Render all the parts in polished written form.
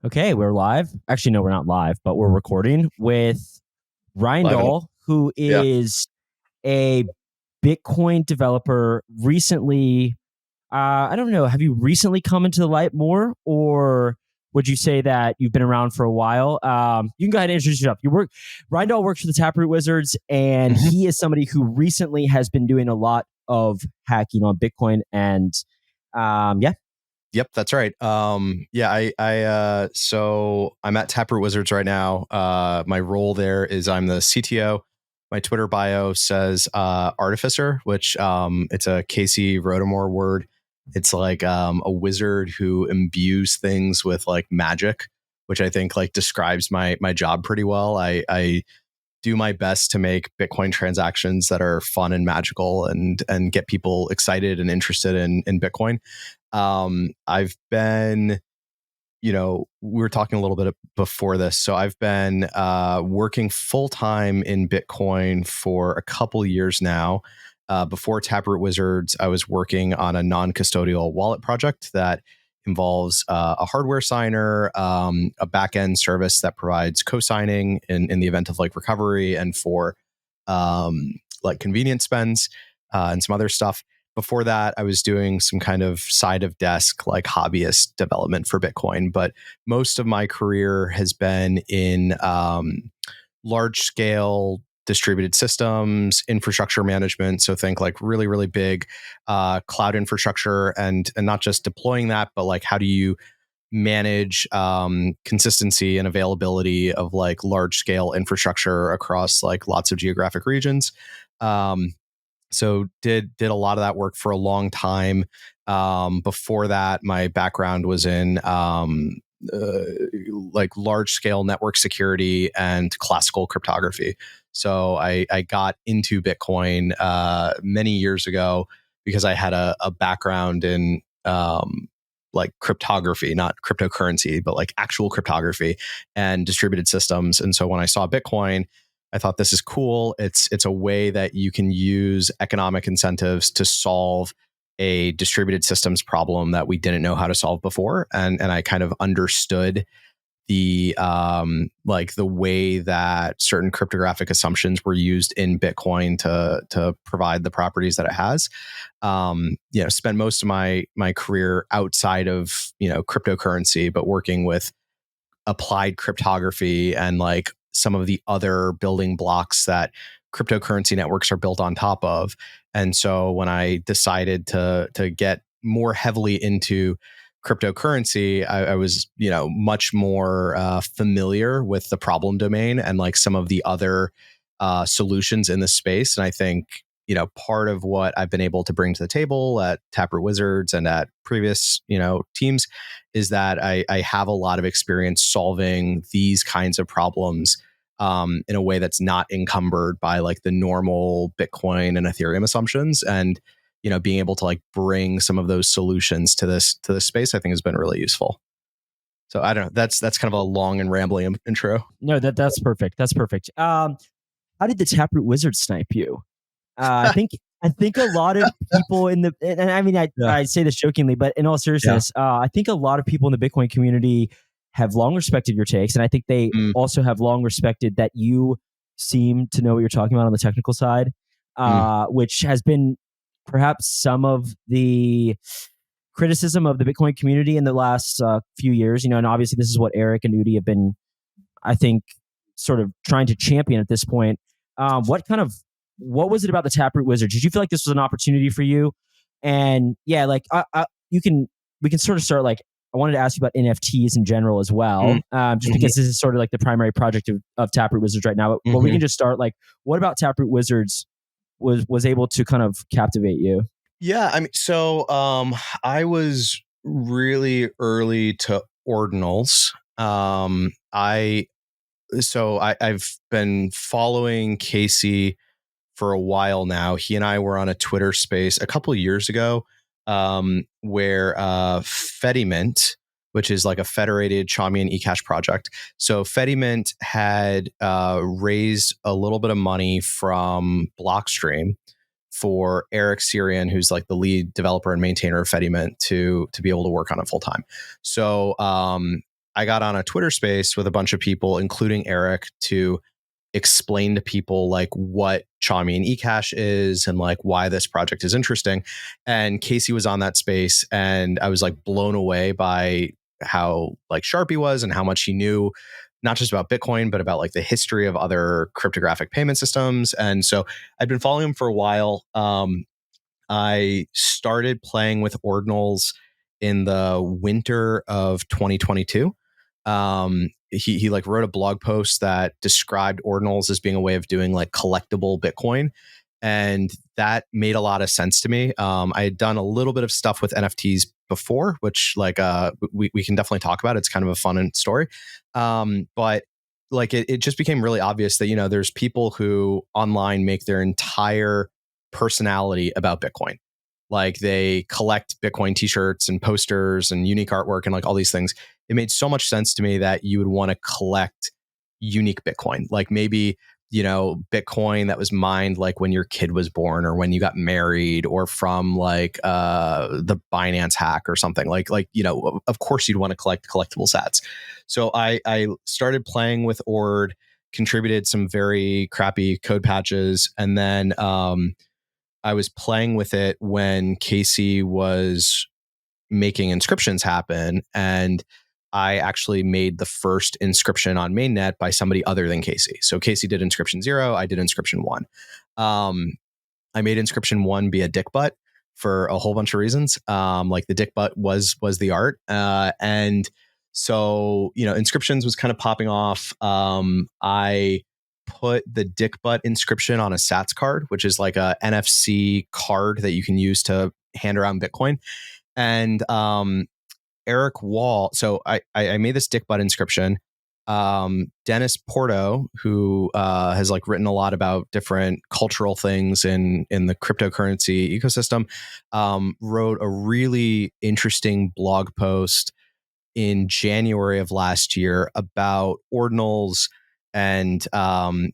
Okay, we're live. Actually, no, we're not live, but we're recording with Rindal, who is a Bitcoin developer recently. I don't know. Have you recently come into the light more, or would you say that you've been around for a while? You can go ahead and introduce yourself. Rindal works for the Taproot Wizards, and he is somebody who recently has been doing a lot of hacking on Bitcoin. And yeah. Yep, that's right. So I'm at Taproot Wizards right now. My role there is I'm the CTO. My Twitter bio says artificer, which it's a Casey Rodomore word. It's like a wizard who imbues things with like magic, which I think like describes my job pretty well. I do my best to make Bitcoin transactions that are fun and magical and get people excited and interested in Bitcoin. I've been, we were talking a little bit before this. So I've been working full time in Bitcoin for a couple years now. Before Taproot Wizards, I was working on a non-custodial wallet project that involves a hardware signer, a backend service that provides co-signing in the event of like recovery and for like convenience spends and some other stuff. Before that, I was doing some kind of side of desk, like hobbyist development for Bitcoin. But most of my career has been in large scale distributed systems, infrastructure management. So think like really, really big cloud infrastructure and not just deploying that, but like how do you manage consistency and availability of like large scale infrastructure across like lots of geographic regions. So did a lot of that work for a long time. Before that, my background was in like large scale network security and classical cryptography. So I got into Bitcoin many years ago because I had a background in like cryptography, not cryptocurrency, but like actual cryptography and distributed systems. And so when I saw Bitcoin, I thought this is cool. It's a way that you can use economic incentives to solve a distributed systems problem that we didn't know how to solve before. And I kind of understood the like the way that certain cryptographic assumptions were used in Bitcoin to provide the properties that it has. Spent most of my career outside of cryptocurrency, but working with applied cryptography and like some of the other building blocks that cryptocurrency networks are built on top of. And so when I decided to get more heavily into cryptocurrency, I was much more familiar with the problem domain and like some of the other solutions in the space. And I think part of what I've been able to bring to the table at Taproot Wizards and at previous teams is that I have a lot of experience solving these kinds of problems in a way that's not encumbered by like the normal Bitcoin and Ethereum assumptions. And being able to like bring some of those solutions to this space, I think has been really useful. So I don't know. That's kind of a long and rambling intro. No, that's perfect. That's perfect. How did the Taproot Wizards snipe you? I think a lot of people and I mean, I say this jokingly, but in all seriousness, I think a lot of people in the Bitcoin community have long respected your takes. And I think they also have long respected that you seem to know what you're talking about on the technical side, which has been perhaps some of the criticism of the Bitcoin community in the last few years, and obviously this is what Eric and Udi have been, I think, sort of trying to champion at this point. What was it about the Taproot Wizard? Did you feel like this was an opportunity for you? And yeah, like we can sort of start. Like, I wanted to ask you about NFTs in general as well, just because this is sort of like the primary project of Taproot Wizards right now. But we can just start. Like, what about Taproot Wizards was able to kind of captivate you? Yeah, I mean, so I was really early to ordinals. I've been following Casey for a while now. He and I were on a Twitter space a couple of years ago where Fedimint, which is like a federated Chaumian eCash project. So Fedimint had raised a little bit of money from Blockstream for Eric Sirian, who's like the lead developer and maintainer of Fedimint, to be able to work on it full time. So I got on a Twitter space with a bunch of people, including Eric, to explain to people like what Xiaomi and eCash is and like why this project is interesting. And Casey was on that space, and I was like blown away by how like sharp he was and how much he knew, not just about Bitcoin, but about like the history of other cryptographic payment systems. And so I'd been following him for a while. I started playing with ordinals in the winter of 2022. He like wrote a blog post that described ordinals as being a way of doing like collectible Bitcoin. And that made a lot of sense to me. I had done a little bit of stuff with NFTs before, which like we can definitely talk about. It's kind of a fun story. But like it just became really obvious that, you know, there's people who online make their entire personality about Bitcoin. Like they collect Bitcoin t-shirts and posters and unique artwork and like all these things. It made so much sense to me that you would want to collect unique Bitcoin. Like maybe, you know, Bitcoin that was mined like when your kid was born or when you got married or from like the Binance hack or something. Like, you know, of course you'd want to collect collectible sats. So I started playing with Ord, contributed some very crappy code patches, and then I was playing with it when Casey was making inscriptions happen. And I actually made the first inscription on mainnet by somebody other than Casey. So Casey did inscription 0, I did inscription 1. I made inscription 1 be a dick butt for a whole bunch of reasons. Like the dick butt was the art. And so, you know, inscriptions was kind of popping off. I put the dick butt inscription on a Sats card, which is like a NFC card that you can use to hand around Bitcoin. And Eric Wall. So I made this dick butt inscription. Dennis Porto, who has like written a lot about different cultural things in the cryptocurrency ecosystem, wrote a really interesting blog post in January of last year about ordinals. And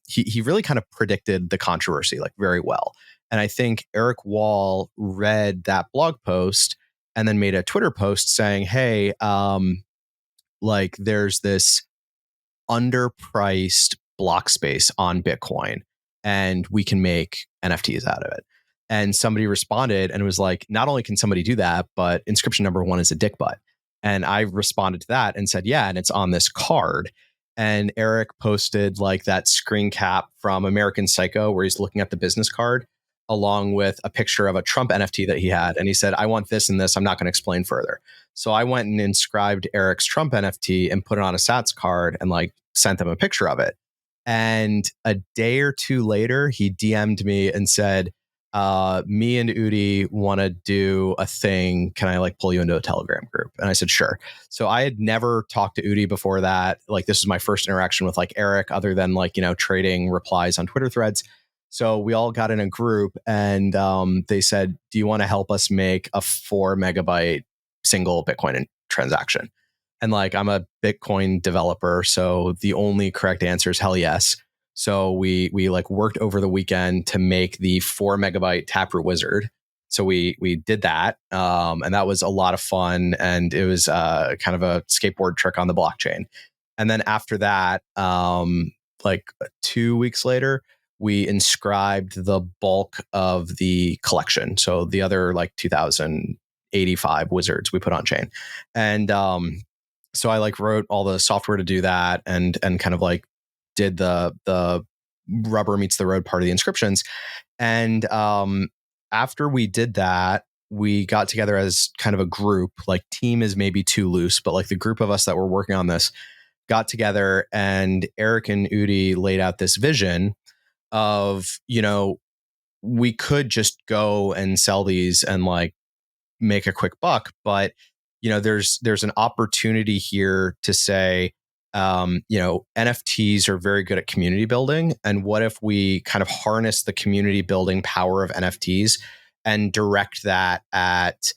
he really kind of predicted the controversy like very well. And I think Eric Wall read that blog post and then made a Twitter post saying, hey, like there's this underpriced block space on Bitcoin and we can make NFTs out of it. And somebody responded and was like, not only can somebody do that, but inscription number 1 is a dick butt. And I responded to that and said, yeah, and it's on this card. And Eric posted like that screen cap from American Psycho where he's looking at the business card along with a picture of a Trump NFT that he had. And he said, I want this and this. I'm not going to explain further. So I went and inscribed Eric's Trump NFT and put it on a Sats card and like sent them a picture of it. And a day or two later, he DM'd me and said, me and Udi want to do a thing. Can I like pull you into a Telegram group? And I said, sure. So I had never talked to Udi before that. Like this was my first interaction with like Eric other than like, you know, trading replies on Twitter threads. So we all got in a group and they said, do you want to help us make a 4 megabyte single Bitcoin transaction? And like, I'm a Bitcoin developer. So the only correct answer is hell yes. So we like worked over the weekend to make the 4 megabyte Taproot wizard. So we did that. And that was a lot of fun. And it was kind of a skateboard trick on the blockchain. And then after that, like 2 weeks later, we inscribed the bulk of the collection. So the other like 2,085 wizards we put on chain. And so I like wrote all the software to do that and kind of like did the rubber meets the road part of the inscriptions. And after we did that, we got together as kind of a group. Like team is maybe too loose, but like the group of us that were working on this got together, and Eric and Udi laid out this vision of, you know, we could just go and sell these and like make a quick buck, but you know, there's an opportunity here to say, you know, NFTs are very good at community building, and what if we kind of harness the community building power of NFTs and direct that at,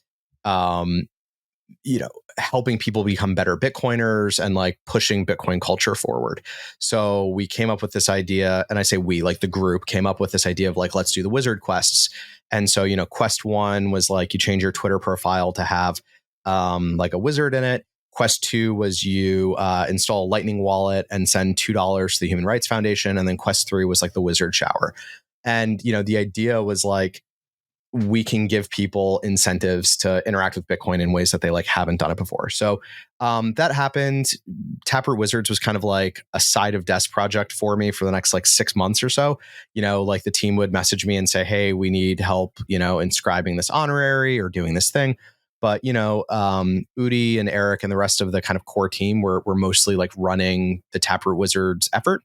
you know, helping people become better Bitcoiners and like pushing Bitcoin culture forward. So we came up with this idea, and I say we, like the group came up with this idea of like, let's do the wizard quests. And so, you know, quest 1 was like you change your Twitter profile to have like a wizard in it. Quest 2 was you install a Lightning wallet and send $2 to the Human Rights Foundation. And then Quest 3 was like the wizard shower. And, the idea was like, we can give people incentives to interact with Bitcoin in ways that they like haven't done it before. So that happened. Taproot Wizards was kind of like a side of desk project for me for the next like 6 months or so. Like the team would message me and say, hey, we need help, inscribing this honorary or doing this thing. But, Udi and Eric and the rest of the kind of core team were mostly like running the Taproot Wizards effort.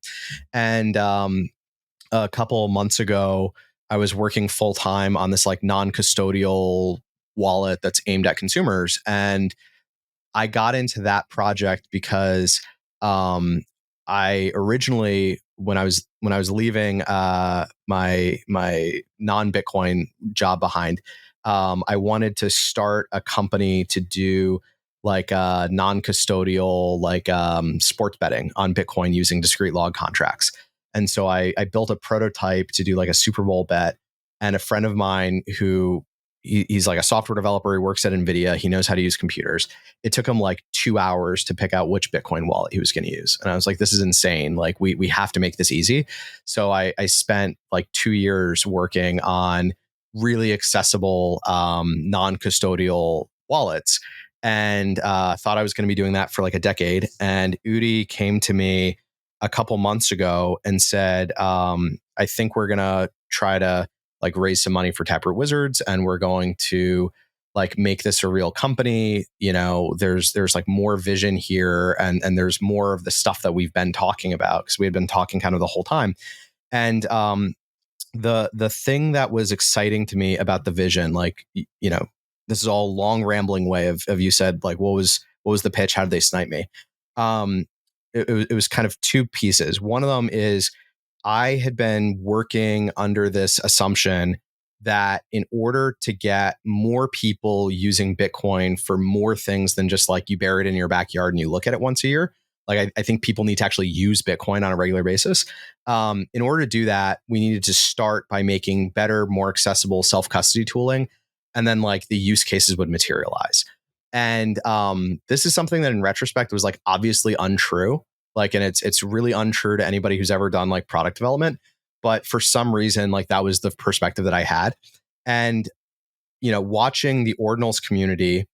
And a couple of months ago, I was working full time on this like non-custodial wallet that's aimed at consumers. And I got into that project because I originally, when I was leaving my non-Bitcoin job behind, I wanted to start a company to do like non-custodial like sports betting on Bitcoin using discrete log contracts. And so I built a prototype to do like a Super Bowl bet. And a friend of mine who he's like a software developer, he works at NVIDIA, he knows how to use computers. It took him like 2 hours to pick out which Bitcoin wallet he was going to use. And I was like, this is insane. Like we have to make this easy. So I spent like 2 years working on really accessible non-custodial wallets, and thought I was going to be doing that for like a decade. And Udi came to me a couple months ago and said, I think we're going to try to like raise some money for Taproot Wizards, and we're going to like make this a real company. There's like more vision here, and there's more of the stuff that we've been talking about, because we had been talking kind of the whole time. And the thing that was exciting to me about the vision, like, this is all long rambling way of you said like, what was the pitch? How did they snipe me? It was kind of two pieces. One of them is I had been working under this assumption that in order to get more people using Bitcoin for more things than just like you bury it in your backyard and you look at it once a year, like I think people need to actually use Bitcoin on a regular basis. In order to do that, we needed to start by making better, more accessible self-custody tooling, and then like the use cases would materialize. And this is something that in retrospect was like obviously untrue. Like, and it's really untrue to anybody who's ever done like product development. But for some reason, like that was the perspective that I had. And, watching the ordinals community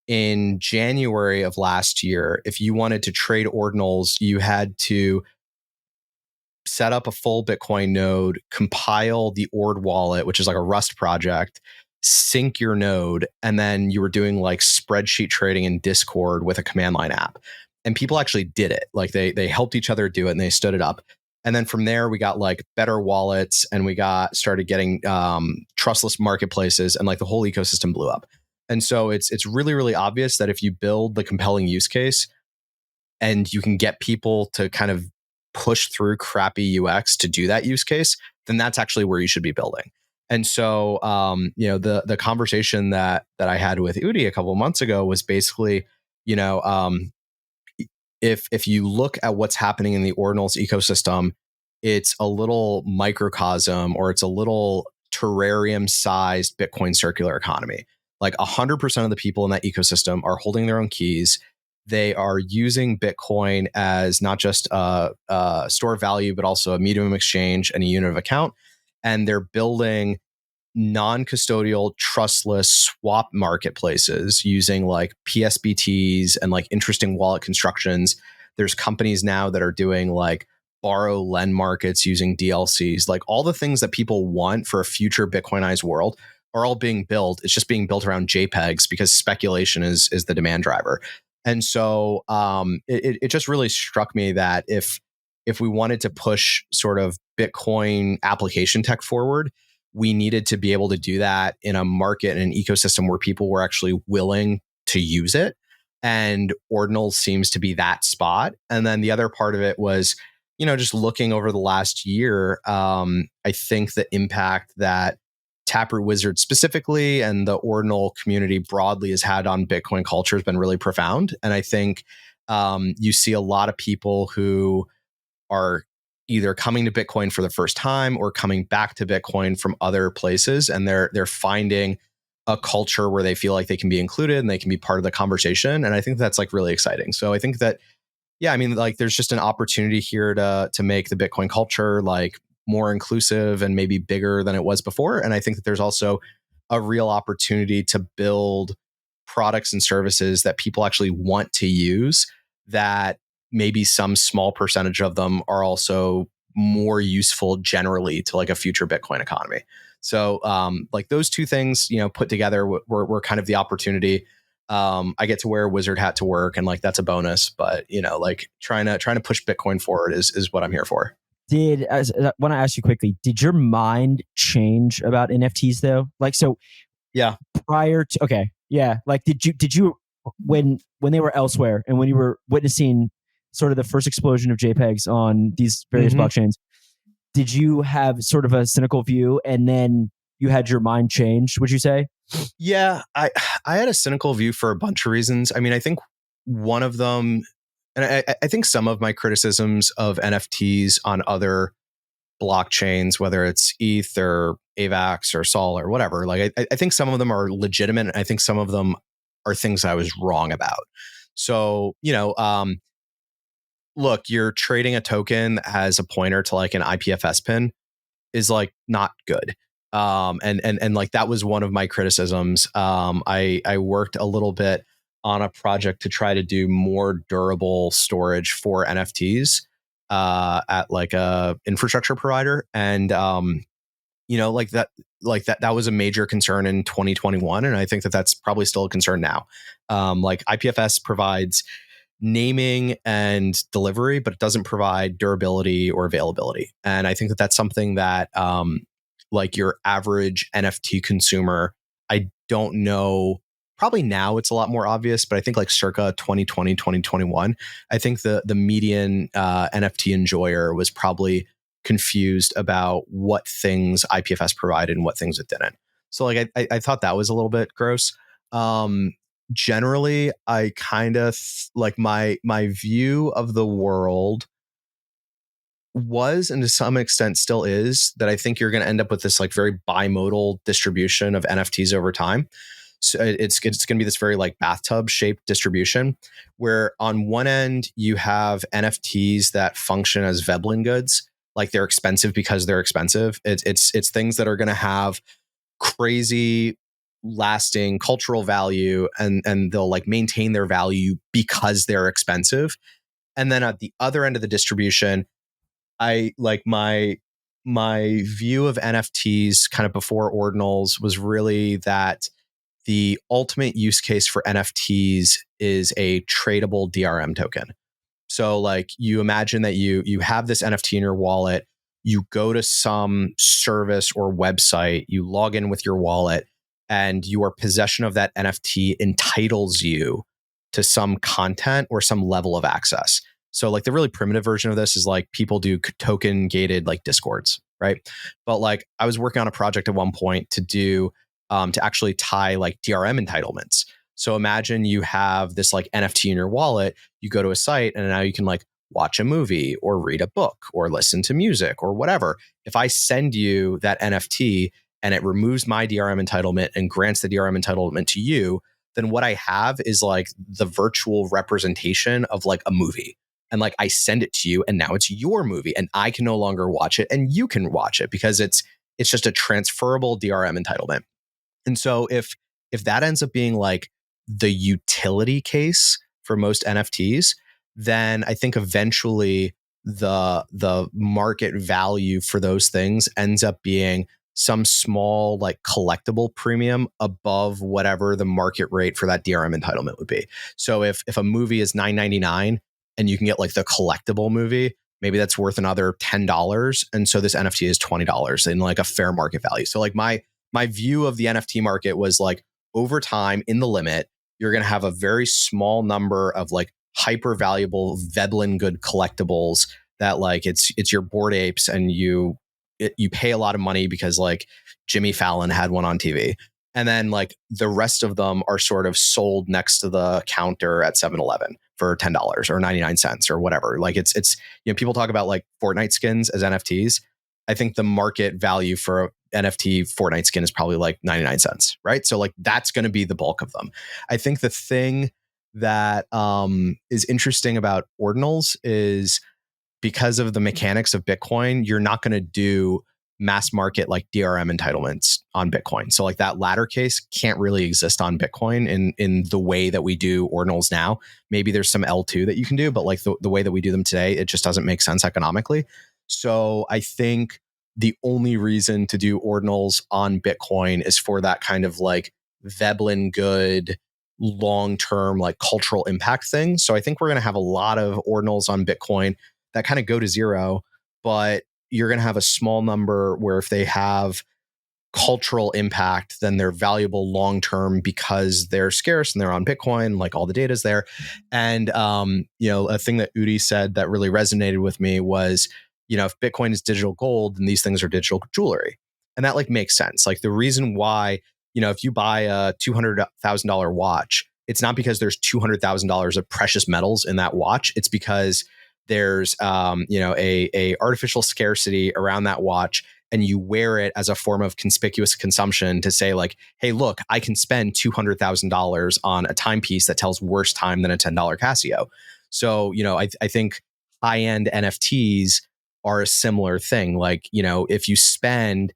in January of last year, if you wanted to trade ordinals, you had to set up a full Bitcoin node, compile the Ord wallet, which is like a Rust project, sync your node, and then you were doing like spreadsheet trading in Discord with a command line app. And people actually did it. Like they helped each other do it, and they stood it up. And then from there, we got like better wallets, and we started getting trustless marketplaces, and like the whole ecosystem blew up. And so it's really, really obvious that if you build the compelling use case and you can get people to kind of push through crappy UX to do that use case, then that's actually where you should be building. And so, the conversation that I had with Udi a couple of months ago was basically, if you look at what's happening in the ordinals ecosystem, it's a little microcosm, or it's a little terrarium-sized Bitcoin circular economy. Like 100% of the people in that ecosystem are holding their own keys. They are using Bitcoin as not just a store of value, but also a medium of exchange and a unit of account. And they're building non-custodial, trustless swap marketplaces using like PSBTs and like interesting wallet constructions. There's companies now that are doing like borrow lend markets using DLCs. Like all the things that people want for a future Bitcoinized world are all being built. It's just being built around JPEGs because speculation is the demand driver. And so it just really struck me that if we wanted to push sort of Bitcoin application tech forward, we needed to be able to do that in a market and an ecosystem where people were actually willing to use it. And Ordinals seems to be that spot. And then the other part of it was, just looking over the last year, I think the impact that Taproot Wizard specifically and the Ordinal community broadly has had on Bitcoin culture has been really profound. And I think you see a lot of people who are either coming to Bitcoin for the first time or coming back to Bitcoin from other places, and they're finding a culture where they feel like they can be included and they can be part of the conversation. And I think that's like really exciting. So I think that, yeah, I mean, like there's just an opportunity here to make the Bitcoin culture like more inclusive and maybe bigger than it was before. And I think that there's also a real opportunity to build products and services that people actually want to use, that maybe some small percentage of them are also more useful generally to like a future Bitcoin economy. So like those two things, put together were kind of the opportunity. I get to wear a wizard hat to work, and like that's a bonus. But like trying to push Bitcoin forward is what I'm here for. Want to ask you quickly, did your mind change about NFTs though? Like, so Yeah. prior to, okay, yeah, like did you when they were elsewhere and when you were witnessing sort of the first explosion of JPEGs on these various blockchains, did you have sort of a cynical view and then you had your mind changed, would you say? Yeah, I had a cynical view for a bunch of reasons. I mean, I think one of them, and I think some of my criticisms of NFTs on other blockchains, whether it's ETH or AVAX or Sol or whatever, like I think some of them are legitimate. And I think some of them are things I was wrong about. So, look, you're trading a token that has a pointer to like an IPFS pin is like not good. And like that was one of my criticisms. I worked a little bit on a project to try to do more durable storage for NFTs at like a infrastructure provider, and that was a major concern in 2021, and I think that that's probably still a concern now. Like IPFS provides naming and delivery, but it doesn't provide durability or availability. And I think that that's something that like your average NFT consumer, I don't know, probably now it's a lot more obvious, but I think like circa 2020, 2021, I think the median NFT enjoyer was probably confused about what things IPFS provided and what things it didn't. So like I thought that was a little bit gross. Generally, I kind of like my view of the world was, and to some extent still is, that I think you're going to end up with this like very bimodal distribution of NFTs over time. So it's going to be this very like bathtub shaped distribution, where on one end you have NFTs that function as Veblen goods, like they're expensive because they're expensive. It's things that are going to have crazy lasting cultural value, and they'll like maintain their value because they're expensive. And then at the other end of the distribution, I like my view of NFTs kind of before ordinals was really that the ultimate use case for NFTs is a tradable DRM token. So like you imagine that you have this NFT in your wallet, you go to some service or website, you log in with your wallet, and your possession of that NFT entitles you to some content or some level of access. So like the really primitive version of this is like people do token gated like discords, right? But like I was working on a project at one point to do to actually tie like DRM entitlements. So imagine you have this like NFT in your wallet, you go to a site and now you can like watch a movie or read a book or listen to music or whatever. If I send you that NFT and it removes my DRM entitlement and grants the DRM entitlement to you, then what I have is like the virtual representation of like a movie. And like I send it to you and now it's your movie and I can no longer watch it and you can watch it because it's just a transferable DRM entitlement. And so if that ends up being like the utility case for most NFTs, then I think eventually the market value for those things ends up being some small like collectible premium above whatever the market rate for that DRM entitlement would be. So if a movie is $9.99 and you can get like the collectible movie, maybe that's worth another $10. And so this NFT is $20 in like a fair market value. So like my view of the NFT market was like over time in the limit, you're going to have a very small number of like hyper valuable Veblen good collectibles that like it's your Bored Apes and you pay a lot of money because like Jimmy Fallon had one on TV. And then like the rest of them are sort of sold next to the counter at 7-Eleven for $10 or 99 cents or whatever. Like it's people talk about like Fortnite skins as NFTs. I think the market value for NFT Fortnite skin is probably like 99 cents, right? So like that's going to be the bulk of them. I think the thing that is interesting about ordinals is because of the mechanics of Bitcoin, you're not going to do mass market like DRM entitlements on Bitcoin. So like that latter case can't really exist on Bitcoin in the way that we do ordinals now. Maybe there's some L2 that you can do, but like the way that we do them today, it just doesn't make sense economically. So I think the only reason to do ordinals on Bitcoin is for that kind of like Veblen good long-term like cultural impact thing. So I think we're going to have a lot of ordinals on Bitcoin that kind of go to zero, but you're going to have a small number where if they have cultural impact, then they're valuable long term because they're scarce and they're on Bitcoin, like all the data is there. And a thing that Udi said that really resonated with me was, if Bitcoin is digital gold, then these things are digital jewelry. And that like makes sense. Like the reason why, if you buy a $200,000 watch, it's not because there's $200,000 of precious metals in that watch. It's because there's a artificial scarcity around that watch, and you wear it as a form of conspicuous consumption to say like, hey, look, I can spend $200,000 on a timepiece that tells worse time than a $10 Casio. So, I think high-end NFTs are a similar thing. Like, if you spend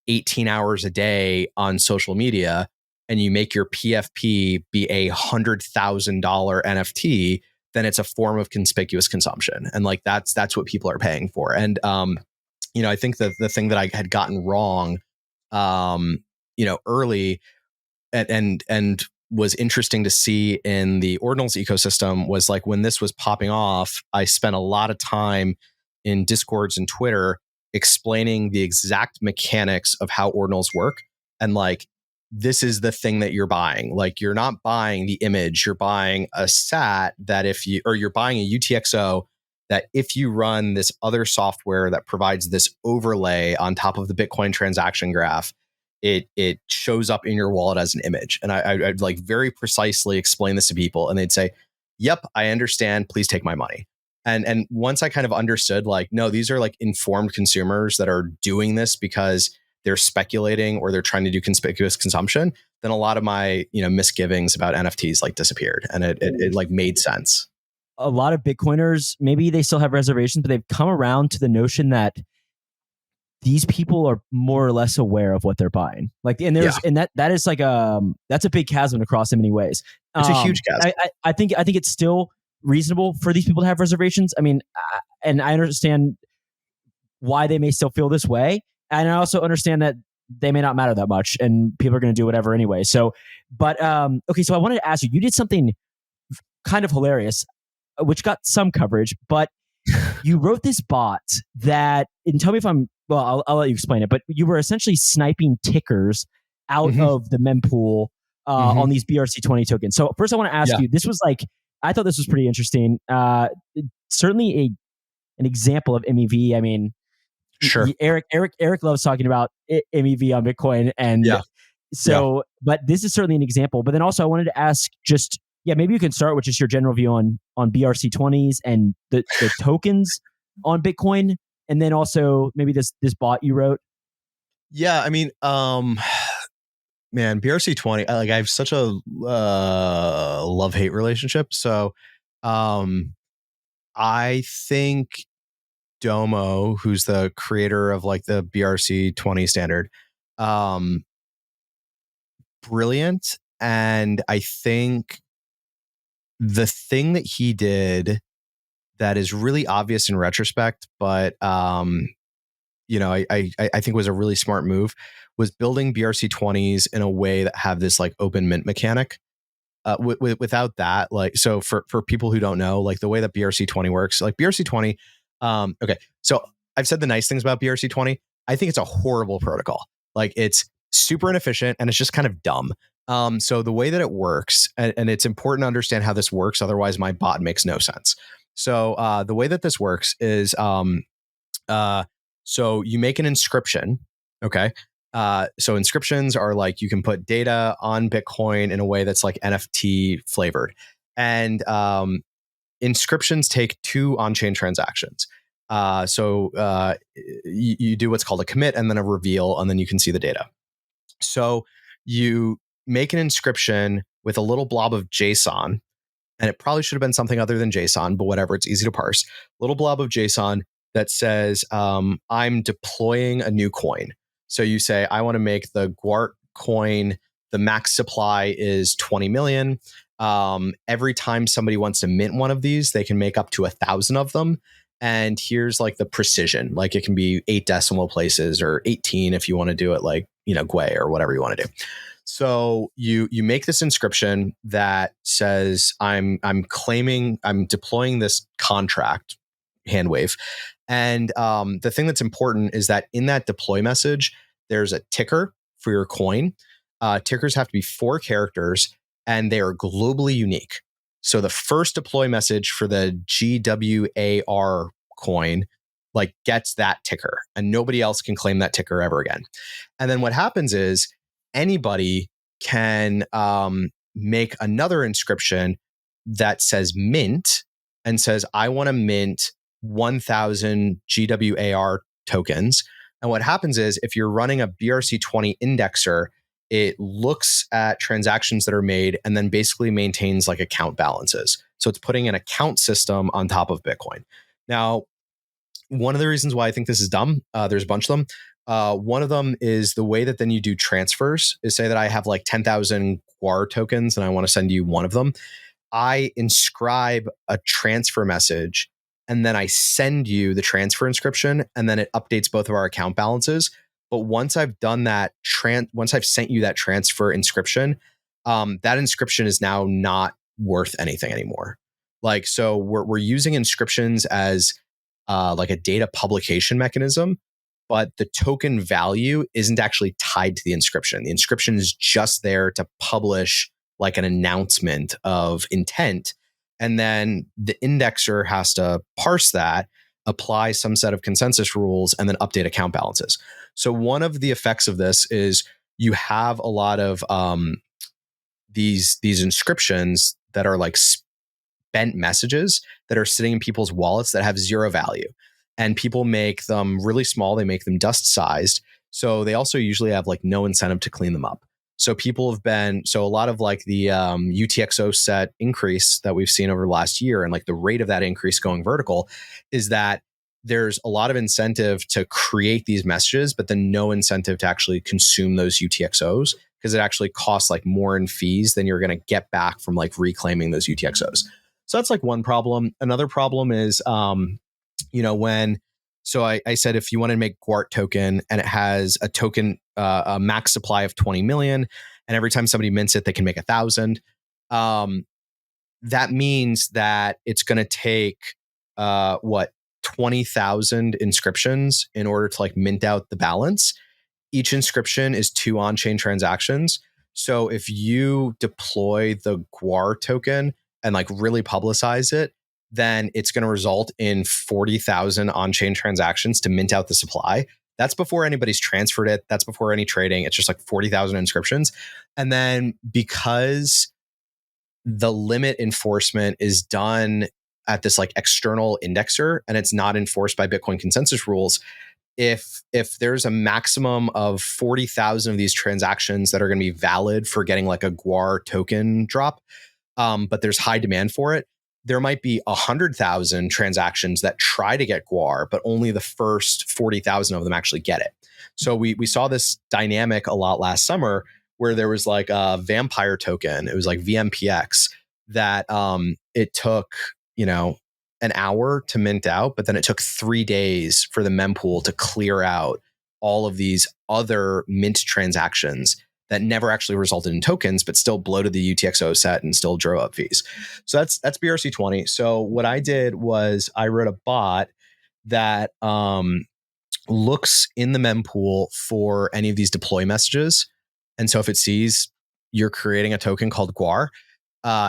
18 hours a day on social media and you make your PFP be $100,000 NFT, then it's a form of conspicuous consumption. And like, that's what people are paying for. And, I think that the thing that I had gotten wrong, early and was interesting to see in the ordinals ecosystem was like when this was popping off, I spent a lot of time in Discords and Twitter explaining the exact mechanics of how ordinals work. And like, this is the thing that you're buying. Like, you're not buying the image, you're buying a SAT that you're buying a UTXO that if you run this other software that provides this overlay on top of the Bitcoin transaction graph, it shows up in your wallet as an image. And I'd like very precisely explain this to people, and they'd say, yep, I understand, please take my money. And once I kind of understood, like, no, these are like informed consumers that are doing this because they're speculating or they're trying to do conspicuous consumption, then a lot of my, misgivings about NFTs like disappeared, and it like made sense. A lot of Bitcoiners, maybe they still have reservations, but they've come around to the notion that these people are more or less aware of what they're buying. Like, and that is like that's a big chasm to cross in many ways. It's a huge chasm. I think it's still reasonable for these people to have reservations. I mean, and I understand why they may still feel this way, and I also understand that they may not matter that much, and people are going to do whatever anyway. So, but okay, so I wanted to ask you. You did something kind of hilarious, which got some coverage, but you wrote this bot that, and tell me if I'll let you explain it, but you were essentially sniping tickers out of the mempool on these BRC20 tokens. So first I want to ask you, this was like, I thought this was pretty interesting. Certainly an example of MEV. I mean, sure. Eric loves talking about MEV on Bitcoin. And but this is certainly an example. But then also I wanted to ask maybe you can start with just your general view on BRC20s and the tokens on Bitcoin. And then also maybe this bot you wrote. Yeah, I mean, man, BRC20, like I have such a love-hate relationship. So I think Domo, who's the creator of like the BRC20 standard, brilliant. And I think the thing that he did that is really obvious in retrospect, but I think was a really smart move, was building BRC20s in a way that have this like open mint mechanic. Without that, like, so for people who don't know, like the way that BRC20 works, like BRC20, okay, so I've said the nice things about BRC20. I think it's a horrible protocol. Like, it's super inefficient and it's just kind of dumb. So the way that it works, and it's important to understand how this works, otherwise my bot makes no sense. So the way that this works is, so you make an inscription, okay? So inscriptions are like, you can put data on Bitcoin in a way that's like NFT flavored. And inscriptions take two on-chain transactions. You do what's called a commit and then a reveal, and then you can see the data. So you make an inscription with a little blob of JSON, and it probably should have been something other than JSON, but whatever, it's easy to parse. Little blob of JSON that says, I'm deploying a new coin. So you say, I want to make the Guart coin, the max supply is 20 million. Every time somebody wants to mint one of these, they can make up to 1,000 of them. And here's like the precision, like it can be 8 decimal places or 18 if you want to do it like, Gwei or whatever you want to do. So you make this inscription that says, I'm deploying this contract, hand wave. And the thing that's important is that in that deploy message, there's a ticker for your coin. Tickers have to be 4 characters and they are globally unique. So the first deploy message for the GWAR coin like gets that ticker, and nobody else can claim that ticker ever again. And then what happens is anybody can make another inscription that says mint and says, I want to mint 1,000 GWAR tokens. And what happens is if you're running a BRC20 indexer, it looks at transactions that are made and then basically maintains like account balances. So it's putting an account system on top of Bitcoin. Now, one of the reasons why I think this is dumb, there's a bunch of them. One of them is the way that then you do transfers is, say that I have like 10,000 Guar tokens and I want to send you one of them. I inscribe a transfer message and then I send you the transfer inscription, and then it updates both of our account balances. But once I've done that, once I've sent you that transfer inscription, that inscription is now not worth anything anymore. Like, so we're using inscriptions as like a data publication mechanism, but the token value isn't actually tied to the inscription. The inscription is just there to publish like an announcement of intent. And then the indexer has to parse that, apply some set of consensus rules, and then update account balances. So one of the effects of this is you have a lot of these inscriptions that are like spent messages that are sitting in people's wallets that have zero value. And people make them really small. They make them dust sized. So they also usually have like no incentive to clean them up. So a lot of like the UTXO set increase that we've seen over the last year, and like the rate of that increase going vertical, is that there's a lot of incentive to create these messages, but then no incentive to actually consume those UTXOs, because it actually costs like more in fees than you're going to get back from like reclaiming those UTXOs. So that's like one problem. Another problem is, I said, if you want to make Guart token and it has a token, a max supply of 20 million, and every time somebody mints it, they can make 1,000. That means that it's going to take 20,000 inscriptions in order to like mint out the balance. Each inscription is 2 on-chain transactions. So if you deploy the Guar token and like really publicize it, then it's going to result in 40,000 on-chain transactions to mint out the supply. That's before anybody's transferred it. That's before any trading. It's just like 40,000 inscriptions. And then because the limit enforcement is done at this like external indexer and it's not enforced by Bitcoin consensus rules, if there's a maximum of 40,000 of these transactions that are going to be valid for getting like a Guar token drop, but there's high demand for it, there might be 100,000 transactions that try to get Guar, but only the first 40,000 of them actually get it. So we saw this dynamic a lot last summer where there was like a vampire token. It was like VMPX that it took, an hour to mint out, but then it took 3 days for the mempool to clear out all of these other mint transactions that never actually resulted in tokens, but still bloated the UTXO set and still drove up fees. So that's BRC20. So what I did was I wrote a bot that looks in the mempool for any of these deploy messages. And so if it sees you're creating a token called Guar,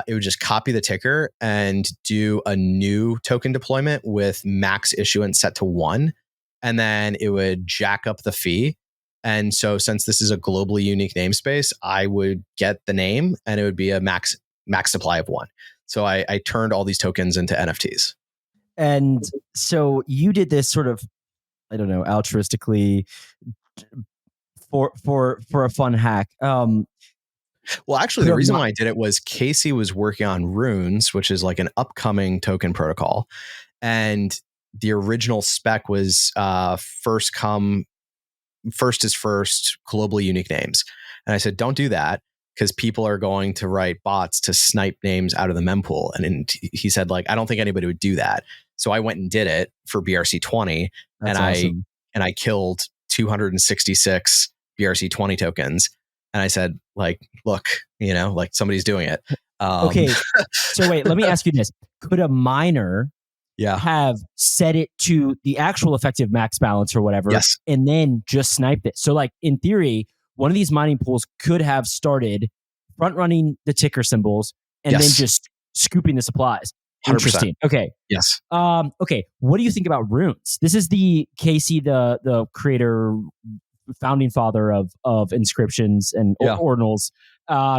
it would just copy the ticker and do a new token deployment with max issuance set to 1. And then it would jack up the fee. And so since this is a globally unique namespace, I would get the name and it would be a max supply of 1. So I turned all these tokens into NFTs. And so you did this sort of, I don't know, altruistically for a fun hack. Well, actually, the reason why I did it was Casey was working on Runes, which is like an upcoming token protocol. And the original spec was first is first, globally unique names. And I said, don't do that because people are going to write bots to snipe names out of the mempool. And he said, like, I don't think anybody would do that. So I went and did it for BRC20. That's awesome. I killed 266 BRC20 tokens. And I said, like, look, like somebody's doing it. Okay. So wait, let me ask you this. Could a miner have set it to the actual effective max balance or whatever, and then just sniped it? So like in theory, one of these mining pools could have started front running the ticker symbols and then just scooping the supplies. 100%. Interesting. Okay. Yes. Okay. What do you think about Runes? This is the Casey, the creator, founding father of inscriptions and ordinals.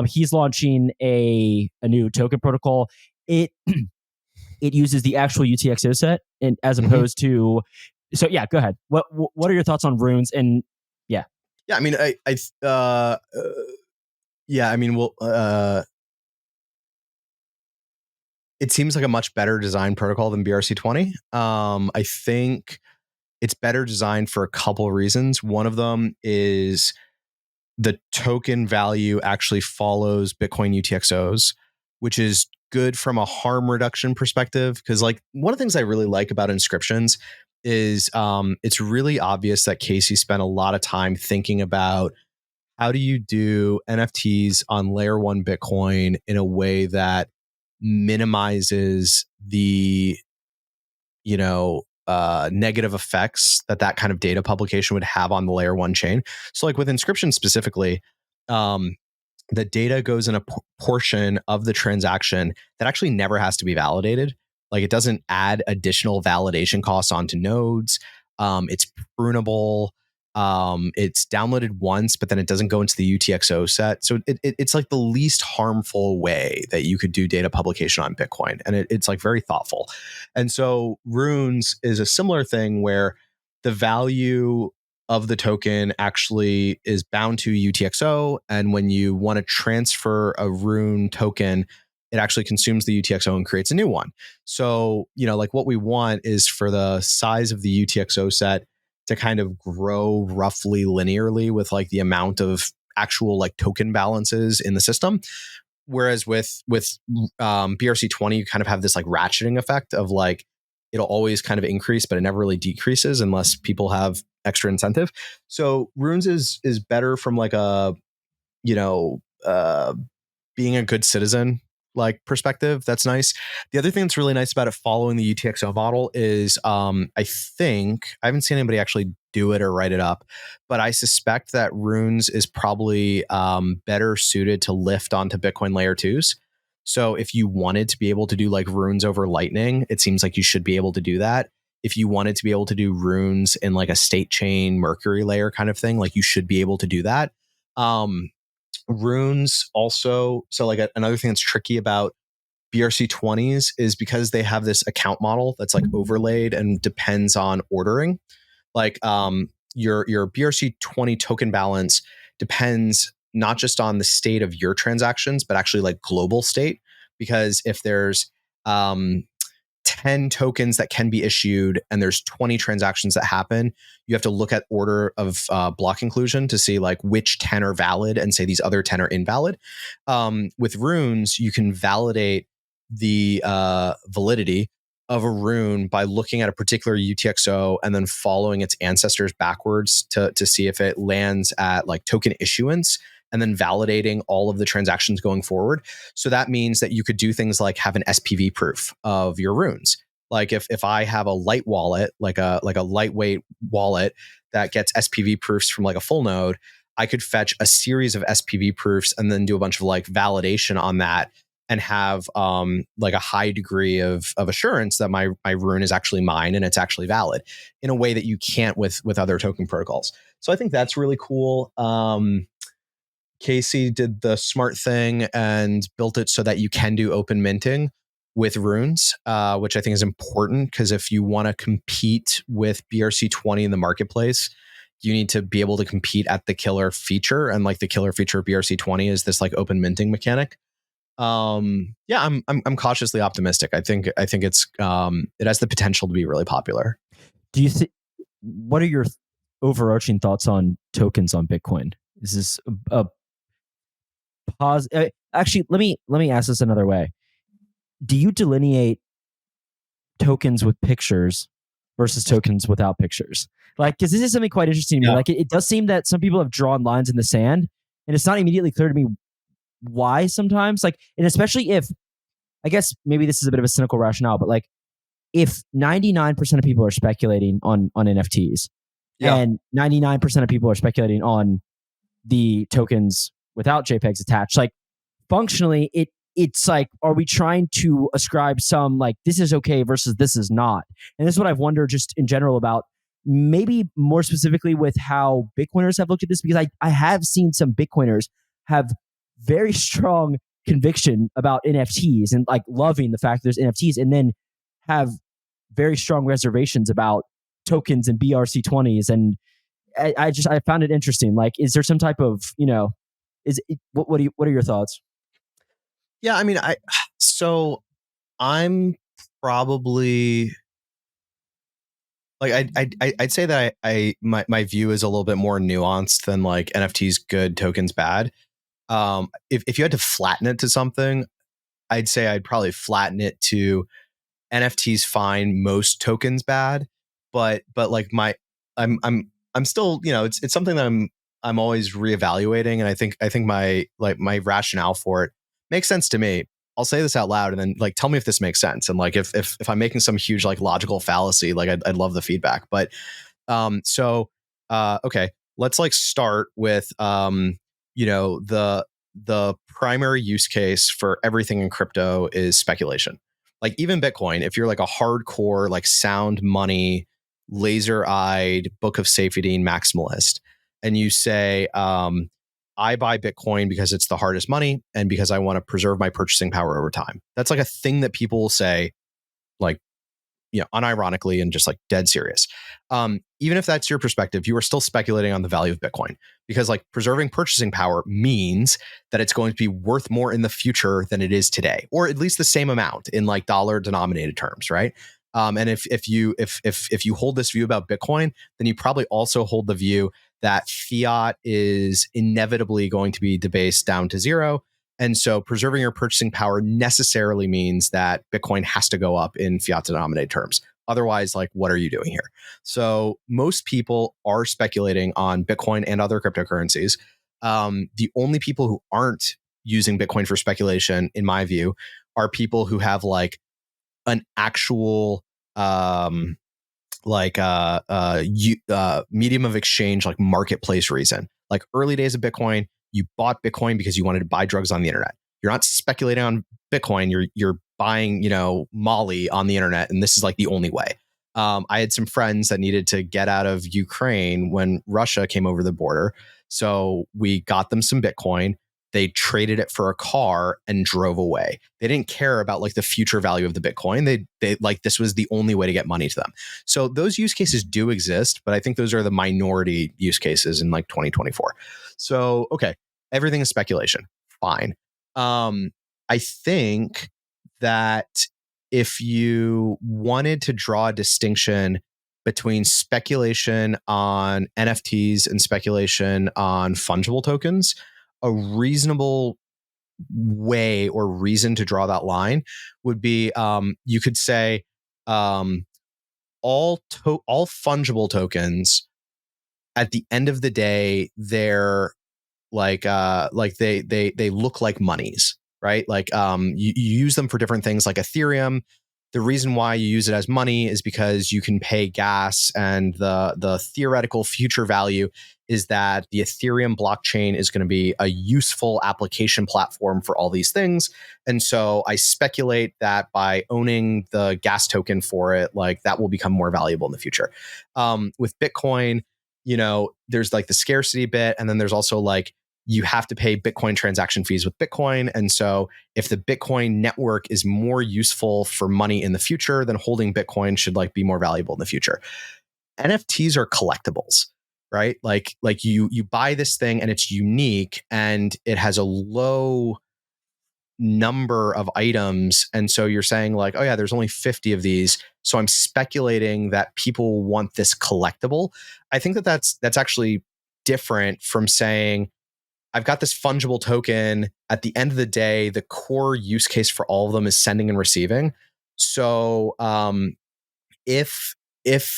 He's launching a new token protocol. It uses the actual UTXO set, and as opposed to. So yeah, go ahead. What are your thoughts on Runes? And yeah, I mean, it seems like a much better design protocol than BRC20. I think it's better designed for a couple of reasons. One of them is the token value actually follows Bitcoin UTXOs, which is good from a harm reduction perspective. Because like one of the things I really like about inscriptions is it's really obvious that Casey spent a lot of time thinking about how do you do NFTs on layer one Bitcoin in a way that minimizes the negative effects that kind of data publication would have on the layer one chain. So like with inscription specifically, the data goes in a portion of the transaction that actually never has to be validated. Like it doesn't add additional validation costs onto nodes. It's prunable. It's downloaded once, but then it doesn't go into the UTXO set. So it's like the least harmful way that you could do data publication on Bitcoin. And it's like very thoughtful. And so Runes is a similar thing where the value of the token actually is bound to UTXO. And when you want to transfer a Rune token, it actually consumes the UTXO and creates a new one. So, like what we want is for the size of the UTXO set to kind of grow roughly linearly with like the amount of actual like token balances in the system. Whereas with BRC20, you kind of have this like ratcheting effect of like, it'll always kind of increase, but it never really decreases unless people have extra incentive. So Runes is better from like a, being a good citizen like perspective. That's nice. The other thing that's really nice about it following the UTXO model is I think I haven't seen anybody actually do it or write it up, but I suspect that Runes is probably better suited to lift onto Bitcoin layer twos. So if you wanted to be able to do like Runes over Lightning, it seems like you should be able to do that. If you wanted to be able to do Runes in like a state chain Mercury layer kind of thing, like you should be able to do that. Runes also, so like another thing that's tricky about BRC20s is because they have this account model that's like overlaid and depends on ordering. Like your BRC20 token balance depends not just on the state of your transactions, but actually like global state. Because if there's 10 tokens that can be issued and there's 20 transactions that happen, you have to look at order of block inclusion to see like which 10 are valid and say these other 10 are invalid. With Runes, you can validate the validity of a rune by looking at a particular UTXO and then following its ancestors backwards to see if it lands at like token issuance and then validating all of the transactions going forward. So that means that you could do things like have an SPV proof of your runes. Like if I have a light wallet, like a lightweight wallet that gets SPV proofs from like a full node, I could fetch a series of SPV proofs and then do a bunch of like validation on that and have like a high degree of assurance that my rune is actually mine and it's actually valid in a way that you can't with other token protocols. So I think that's really cool. Casey did the smart thing and built it so that you can do open minting. with runes, which I think is important because if you want to compete with BRC20 in the marketplace, you need to be able to compete at the killer feature. And like the killer feature of BRC20 is this like open minting mechanic. Yeah, I'm cautiously optimistic. I think it's it has the potential to be really popular. Do you think? What are your overarching thoughts on tokens on Bitcoin? Is this a pause? Actually, let me ask this another way. Do you delineate tokens with pictures versus tokens without pictures? Like, because this is something quite interesting to me. Like, it does seem that some people have drawn lines in the sand, and it's not immediately clear to me why sometimes. Like, and especially if, I guess maybe this is a bit of a cynical rationale, but like, if 99% of people are speculating on NFTs, Yeah. and 99% of people are speculating on the tokens without JPEGs attached, like functionally, it's like, are we trying to ascribe some like this is okay versus this is not? And this is what I've wondered just in general about, maybe more specifically with how Bitcoiners have looked at this, because I have seen some Bitcoiners have very strong conviction about NFTs and like loving the fact that there's NFTs, and then have very strong reservations about tokens and BRC20s. And I found it interesting. Like, is there some type of, what are your thoughts? Yeah, I mean, so I'm probably like I'd say that my view is a little bit more nuanced than like NFTs good, tokens bad. If you had to flatten it to something, I'd say I'd probably flatten it to NFTs fine, most tokens bad, but like I'm still, it's something that I'm always reevaluating, and I think my rationale for it makes sense to me. I'll say this out loud, and then like tell me if this makes sense. And like if I'm making some huge like logical fallacy, like I'd love the feedback. But so okay, let's like start with the primary use case for everything in crypto is speculation. Like even Bitcoin, if you're like a hardcore like sound money, laser-eyed book of safety maximalist, and you say I buy Bitcoin because it's the hardest money and because I want to preserve my purchasing power over time. That's like a thing that people will say, like, unironically and just like dead serious. Even if that's your perspective, you are still speculating on the value of Bitcoin, because like preserving purchasing power means that it's going to be worth more in the future than it is today, or at least the same amount in like dollar denominated terms, right? And if you hold this view about Bitcoin, then you probably also hold the view that fiat is inevitably going to be debased down to zero. And so preserving your purchasing power necessarily means that Bitcoin has to go up in fiat denominated terms. Otherwise, like, what are you doing here? So most people are speculating on Bitcoin and other cryptocurrencies. The only people who aren't using Bitcoin for speculation, in my view, are people who have like an actual medium of exchange, like marketplace reason. Like early days of Bitcoin, you bought Bitcoin because you wanted to buy drugs on the internet. You're not speculating on Bitcoin. You're buying, Molly on the internet, and this is like the only way. I had some friends that needed to get out of Ukraine when Russia came over the border, so we got them some Bitcoin. They traded it for a car and drove away. They didn't care about like the future value of the Bitcoin. They like, this was the only way to get money to them. So those use cases do exist, but I think those are the minority use cases in like 2024. So, okay, everything is speculation. Fine. I think that if you wanted to draw a distinction between speculation on NFTs and speculation on fungible tokens, a reasonable way or reason to draw that line would be, you could say all fungible tokens, at the end of the day, they're like they look like monies, right? Like you use them for different things, like Ethereum. The reason why you use it as money is because you can pay gas, and the theoretical future value is that the Ethereum blockchain is going to be a useful application platform for all these things. And so I speculate that by owning the gas token for it, like that will become more valuable in the future. With Bitcoin, there's like the scarcity bit, and then there's also like you have to pay Bitcoin transaction fees with Bitcoin. And so if the Bitcoin network is more useful for money in the future, then holding Bitcoin should like be more valuable in the future. NFTs are collectibles, right? Like you buy this thing and it's unique and it has a low number of items. And so you're saying like, oh yeah, there's only 50 of these. So I'm speculating that people want this collectible. I think that that's actually different from saying I've got this fungible token. At the end of the day, the core use case for all of them is sending and receiving. So if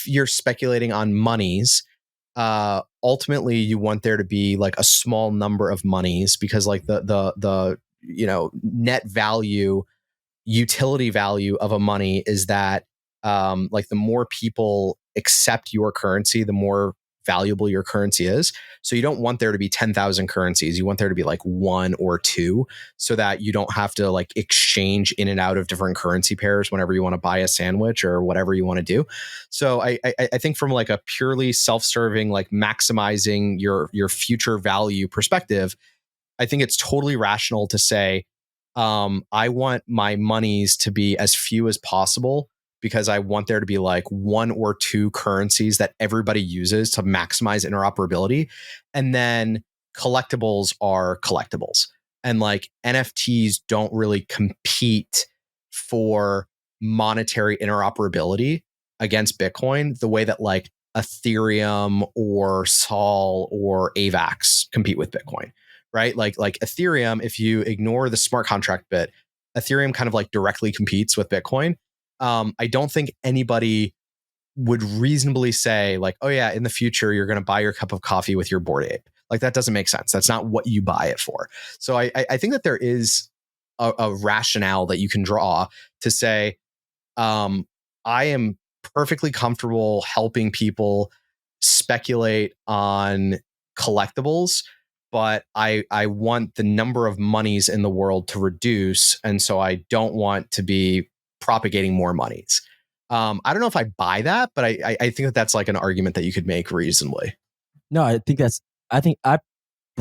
you're speculating on monies, ultimately you want there to be like a small number of monies, because like the net value, utility value of a money is that like the more people accept your currency, the more valuable your currency is. So you don't want there to be 10,000 currencies. You want there to be like one or two, so that you don't have to like exchange in and out of different currency pairs whenever you want to buy a sandwich or whatever you want to do. So I think from like a purely self-serving, like maximizing your future value perspective, I think it's totally rational to say, I want my monies to be as few as possible, because I want there to be like one or two currencies that everybody uses to maximize interoperability. And then collectibles are collectibles. And like NFTs don't really compete for monetary interoperability against Bitcoin the way that like Ethereum or Sol or AVAX compete with Bitcoin, right? Like Ethereum, if you ignore the smart contract bit, Ethereum kind of like directly competes with Bitcoin. I don't think anybody would reasonably say like, oh yeah, in the future you're going to buy your cup of coffee with your Bored Ape. Like that doesn't make sense. That's not what you buy it for. So I think that there is a rationale that you can draw to say, I am perfectly comfortable helping people speculate on collectibles, but I want the number of monies in the world to reduce. And so I don't want to be propagating more monies. I don't know if I buy that, but I think that that's like an argument that you could make reasonably. No, I think I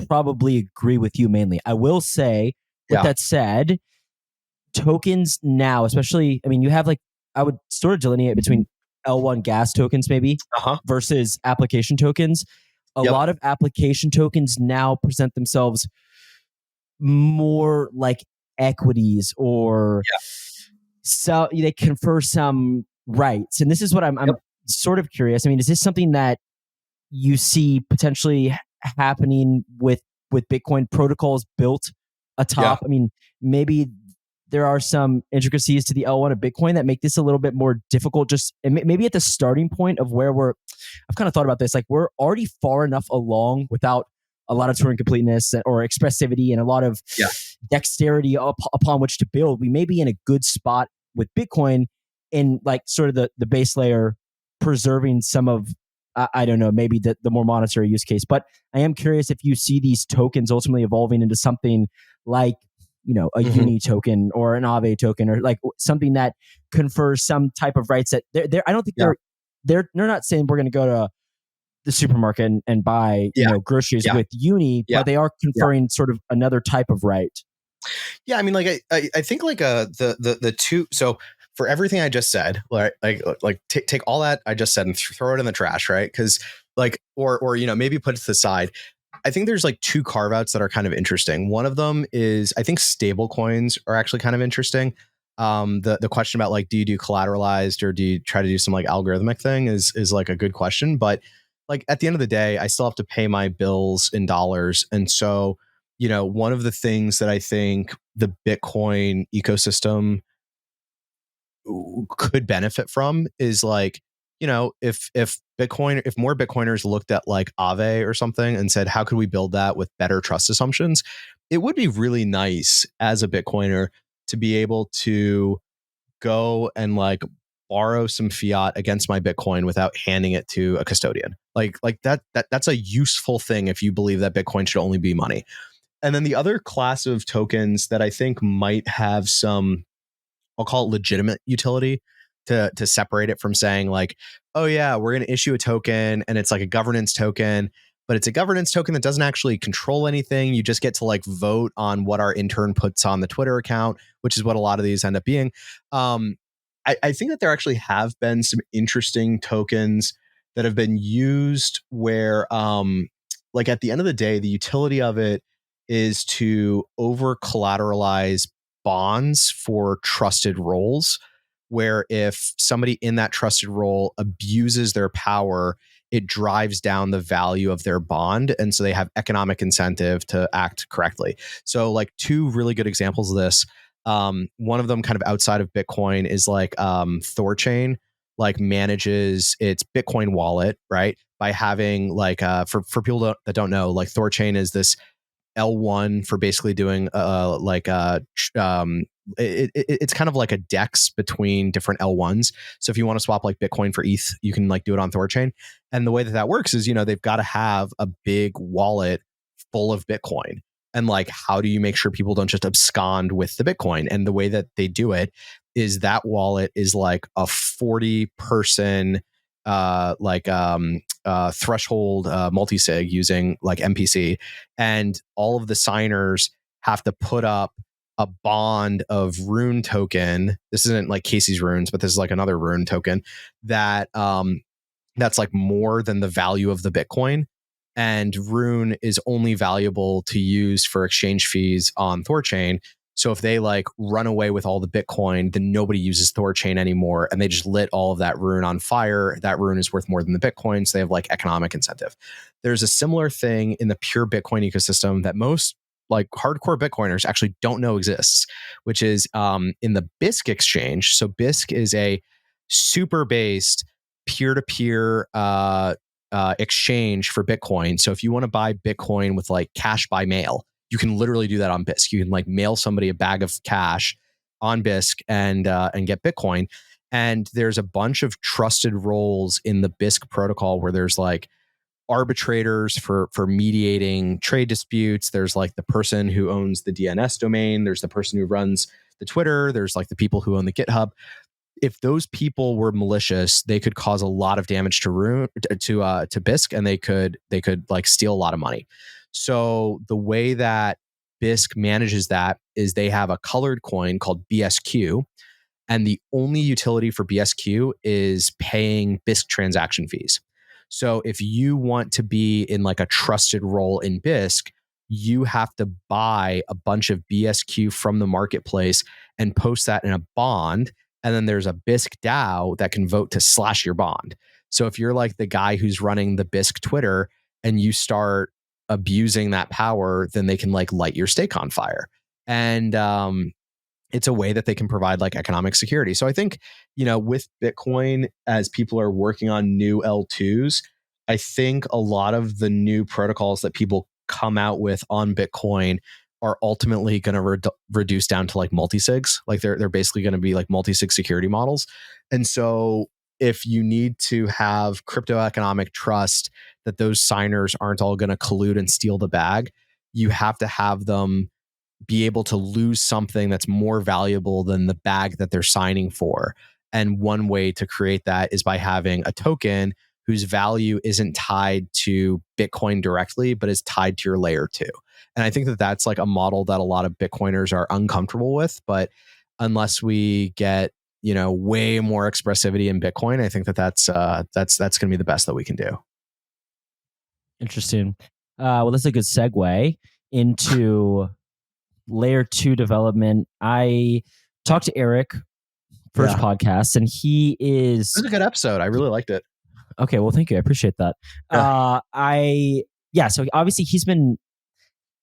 probably agree with you mainly. I will say, with Yeah. that said, tokens now, especially, I mean, you have like, I would sort of delineate between L1 gas tokens maybe Uh-huh. versus application tokens. A Yep. lot of application tokens now present themselves more like equities, or so they confer some rights. And this is what I'm Yep. sort of curious. I mean, is this something that you see potentially happening with Bitcoin protocols built atop? Yeah. I mean, maybe there are some intricacies to the L1 of Bitcoin that make this a little bit more difficult. Just maybe at the starting point of where I've kind of thought about this. Like we're already far enough along without a lot of Turing completeness or expressivity and a lot of Yeah. dexterity upon which to build. We may be in a good spot with Bitcoin in like sort of the base layer, preserving some of, I don't know, maybe the more monetary use case. But I am curious if you see these tokens ultimately evolving into something like, you know, a Uni token or an Aave token, or like something that confers some type of rights that they're I don't think Yeah. they're not saying we're going to go to the supermarket and buy, you Yeah. know, groceries Yeah. with Uni, Yeah. but they are Yeah. conferring sort of another type of right. Yeah, I mean, like I think like the two. So for everything I just said, like take all that I just said and throw it in the trash, right? Because like or you know maybe put it to the side. I think there's like two carve outs that are kind of interesting. One of them is I think stable coins are actually kind of interesting. The question about like do you do collateralized or do you try to do some like algorithmic thing is like a good question, but like at the end of the day, I still have to pay my bills in dollars, and so you know, one of the things that I think the Bitcoin ecosystem could benefit from is like, you know, if more Bitcoiners looked at like Aave or something and said, how could we build that with better trust assumptions? It would be really nice as a Bitcoiner to be able to go and like borrow some fiat against my Bitcoin without handing it to a custodian. Like that's a useful thing if you believe that Bitcoin should only be money. And then the other class of tokens that I think might have some, I'll call it legitimate utility to separate it from saying like, oh yeah, we're going to issue a token and it's like a governance token. but it's a governance token that doesn't actually control anything. You just get to like vote on what our intern puts on the Twitter account, which is what a lot of these end up being. I think that there actually have been some interesting tokens that have been used where, like at the end of the day, the utility of it is to over collateralize bonds for trusted roles, where if somebody in that trusted role abuses their power, it drives down the value of their bond. And so they have economic incentive to act correctly. So, like, two really good examples of this. One of them kind of outside of Bitcoin is like Thorchain, like manages its Bitcoin wallet, right? By having like, for people that don't know, like Thorchain is this L1 for basically doing it's kind of like a DEX between different L1s. So if you want to swap like Bitcoin for ETH, you can like do it on Thorchain. And the way that works is, they've got to have a big wallet full of Bitcoin. And like, how do you make sure people don't just abscond with the Bitcoin? And the way that they do it is that wallet is like a 40-person threshold multi-sig using like MPC, and all of the signers have to put up a bond of rune token. This isn't like Casey's runes, but this is like another rune token that that's like more than the value of the Bitcoin. And rune is only valuable to use for exchange fees on Thorchain. So if they like run away with all the Bitcoin, then nobody uses Thorchain anymore, and they just lit all of that rune on fire. That rune is worth more than the Bitcoin, so they have like economic incentive. There's a similar thing in the pure Bitcoin ecosystem that most like hardcore Bitcoiners actually don't know exists, which is in the BISC exchange. So BISC is a super based peer-to-peer exchange for Bitcoin. So if you want to buy Bitcoin with like cash by mail, you can literally do that on BISC. You can like mail somebody a bag of cash on BISC and get Bitcoin. And there's a bunch of trusted roles in the BISC protocol where there's like arbitrators for mediating trade disputes. There's like the person who owns the DNS domain. There's the person who runs the Twitter. There's like the people who own the GitHub. If those people were malicious, they could cause a lot of damage to BISC, and they could like steal a lot of money. So the way that BISC manages that is they have a colored coin called BSQ, and the only utility for BSQ is paying BISC transaction fees. So if you want to be in like a trusted role in BISC, you have to buy a bunch of BSQ from the marketplace and post that in a bond. And then there's a BISC DAO that can vote to slash your bond. So if you're like the guy who's running the BISC Twitter and you start abusing that power, then they can like light your stake on fire. And it's a way that they can provide like economic security. So I think, with Bitcoin, as people are working on new L2s, I think a lot of the new protocols that people come out with on Bitcoin are ultimately going to reduce down to like multi-sigs. Like they're basically going to be like multi-sig security models. And so if you need to have crypto economic trust that those signers aren't all going to collude and steal the bag, you have to have them be able to lose something that's more valuable than the bag that they're signing for. And one way to create that is by having a token whose value isn't tied to Bitcoin directly, but is tied to your layer 2. And I think that that's like a model that a lot of Bitcoiners are uncomfortable with. But unless we get, way more expressivity in Bitcoin, I think that that's going to be the best that we can do. Interesting. Well, that's a good segue into layer 2 development. I talked to Eric first podcast, and he is. It was a good episode. I really liked it. Okay, well, thank you. I appreciate that. So obviously he's been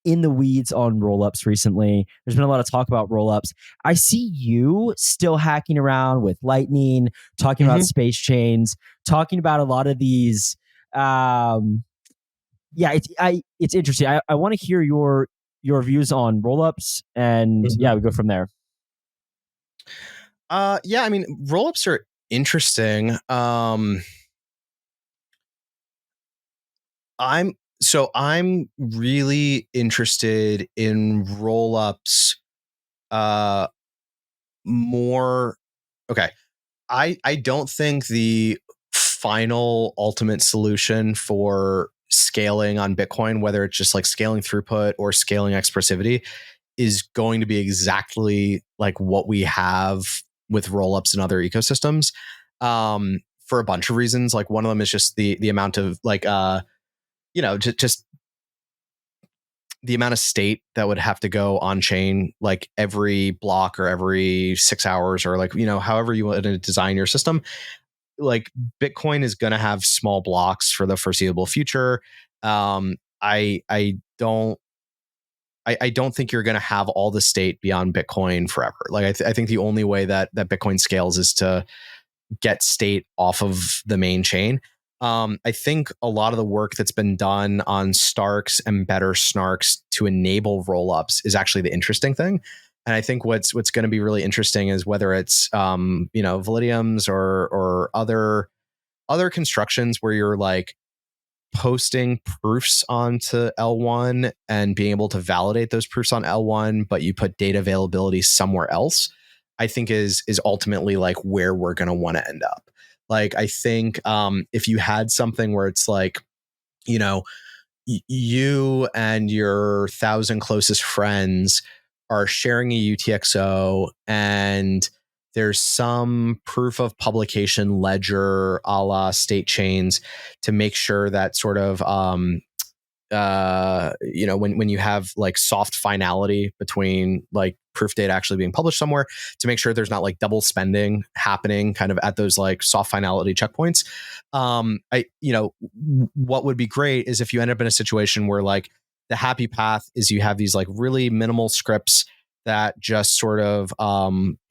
in the weeds on rollups recently. There's been a lot of talk about rollups. I see you still hacking around with Lightning, talking about space chains, talking about a lot of these. It's interesting. I want to hear your views on rollups, and we go from there. Rollups are interesting. I'm really interested in rollups more. Okay. I don't think the final ultimate solution for scaling on Bitcoin, whether it's just like scaling throughput or scaling expressivity, is going to be exactly like what we have with rollups and other ecosystems, for a bunch of reasons. Like one of them is just the amount of like just the amount of state that would have to go on chain like every block or every 6 hours, or like however you want to design your system. Like Bitcoin is going to have small blocks for the foreseeable future. I don't think you're going to have all the state beyond Bitcoin forever. Like I think the only way that Bitcoin scales is to get state off of the main chain. I think a lot of the work that's been done on Starks and better Snarks to enable rollups is actually the interesting thing. And I think what's going to be really interesting is whether it's Validiums or other constructions where you're like posting proofs onto L1 and being able to validate those proofs on L1, but you put data availability somewhere else, I think is ultimately like where we're going to want to end up. Like, I think if you had something where it's like, you and your 1,000 closest friends are sharing a UTXO and there's some proof of publication ledger a la state chains to make sure that sort of when you have like soft finality between like proof data actually being published somewhere, to make sure there's not like double spending happening kind of at those like soft finality checkpoints. What would be great is if you end up in a situation where like the happy path is you have these like really minimal scripts that just sort of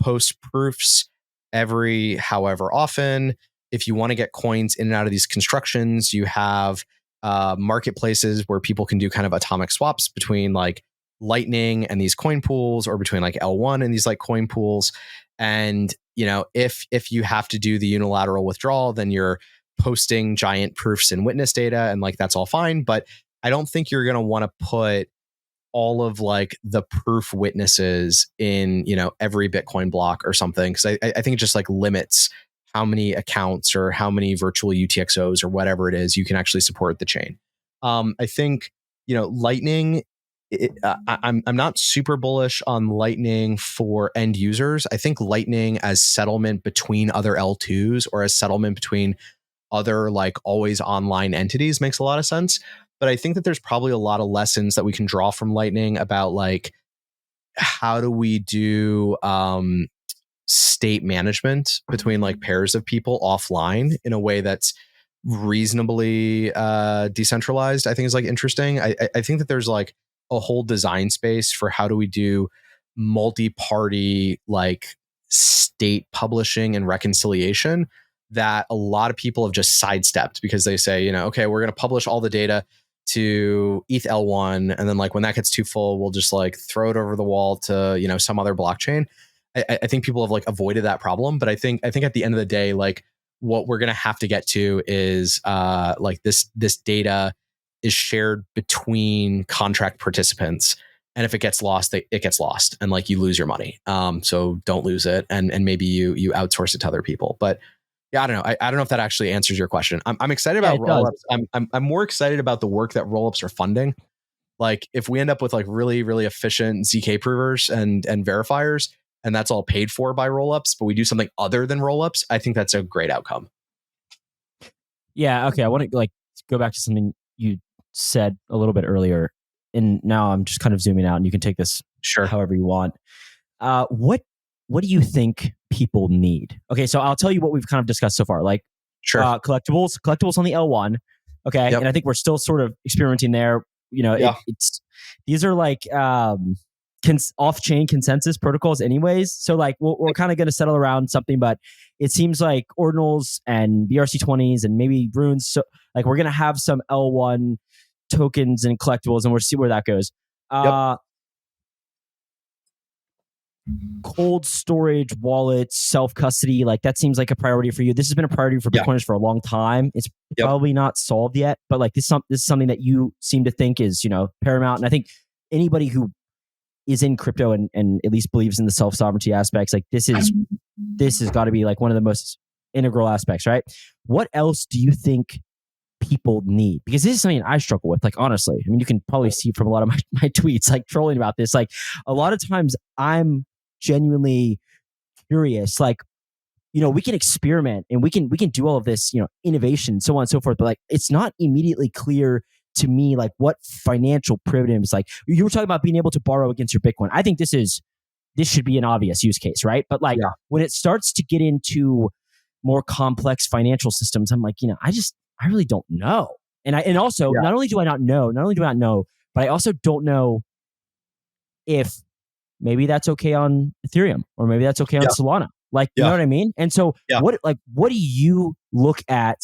post proofs every however often. If you want to get coins in and out of these constructions, you have marketplaces where people can do kind of atomic swaps between like Lightning and these coin pools, or between like L1 and these like coin pools. And if you have to do the unilateral withdrawal, then you're posting giant proofs and witness data, and like that's all fine. But I don't think you're going to want to put all of like the proof witnesses in every Bitcoin block or something, because I think it just like limits how many accounts or how many virtual UTXOs or whatever it is you can actually support the chain. I think Lightning. I'm not super bullish on Lightning for end users. I think Lightning as settlement between other L2s or as settlement between other like always online entities makes a lot of sense. But I think that there's probably a lot of lessons that we can draw from Lightning about like how do we do state management between like pairs of people offline in a way that's reasonably decentralized. I think is like interesting. I think that there's like a whole design space for how do we do multi-party like state publishing and reconciliation that a lot of people have just sidestepped, because they say, okay, we're going to publish all the data to ETH L1, and then like when that gets too full, we'll just like throw it over the wall to some other blockchain. I think people have like avoided that problem, but I think at the end of the day, like what we're gonna have to get to is like this data is shared between contract participants, and if it gets lost, it gets lost, and like you lose your money. So don't lose it, and maybe you outsource it to other people. But yeah, I don't know. I don't know if that actually answers your question. I'm excited about rollups. I'm more excited about the work that rollups are funding. Like if we end up with like really, really efficient ZK provers and verifiers, and that's all paid for by rollups, but we do something other than rollups, I think that's a great outcome. Yeah. Okay. I want to like go back to something you said a little bit earlier, and now I'm just kind of zooming out, and you can take this however you want. What do you think people need? Okay, so I'll tell you what we've kind of discussed so far. Like collectibles on the L1. Okay, and I think we're still sort of experimenting there. It's these are like off-chain consensus protocols anyways, so like we're kind of going to settle around something, but it seems like ordinals and BRC20s and maybe runes, so like we're going to have some L1 tokens and collectibles, and we'll see where that goes. Cold storage, wallets, self-custody, like that seems like a priority for you. This has been a priority for Bitcoiners for a long time. It's probably not solved yet, but like this is something that you seem to think is paramount. And I think anybody who is in crypto and at least believes in the self-sovereignty aspects, like this has got to be like one of the most integral aspects, right? What else do you think people need? Because this is something I struggle with. Like, honestly, I mean, you can probably see from a lot of my tweets, like trolling about this. Like, a lot of times I'm genuinely curious. Like, we can experiment and we can do all of this, innovation, so on and so forth. But like, it's not immediately clear to me, like what financial primitives, like you were talking about being able to borrow against your Bitcoin. I think this should be an obvious use case, right? But like when it starts to get into more complex financial systems, I'm like, I really don't know. And also, not only do I not know, but I also don't know if maybe that's okay on Ethereum or maybe that's okay on Solana. Like, you know what I mean? And so what do you look at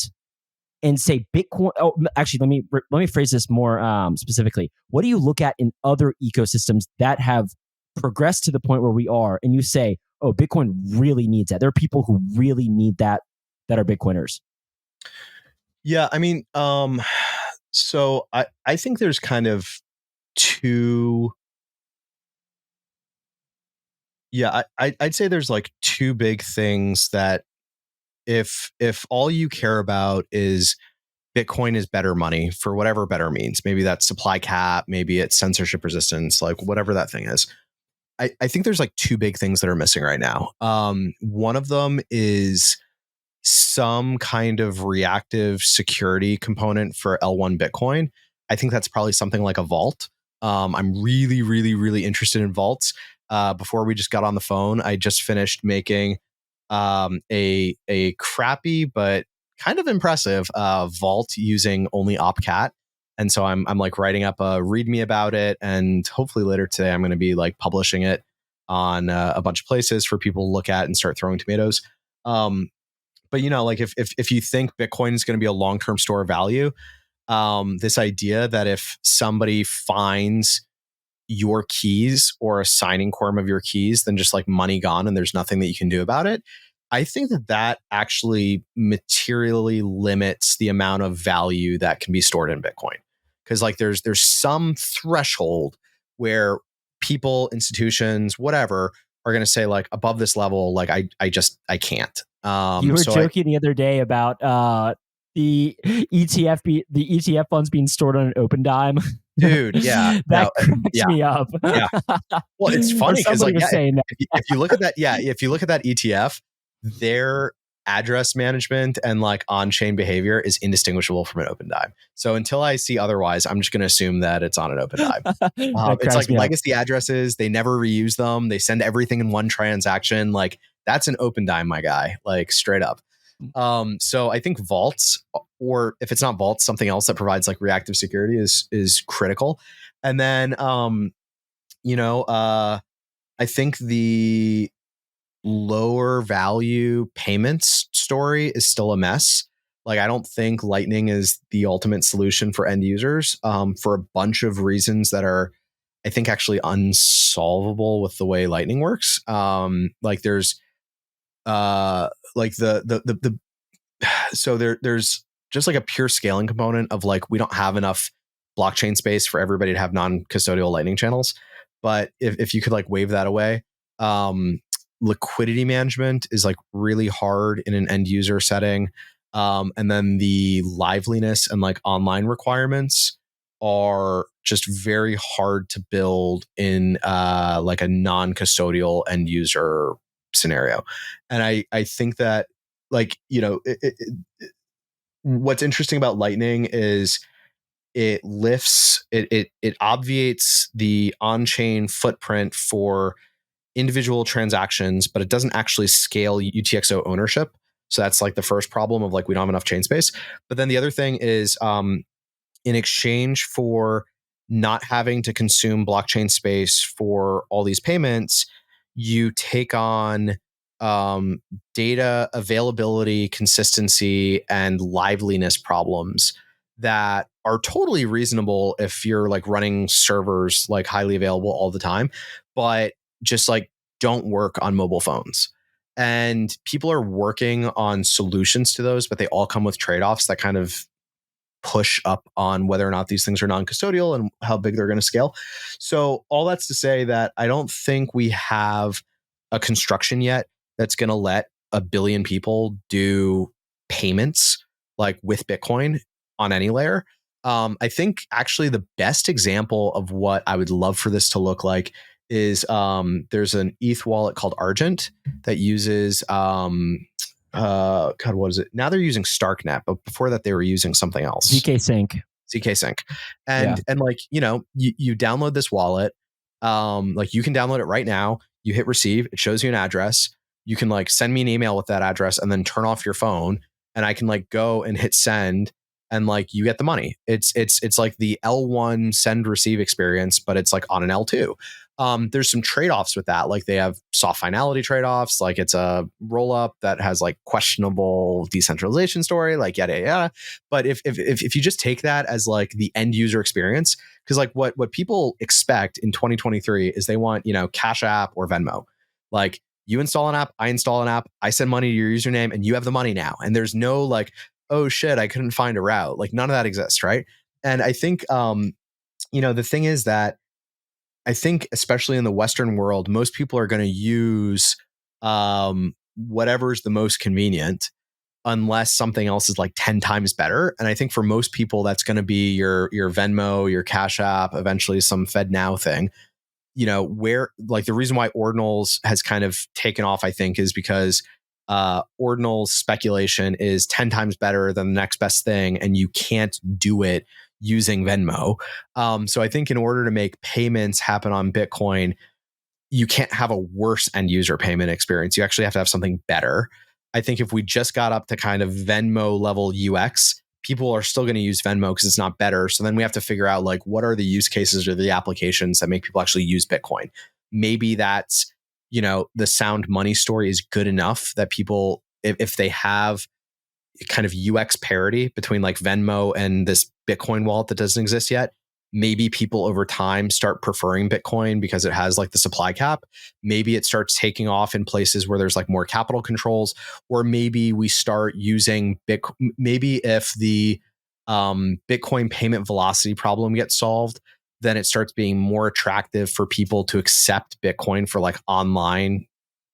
and say Bitcoin? Oh, actually, let me phrase this more specifically. What do you look at in other ecosystems that have progressed to the point where we are, and you say, oh, Bitcoin really needs that? There are people who really need that are Bitcoiners. Yeah, I mean, so I think there's kind of two. Yeah, I'd say there's like two big things that if all you care about is Bitcoin is better money for whatever better means, maybe that's supply cap, maybe it's censorship resistance, like whatever that thing is. I think there's like two big things that are missing right now. One of them is some kind of reactive security component for L1 Bitcoin. I think that's probably something like a vault. I'm really, really, really interested in vaults. Before we just got on the phone, I just finished making a crappy but kind of impressive vault using only opcat. And so I'm like writing up a README about it, and hopefully later today I'm going to be like publishing it on a bunch of places for people to look at and start throwing tomatoes. But like if you think Bitcoin is going to be a long-term store of value, this idea that if somebody finds your keys or a signing quorum of your keys, then just like money gone and there's nothing that you can do about it. I think that actually materially limits the amount of value that can be stored in Bitcoin. Because like there's some threshold where people, institutions, whatever, are going to say like above this level, like I can't. You were joking the other day about the ETF funds being stored on an open dime. Dude, yeah. That cracks me up. Yeah. Well, it's funny because like saying that. if you look at that, if you look at that ETF, their address management and like on-chain behavior is indistinguishable from an open dime. So until I see otherwise, I'm just going to assume that it's on an open dime. It's like legacy addresses. They never reuse them. They send everything in one transaction. Like that's an open dime, my guy, like straight up. So I think vaults, or if it's not vaults, something else that provides like reactive security is critical. And then, I think the lower value payments story is still a mess. Like, I don't think Lightning is the ultimate solution for end users for a bunch of reasons that are, I think, actually unsolvable with the way Lightning works. Like there's like the so there's just like a pure scaling component of like, we don't have enough blockchain space for everybody to have non-custodial Lightning channels. But if you could like wave that away, liquidity management is like really hard in an end user setting. And then the liveliness and like online requirements are just very hard to build in like a non-custodial end user scenario. And I think that like, what's interesting about Lightning is it obviates the on-chain footprint for individual transactions, but it doesn't actually scale UTXO ownership. So that's like the first problem of like, we don't have enough chain space. But then the other thing is in exchange for not having to consume blockchain space for all these payments, you take on data availability, consistency, and liveliness problems that are totally reasonable if you're like running servers like highly available all the time, but just like don't work on mobile phones. And people are working on solutions to those, but they all come with trade-offs that kind of push up on whether or not these things are non-custodial and how big they're going to scale. So all that's to say that I don't think we have a construction yet that's going to let a billion people do payments like with Bitcoin on any layer. I think actually the best example of what I would love for this to look like is there's an ETH wallet called Argent that uses God, what is it? Now they're using Starknet, but before that they were using something else. ZK Sync. ZK Sync. Yeah. And like, you download this wallet. Like you can download it right now. You hit receive, it shows you an address. You can like send me an email with that address and then turn off your phone, and I can like go and hit send, and like you get the money. It's like the L1 send receive experience, but it's like on an L2. There's some trade-offs with that. Like they have soft finality trade-offs. Like it's a roll-up that has like questionable decentralization story, like yada yada. But if you just take that as like the end user experience, because like what people expect in 2023 is they want, Cash App or Venmo. Like you install an app, I install an app, I send money to your username, and you have the money now. And there's no like, oh shit, I couldn't find a route. Like none of that exists, right? And I think the thing is that I think, especially in the Western world, most people are going to use whatever's the most convenient, unless something else is like 10 times better. And I think for most people, that's going to be your Venmo, your Cash App, eventually some FedNow thing. Where like the reason why ordinals has kind of taken off, I think, is because ordinals speculation is 10 times better than the next best thing, and you can't do it using Venmo. So I think in order to make payments happen on Bitcoin, you can't have a worse end user payment experience. You actually have to have something better. I think if we just got up to kind of Venmo level UX, people are still going to use Venmo because it's not better. So then we have to figure out like what are the use cases or the applications that make people actually use Bitcoin. Maybe that's, the sound money story is good enough that people, if they have kind of UX parity between like Venmo and this Bitcoin wallet that doesn't exist yet, maybe people over time start preferring Bitcoin because it has like the supply cap. Maybe it starts taking off in places where there's like more capital controls, or maybe we start using Bitcoin. Maybe if the Bitcoin payment velocity problem gets solved, then it starts being more attractive for people to accept Bitcoin for like online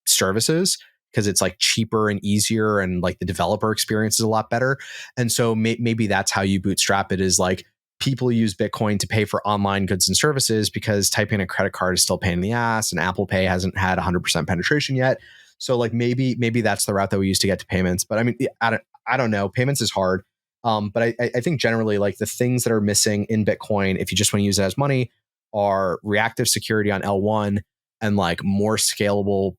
services, because it's like cheaper and easier, and like the developer experience is a lot better. And so maybe that's how you bootstrap it, is like people use Bitcoin to pay for online goods and services, because typing a credit card is still a pain in the ass, and Apple Pay hasn't had 100% penetration yet. So like maybe that's the route that we use to get to payments. But I mean, I don't know. Payments is hard. But I think generally like the things that are missing in Bitcoin, if you just want to use it as money, are reactive security on L1 and like more scalable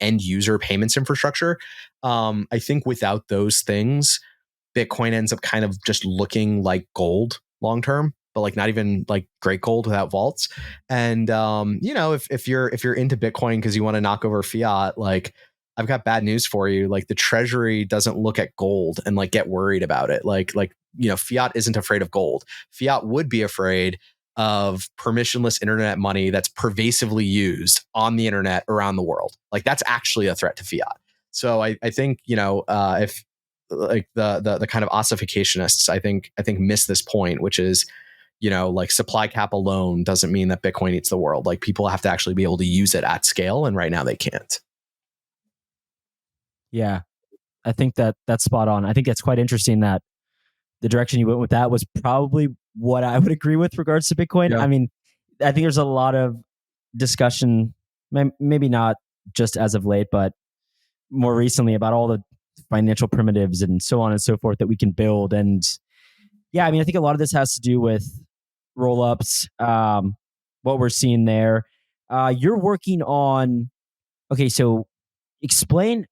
end user payments infrastructure. I think without those things, Bitcoin ends up kind of just looking like gold long term, but like not even like great gold without vaults. And if you're into Bitcoin because you want to knock over fiat, like I've got bad news for you. Like the treasury doesn't look at gold and like get worried about it. Like fiat isn't afraid of gold. Fiat would be afraid of permissionless internet money that's pervasively used on the internet around the world. Like that's actually a threat to fiat. So I think if like the kind of ossificationists, I think miss this point, which is like supply cap alone doesn't mean that Bitcoin eats the world. Like people have to actually be able to use it at scale, and right now they can't. Yeah, I think that's spot on. I think it's quite interesting that the direction you went with that was probably what I would agree with regards to Bitcoin. Yeah. I mean, I think there's a lot of discussion, maybe not just as of late, but more recently, about all the financial primitives and so on and so forth that we can build. And yeah, I mean, I think a lot of this has to do with roll-ups, what we're seeing there. You're working on, okay, so explain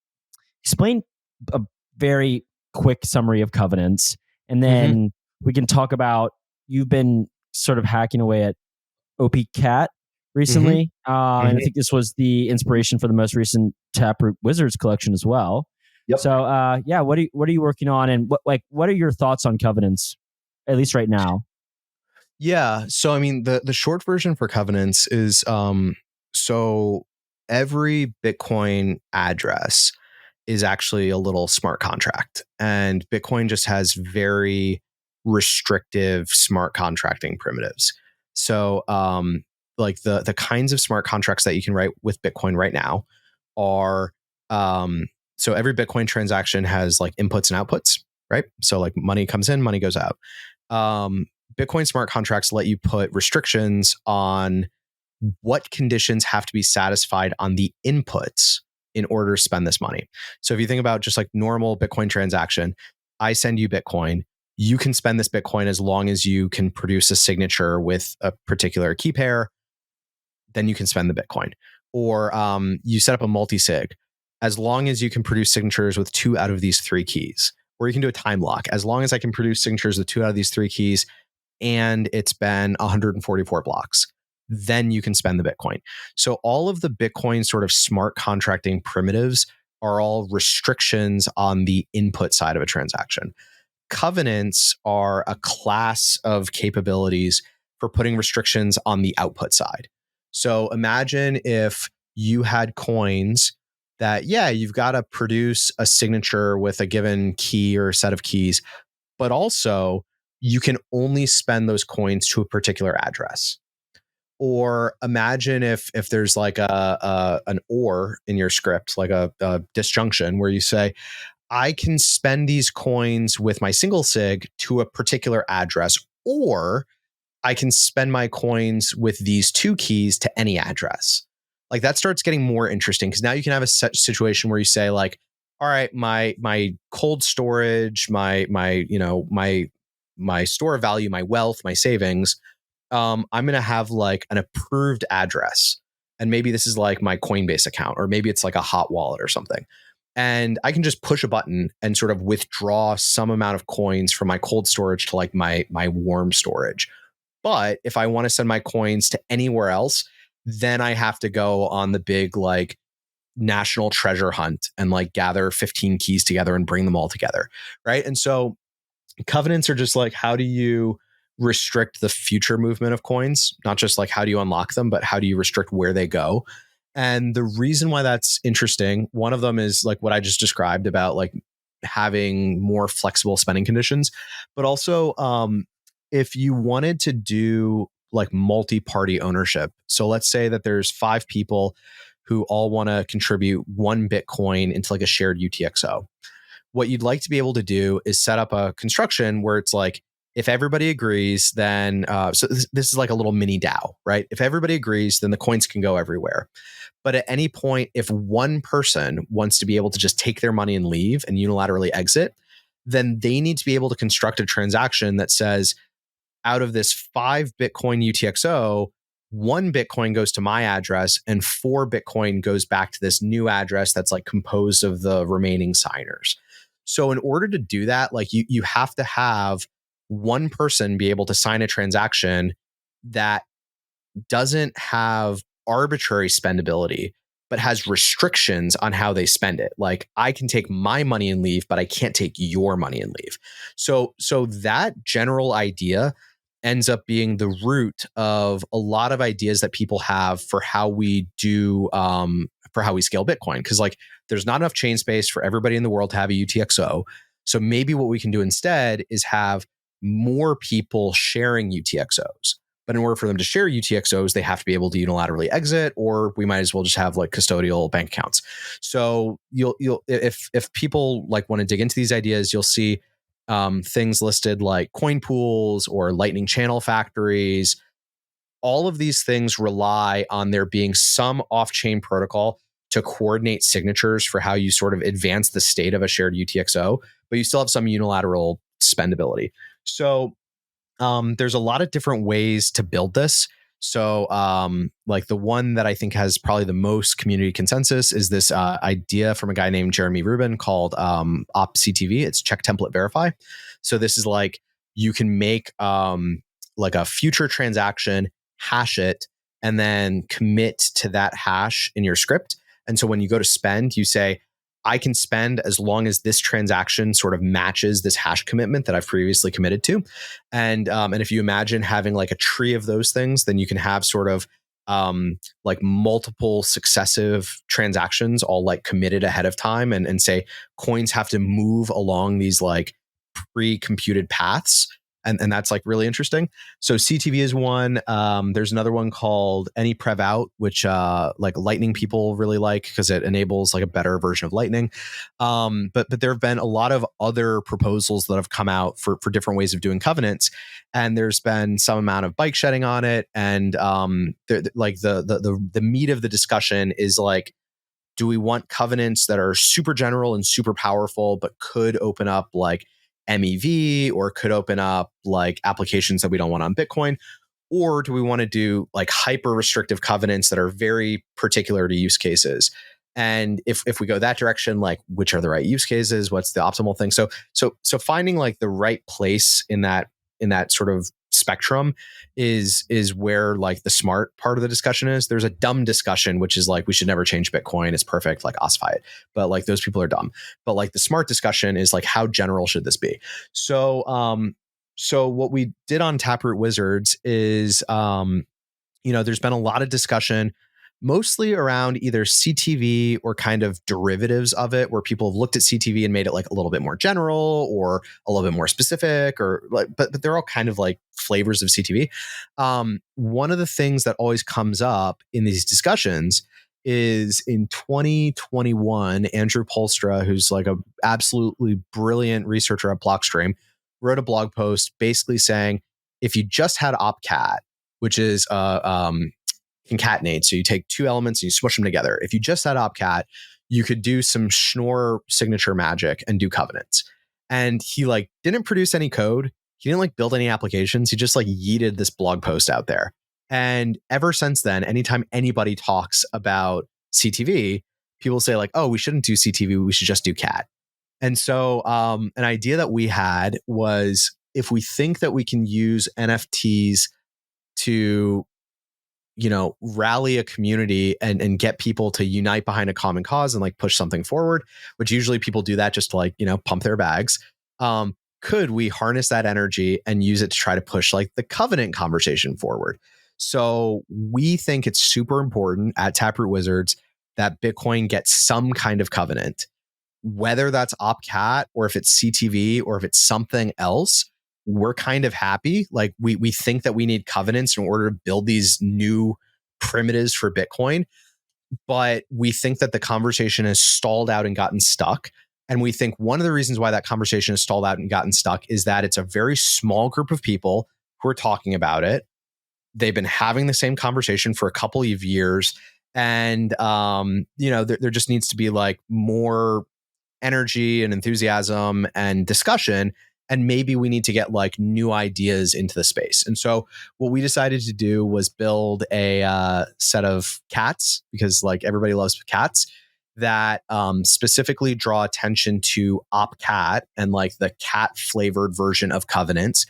a very quick summary of covenants, and then we can talk about, you've been sort of hacking away at OP-Cat recently. And I think this was the inspiration for the most recent Taproot Wizards collection as well. Yep. So yeah, what are you working on, and what are your thoughts on covenants, at least right now? Yeah. So I mean, the short version for covenants is so every Bitcoin address is actually a little smart contract, and Bitcoin just has very restrictive smart contracting primitives. So like the kinds of smart contracts that you can write with Bitcoin right now are so every Bitcoin transaction has like inputs and outputs. right? So like money comes in, money goes out. Bitcoin smart contracts let you put restrictions on what conditions have to be satisfied on the inputs in order to spend this money. So if you think about just like normal Bitcoin transaction, I send you Bitcoin. You can spend this Bitcoin as long as you can produce a signature with a particular key pair, then you can spend the Bitcoin. Or you set up a multi-sig. As long as you can produce signatures with 2 out of these 3 keys. Or you can do a time lock. As long as I can produce signatures with 2 out of these 3 keys, and it's been 144 blocks, then you can spend the Bitcoin. So all of the Bitcoin sort of smart contracting primitives are all restrictions on the input side of a transaction. Covenants are a class of capabilities for putting restrictions on the output side. So imagine if you had coins that, yeah, you've got to produce a signature with a given key or a set of keys, but also you can only spend those coins to a particular address. Or imagine if there's like an or in your script, like a disjunction where you say, I can spend these coins with my single sig to a particular address, or I can spend my coins with these 2 keys to any address. Like that starts getting more interesting because now you can have a situation where you say like, all right, my cold storage, my store of value, my wealth, my savings, I'm going to have like an approved address. And maybe this is like my Coinbase account, or maybe it's like a hot wallet or something. And I can just push a button and sort of withdraw some amount of coins from my cold storage to like my warm storage. But if I want to send my coins to anywhere else, then I have to go on the big like national treasure hunt and like gather 15 keys together and bring them all together. Right. And so covenants are just like, how do you restrict the future movement of coins? Not just like how do you unlock them, but how do you restrict where they go? And the reason why that's interesting, one of them is like what I just described about like having more flexible spending conditions, but also if you wanted to do like multi-party ownership. So let's say that there's 5 people who all want to contribute 1 Bitcoin into like a shared UTXO. What you'd like to be able to do is set up a construction where it's like, if everybody agrees, then so this is like a little mini DAO, right? If everybody agrees, then the coins can go everywhere. But at any point, if one person wants to be able to just take their money and leave and unilaterally exit, then they need to be able to construct a transaction that says, out of this 5 Bitcoin UTXO, 1 Bitcoin goes to my address and 4 Bitcoin goes back to this new address that's like composed of the remaining signers. So in order to do that, like you have to have one person be able to sign a transaction that doesn't have arbitrary spendability, but has restrictions on how they spend it. Like I can take my money and leave, but I can't take your money and leave. So that general idea ends up being the root of a lot of ideas that people have for how we do for how we scale Bitcoin. Because like there's not enough chain space for everybody in the world to have a UTXO. So maybe what we can do instead is have more people sharing UTXOs. But in order for them to share UTXOs, they have to be able to unilaterally exit, or we might as well just have like custodial bank accounts. So you'll if people like want to dig into these ideas, you'll see things listed like coin pools or lightning channel factories. All of these things rely on there being some off-chain protocol to coordinate signatures for how you sort of advance the state of a shared UTXO, but you still have some unilateral spendability. So there's a lot of different ways to build this. So like the one that I think has probably the most community consensus is this idea from a guy named Jeremy Rubin called OpCTV. It's check template verify. So this is like you can make like a future transaction, hash it, and then commit to that hash in your script. And so when you go to spend, you say, I can spend as long as this transaction sort of matches this hash commitment that I've previously committed to. And if you imagine having like a tree of those things, then you can have sort of like multiple successive transactions all like committed ahead of time and say coins have to move along these like pre-computed paths And that's like really interesting. So CTV is one. There's another one called Any Prev Out, which like Lightning people really like because it enables like a better version of Lightning. But there have been a lot of other proposals that have come out for different ways of doing covenants, and there's been some amount of bike shedding on it. And like the meat of the discussion is like, do we want covenants that are super general and super powerful, but could open up like MEV or could open up like applications that we don't want on Bitcoin? Or do we want to do like hyper restrictive covenants that are very particular to use cases? And if we go that direction, like which are the right use cases? What's the optimal thing? So finding like the right place in that sort of spectrum is where like the smart part of the discussion is. There's a dumb discussion, which is like we should never change Bitcoin. It's perfect, like ossify it. But like those people are dumb. But like the smart discussion is like how general should this be? So what we did on Taproot Wizards is there's been a lot of discussion mostly around either CTV or kind of derivatives of it, where people have looked at CTV and made it like a little bit more general or a little bit more specific, or like, but they're all kind of like flavors of CTV. One of the things that always comes up in these discussions is in 2021, Andrew Polstra, who's like a absolutely brilliant researcher at Blockstream, wrote a blog post basically saying, if you just had opcat, which is concatenate. So you take two elements and you smush them together. If you just had opcat, you could do some Schnorr signature magic and do covenants. And he like didn't produce any code. He didn't like build any applications. He just like yeeted this blog post out there. And ever since then, anytime anybody talks about CTV, people say like, oh, we shouldn't do CTV. We should just do cat. And so an idea that we had was, if we think that we can use NFTs to rally a community and get people to unite behind a common cause and like push something forward, which usually people do that just to like, pump their bags. Could we harness that energy and use it to try to push like the covenant conversation forward? So we think it's super important at Taproot Wizards that Bitcoin gets some kind of covenant, whether that's opcat or if it's CTV or if it's something else. We're kind of happy. Like we think that we need covenants in order to build these new primitives for Bitcoin, but we think that the conversation has stalled out and gotten stuck. And we think one of the reasons why that conversation has stalled out and gotten stuck is that it's a very small group of people who are talking about it. They've been having the same conversation for a couple of years. And, there just needs to be like more energy and enthusiasm and discussion. And maybe we need to get like new ideas into the space. And so what we decided to do was build a set of cats, because like everybody loves cats, that specifically draw attention to opcat and like the cat flavored version of covenants.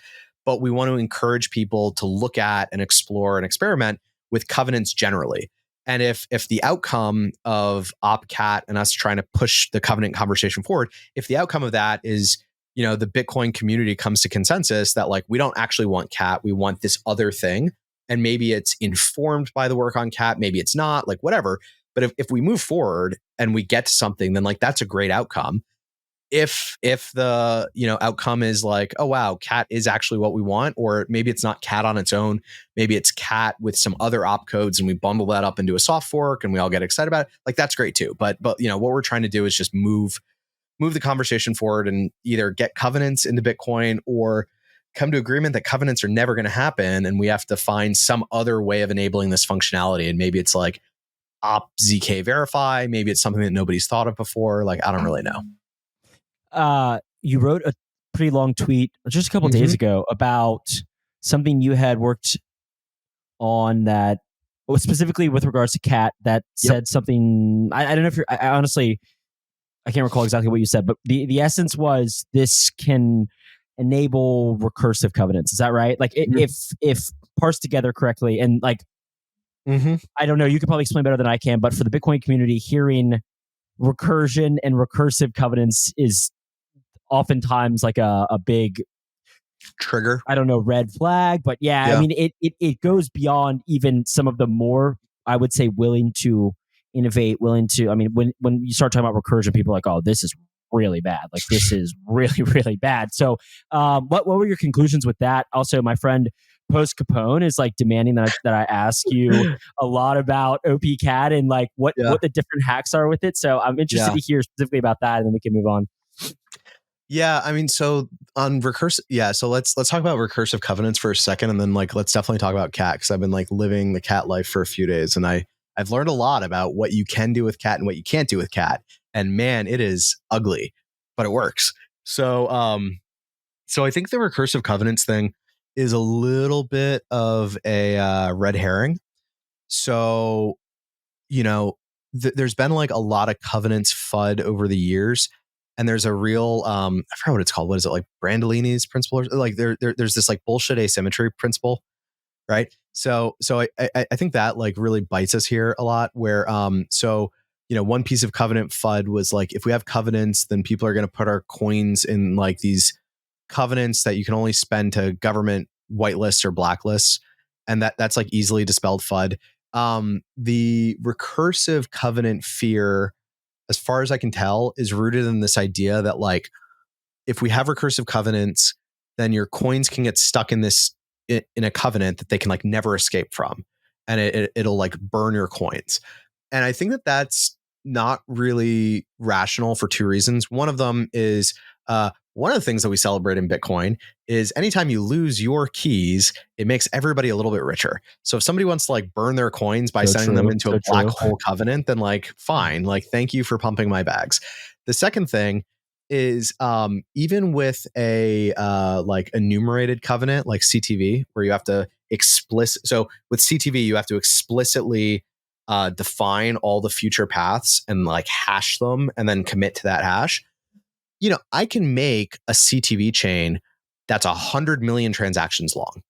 But we want to encourage people to look at and explore and experiment with covenants generally. And if the outcome of opcat and us trying to push the covenant conversation forward, if the outcome of that is, the Bitcoin community comes to consensus that like, we don't actually want cat, we want this other thing. And maybe it's informed by the work on cat, maybe it's not, like whatever. But if we move forward and we get to something, then like, that's a great outcome. If the, outcome is like, oh, wow, cat is actually what we want, or maybe it's not cat on its own, maybe it's cat with some other opcodes and we bundle that up into a soft fork and we all get excited about it. Like, that's great too. But what we're trying to do is just move the conversation forward and either get covenants into Bitcoin or come to agreement that covenants are never going to happen. And we have to find some other way of enabling this functionality. And maybe it's like opzk verify. Maybe it's something that nobody's thought of before. Like, I don't really know. You wrote a pretty long tweet just a couple days ago about something you had worked on that was specifically with regards to cat that said something. I don't know if I honestly, I can't recall exactly what you said, but the essence was this can enable recursive covenants. Is that right? Like if parsed together correctly, and like, I don't know, you could probably explain better than I can, but for the Bitcoin community, hearing recursion and recursive covenants is oftentimes like a big trigger. I don't know, red flag, but yeah. I mean, it goes beyond even some of the more, I would say, willing to innovate, willing to, I mean, when you start talking about recursion, people are like, oh, this is really bad. Like this is really, really bad. So what were your conclusions with that? Also, my friend Post Capone is like demanding that I ask you a lot about OP-CAD and like what Yeah. the different hacks are with it. So I'm interested Yeah. to hear specifically about that, and then we can move on. Yeah, I mean, so on recursive, yeah. So let's talk about recursive covenants for a second, and then like let's definitely talk about cat, because I've been like living the cat life for a few days, and I've learned a lot about what you can do with cat and what you can't do with cat. And man, it is ugly, but it works. So I think the recursive covenants thing is a little bit of a red herring. So there's been like a lot of covenants FUD over the years, and there's a real I forgot what it's called. What is it, like Brandolini's principle? Or, like there's this like bullshit asymmetry principle, right? So I think that like really bites us here a lot. Where one piece of covenant FUD was like, if we have covenants, then people are going to put our coins in like these covenants that you can only spend to government whitelists or blacklists, and that's like easily dispelled FUD. The recursive covenant fear, as far as I can tell, is rooted in this idea that like, if we have recursive covenants, then your coins can get stuck in a covenant that they can like never escape from, and it'll like burn your coins. And I think that that's not really rational for two reasons. One of them is one of the things that we celebrate in Bitcoin is anytime you lose your keys, it makes everybody a little bit richer. So if somebody wants to like burn their coins by sending them into a black hole covenant, then like, fine, like, thank you for pumping my bags. The second thing is even with a like enumerated covenant like CTV, where you have to so with CTV, you have to explicitly define all the future paths and like hash them and then commit to that hash. I can make a CTV chain that's 100 million transactions long.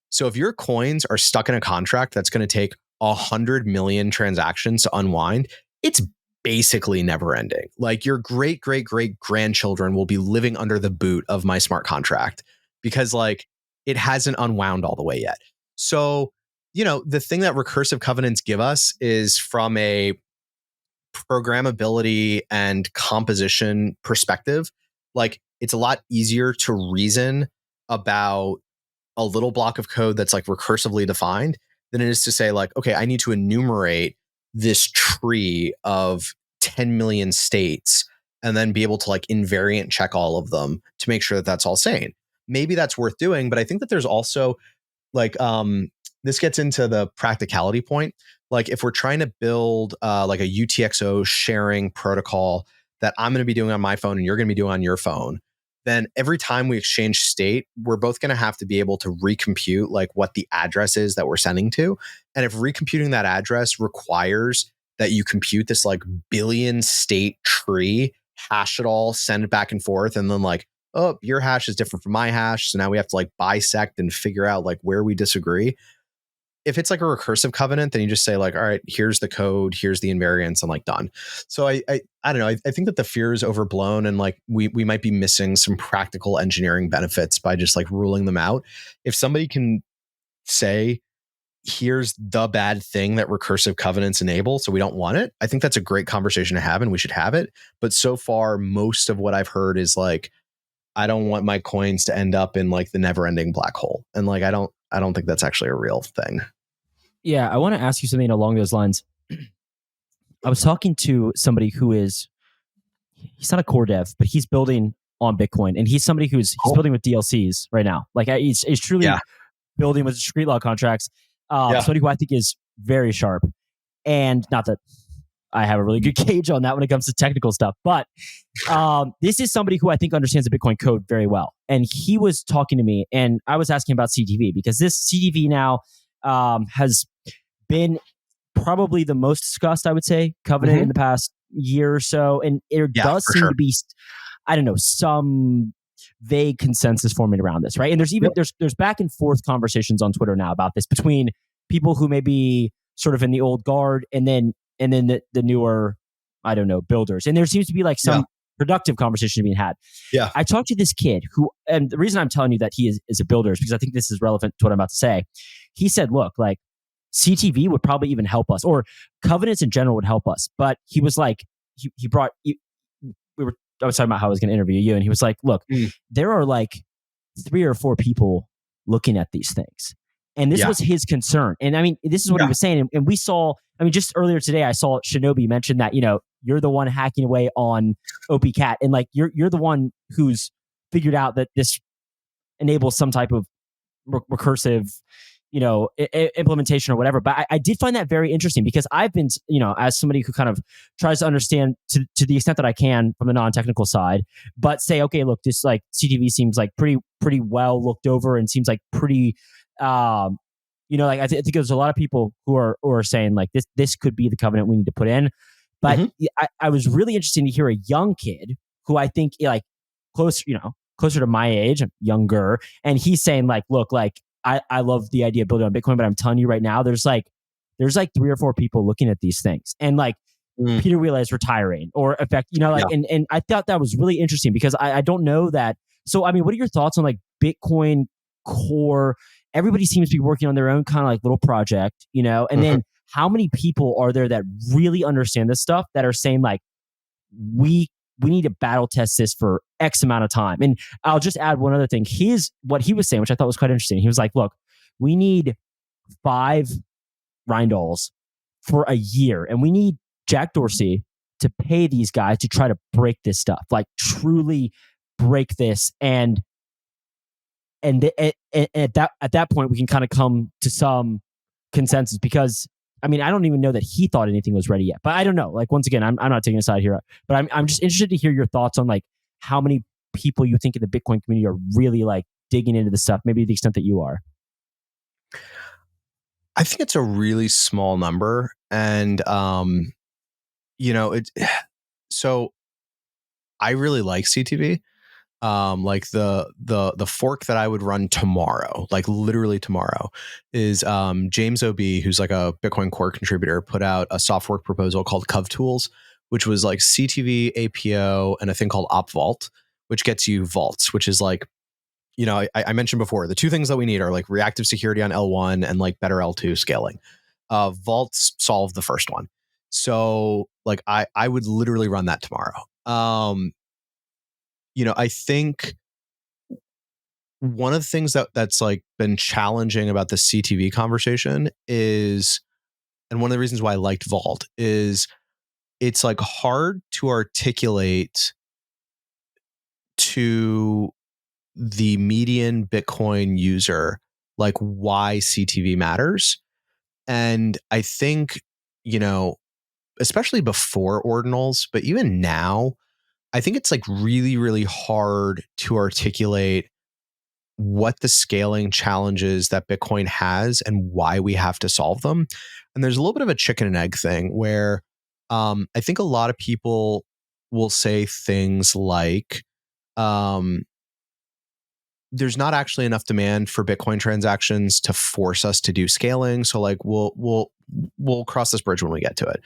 So if your coins are stuck in a contract that's going to take 100 million transactions to unwind, it's basically never ending. Like your great, great, great grandchildren will be living under the boot of my smart contract, because like it hasn't unwound all the way yet. So, the thing that recursive covenants give us is, from a programmability and composition perspective, like it's a lot easier to reason about a little block of code that's like recursively defined than it is to say like, okay, I need to enumerate this tree of 10 million states and then be able to like invariant check all of them to make sure that that's all sane. Maybe that's worth doing, but I think that there's also like this gets into the practicality point. Like if we're trying to build like a UTXO sharing protocol that I'm going to be doing on my phone and you're going to be doing on your phone, then every time we exchange state, we're both going to have to be able to recompute like what the address is that we're sending to. And if recomputing that address requires that you compute this like billion state tree, hash it all, send it back and forth, and then like, oh, your hash is different from my hash, so now we have to like bisect and figure out like where we disagree. If it's like a recursive covenant, then you just say like, all right, here's the code, here's the invariance, and like done. So I don't know. I think that the fear is overblown, and like we might be missing some practical engineering benefits by just like ruling them out. If somebody can say, here's the bad thing that recursive covenants enable, so we don't want it, I think that's a great conversation to have, and we should have it. But so far, most of what I've heard is like, I don't want my coins to end up in like the never-ending black hole, and like I don't think that's actually a real thing. Yeah, I want to ask you something along those lines. I was talking to somebody who he's not a core dev, but he's building on Bitcoin, and he's somebody he's building with DLCs right now. Like he's truly building with discrete log contracts. Somebody who I think is very sharp, and not that I have a really good gauge on that when it comes to technical stuff, but this is somebody who I think understands the Bitcoin code very well. And he was talking to me, and I was asking about CTV, because this CTV now has been probably the most discussed, I would say, covenant in the past year or so. And there does seem to be, I don't know, some vague consensus forming around this, right? And there's even there's back and forth conversations on Twitter now about this between people who may be sort of in the old guard and then the newer, I don't know, builders. And there seems to be like some productive conversation being had. Yeah. I talked to this kid who, and the reason I'm telling you that he is a builder is because I think this is relevant to what I'm about to say. He said, look, like CTV would probably even help us, or covenants in general would help us. But he was like, we were I was talking about how I was going to interview you, and he was like, "Look, there are like 3 or 4 people looking at these things." And this Yeah. was his concern. And I mean, this is what he was saying. And we saw, I mean, just earlier today, I saw Shinobi mention that, you're the one hacking away on OP-Cat. And like, you're the one who's figured out that this enables some type of recursive, implementation or whatever. But I did find that very interesting because I've been, as somebody who kind of tries to understand to the extent that I can from the non-technical side, but say, okay, look, this like CTV seems like pretty well looked over and seems like pretty, like I think there's a lot of people who are saying like this could be the covenant we need to put in. But I was really interested to hear a young kid who I think like closer to my age, younger, and he's saying like, look, like I love the idea of building on Bitcoin, but I'm telling you right now, there's like 3 or 4 people looking at these things, and like Peter Wheeler is retiring, or and I thought that was really interesting because I don't know that. So I mean, what are your thoughts on like Bitcoin Core? Everybody seems to be working on their own kind of like little project, and then how many people are there that really understand this stuff that are saying like, we need to battle test this for X amount of time? And I'll just add one other thing. What he was saying, which I thought was quite interesting. He was like, look, we need 5 Reindals for a year, and we need Jack Dorsey to pay these guys to try to break this stuff, like truly break this. And at that point, we can kind of come to some consensus, because I mean, I don't even know that he thought anything was ready yet. But I don't know. Like, once again, I'm not taking a side here, but I'm just interested to hear your thoughts on like how many people you think in the Bitcoin community are really like digging into the stuff, maybe to the extent that you are. I think it's a really small number, and so I really like CTV. Like the fork that I would run tomorrow, like literally tomorrow, is James OB, who's like a Bitcoin Core contributor, put out a software proposal called Cov Tools, which was like CTV, APO, and a thing called OpVault, which gets you vaults, which is like, I mentioned before, the 2 things that we need are like reactive security on L1 and like better L2 scaling. Vaults solve the first one. So like I would literally run that tomorrow. I think one of the things that's like been challenging about the CTV conversation is, and one of the reasons why I liked Vault is, it's like hard to articulate to the median Bitcoin user like why CTV matters. And I think, especially before ordinals, but even now, I think it's like really, really hard to articulate what the scaling challenges that Bitcoin has and why we have to solve them. And there's a little bit of a chicken and egg thing where I think a lot of people will say things like, there's not actually enough demand for Bitcoin transactions to force us to do scaling. So like we'll cross this bridge when we get to it.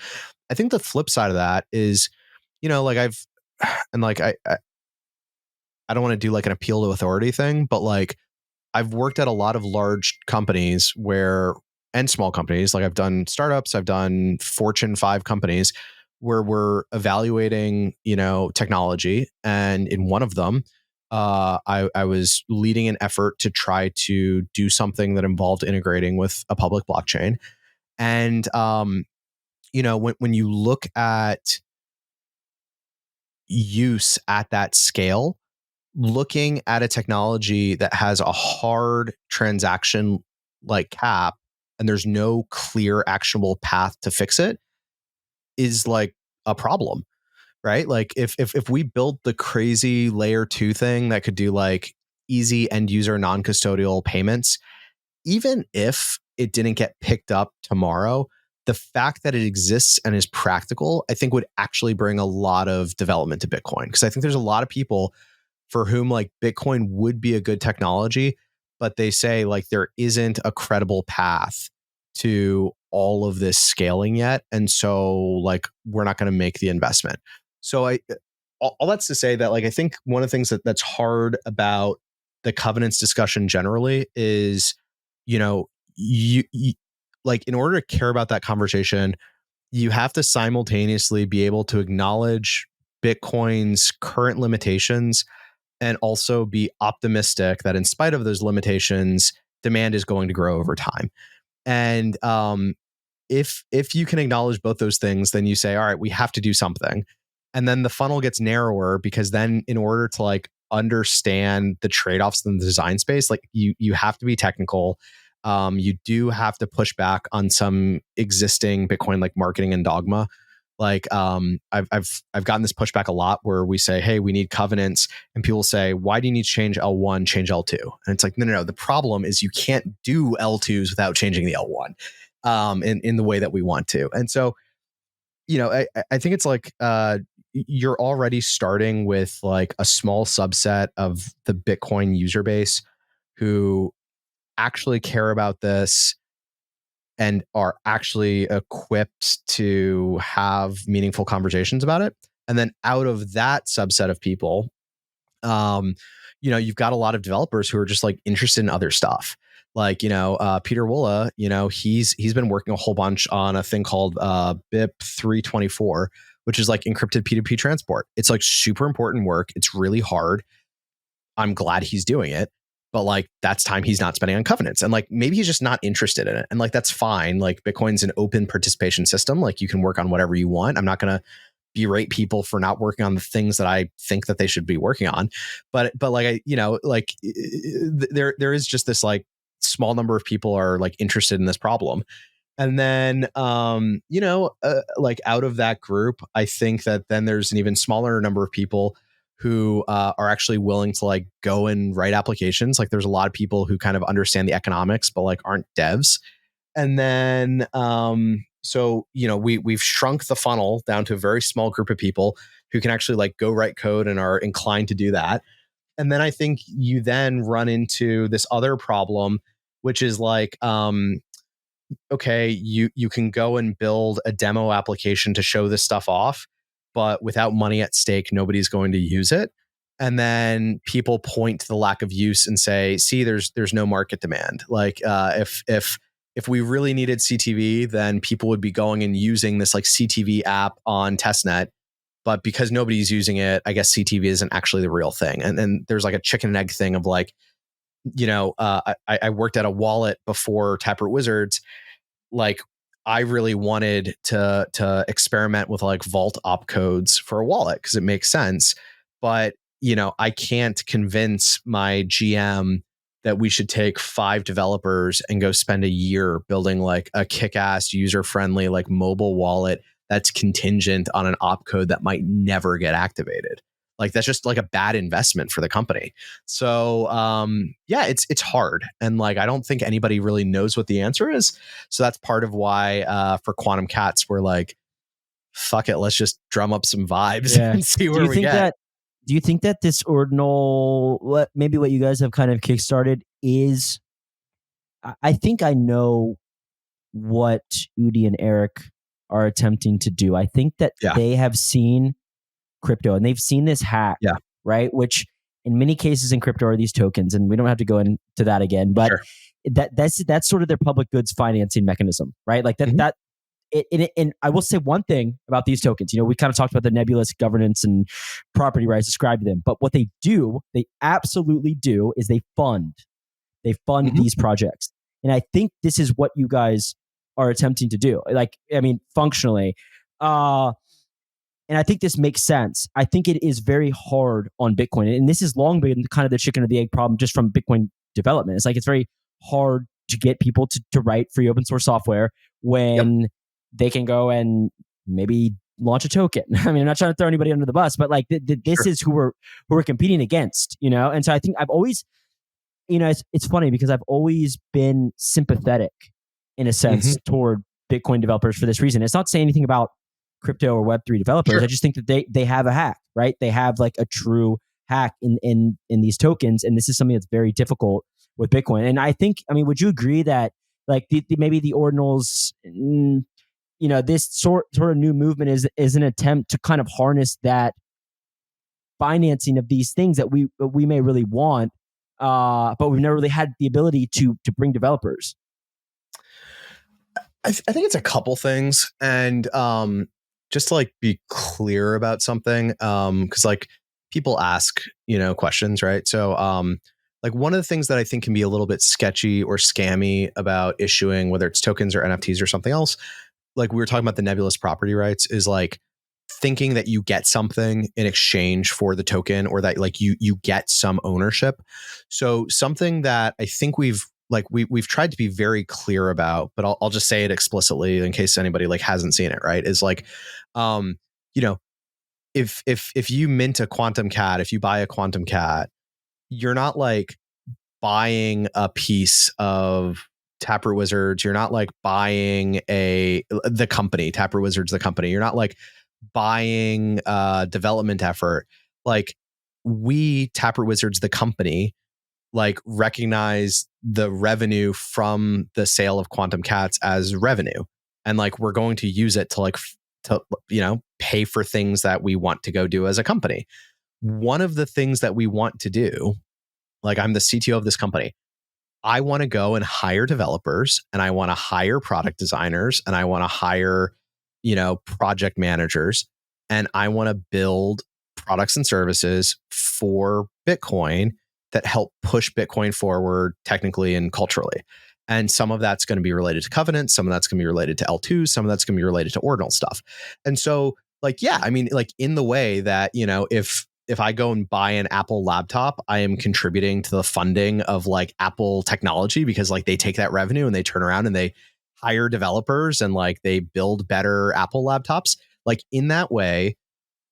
I think the flip side of that is, like I don't want to do like an appeal to authority thing, but like I've worked at a lot of large companies and small companies, like I've done startups, I've done Fortune 5 companies where we're evaluating, technology. And in one of them, I was leading an effort to try to do something that involved integrating with a public blockchain. And, when you look at use at that scale, looking at a technology that has a hard transaction like cap and there's no clear actionable path to fix it is like a problem, right? Like if we build the crazy layer 2 thing that could do like easy end user non-custodial payments, even if it didn't get picked up tomorrow, the fact that it exists and is practical, I think would actually bring a lot of development to Bitcoin. Because I think there's a lot of people for whom like Bitcoin would be a good technology, but they say like there isn't a credible path to all of this scaling yet. And so like we're not going to make the investment. So all that's to say that like I think one of the things that's hard about the covenants discussion generally is, you like in order to care about that conversation, you have to simultaneously be able to acknowledge Bitcoin's current limitations and also be optimistic that in spite of those limitations, demand is going to grow over time. And if you can acknowledge both those things, then you say, all right, we have to do something. And then the funnel gets narrower, because then in order to like understand the trade-offs in the design space, like you have to be technical. You do have to push back on some existing Bitcoin like marketing and dogma. Like I've gotten this pushback a lot where we say, hey, we need covenants, and people say, why do you need to change L1, change L2? And it's like, no. The problem is you can't do L2s without changing the L1 in the way that we want to. And so, I think it's like you're already starting with like a small subset of the Bitcoin user base who actually care about this and are actually equipped to have meaningful conversations about it. And then out of that subset of people, you've got a lot of developers who are just like interested in other stuff. Like, Peter Wolla, he's been working a whole bunch on a thing called BIP 324, which is like encrypted P2P transport. It's like super important work. It's really hard. I'm glad he's doing it. But like, that's time he's not spending on covenants. And like, maybe he's just not interested in it. And like, that's fine. Like, Bitcoin's an open participation system. Like, you can work on whatever you want. I'm not going to berate people for not working on the things that I think that they should be working on. But like, there is just this like small number of people are like interested in this problem. And then, like out of that group, I think that then there's an even smaller number of people who are actually willing to like go and write applications. Like, there's a lot of people who kind of understand the economics, but like aren't devs. And then, we've shrunk the funnel down to a very small group of people who can actually like go write code and are inclined to do that. And then I think you then run into this other problem, which is like, okay, you can go and build a demo application to show this stuff off, but without money at stake, nobody's going to use it. And then people point to the lack of use and say, see, there's no market demand. Like if we really needed CTV, then people would be going and using this like CTV app on testnet. But because nobody's using it, I guess CTV isn't actually the real thing. And then there's like a chicken and egg thing of like, I worked at a wallet before Taproot Wizards. Like, I really wanted to experiment with like vault opcodes for a wallet because it makes sense. But, I can't convince my GM that we should take 5 developers and go spend a year building like a kick-ass user-friendly like mobile wallet that's contingent on an opcode that might never get activated. Like, that's just like a bad investment for the company. So it's hard. And like, I don't think anybody really knows what the answer is. So that's part of why for Quantum Cats, we're like, fuck it, let's just drum up some vibes and see where we get. Do you think that this ordinal, what you guys have kind of kickstarted is, I think I know what Udi and Eric are attempting to do. I think that they have seen crypto and they've seen this hack, right? Which in many cases in crypto are these tokens, and we don't have to go into that again, but that's sort of their public goods financing mechanism, right? Like that. And I will say one thing about these tokens. We kind of talked about the nebulous governance and property rights ascribed to them, but what they absolutely do, is they fund these projects. And I think this is what you guys are attempting to do. Like, I mean, functionally, and I think this makes sense. I think it is very hard on Bitcoin, and this has long been kind of the chicken or the egg problem just from Bitcoin development. It's like, it's very hard to get people to write free open source software when they can go and maybe launch a token. I mean, I'm not trying to throw anybody under the bus, but like this is who we're competing against, And so I think I've always, it's funny because I've always been sympathetic in a sense toward Bitcoin developers for this reason. It's not saying anything about crypto or Web3 developers. I just think that they have a hack, right? They have like a true hack in these tokens, and this is something that's very difficult with Bitcoin. And I think, would you agree that like maybe the ordinals, this sort of new movement is an attempt to kind of harness that financing of these things that we may really want, but we've never really had the ability to bring developers? I think it's a couple things, and just to like be clear about something, because like people ask, questions, right? So like one of the things that I think can be a little bit sketchy or scammy about issuing, whether it's tokens or NFTs or something else, like we were talking about the nebulous property rights, is like thinking that you get something in exchange for the token, or that like you get some ownership. So something that I think we've tried to be very clear about, but I'll just say it explicitly in case anybody like hasn't seen it, right? Is like, um, you know, if you mint a quantum cat, if you buy a quantum cat, you're not like buying a piece of Taproot Wizards. You're not like buying the company, Taproot Wizards, the company. You're not like buying a development effort. Like we, Taproot Wizards, the company, like recognize the revenue from the sale of quantum cats as revenue. And like we're going to use it to pay for things that we want to go do as a company. One of the things that we want to do, like I'm the CTO of this company, I want to go and hire developers, and I want to hire product designers, and I want to hire, project managers, and I want to build products and services for Bitcoin that help push Bitcoin forward technically and culturally. And some of that's going to be related to covenants, some of that's going to be related to L2, some of that's going to be related to ordinal stuff. And so like, yeah, I mean, like in the way that, if I go and buy an Apple laptop, I am contributing to the funding of like Apple technology, because like they take that revenue and they turn around and they hire developers and like they build better Apple laptops. Like in that way,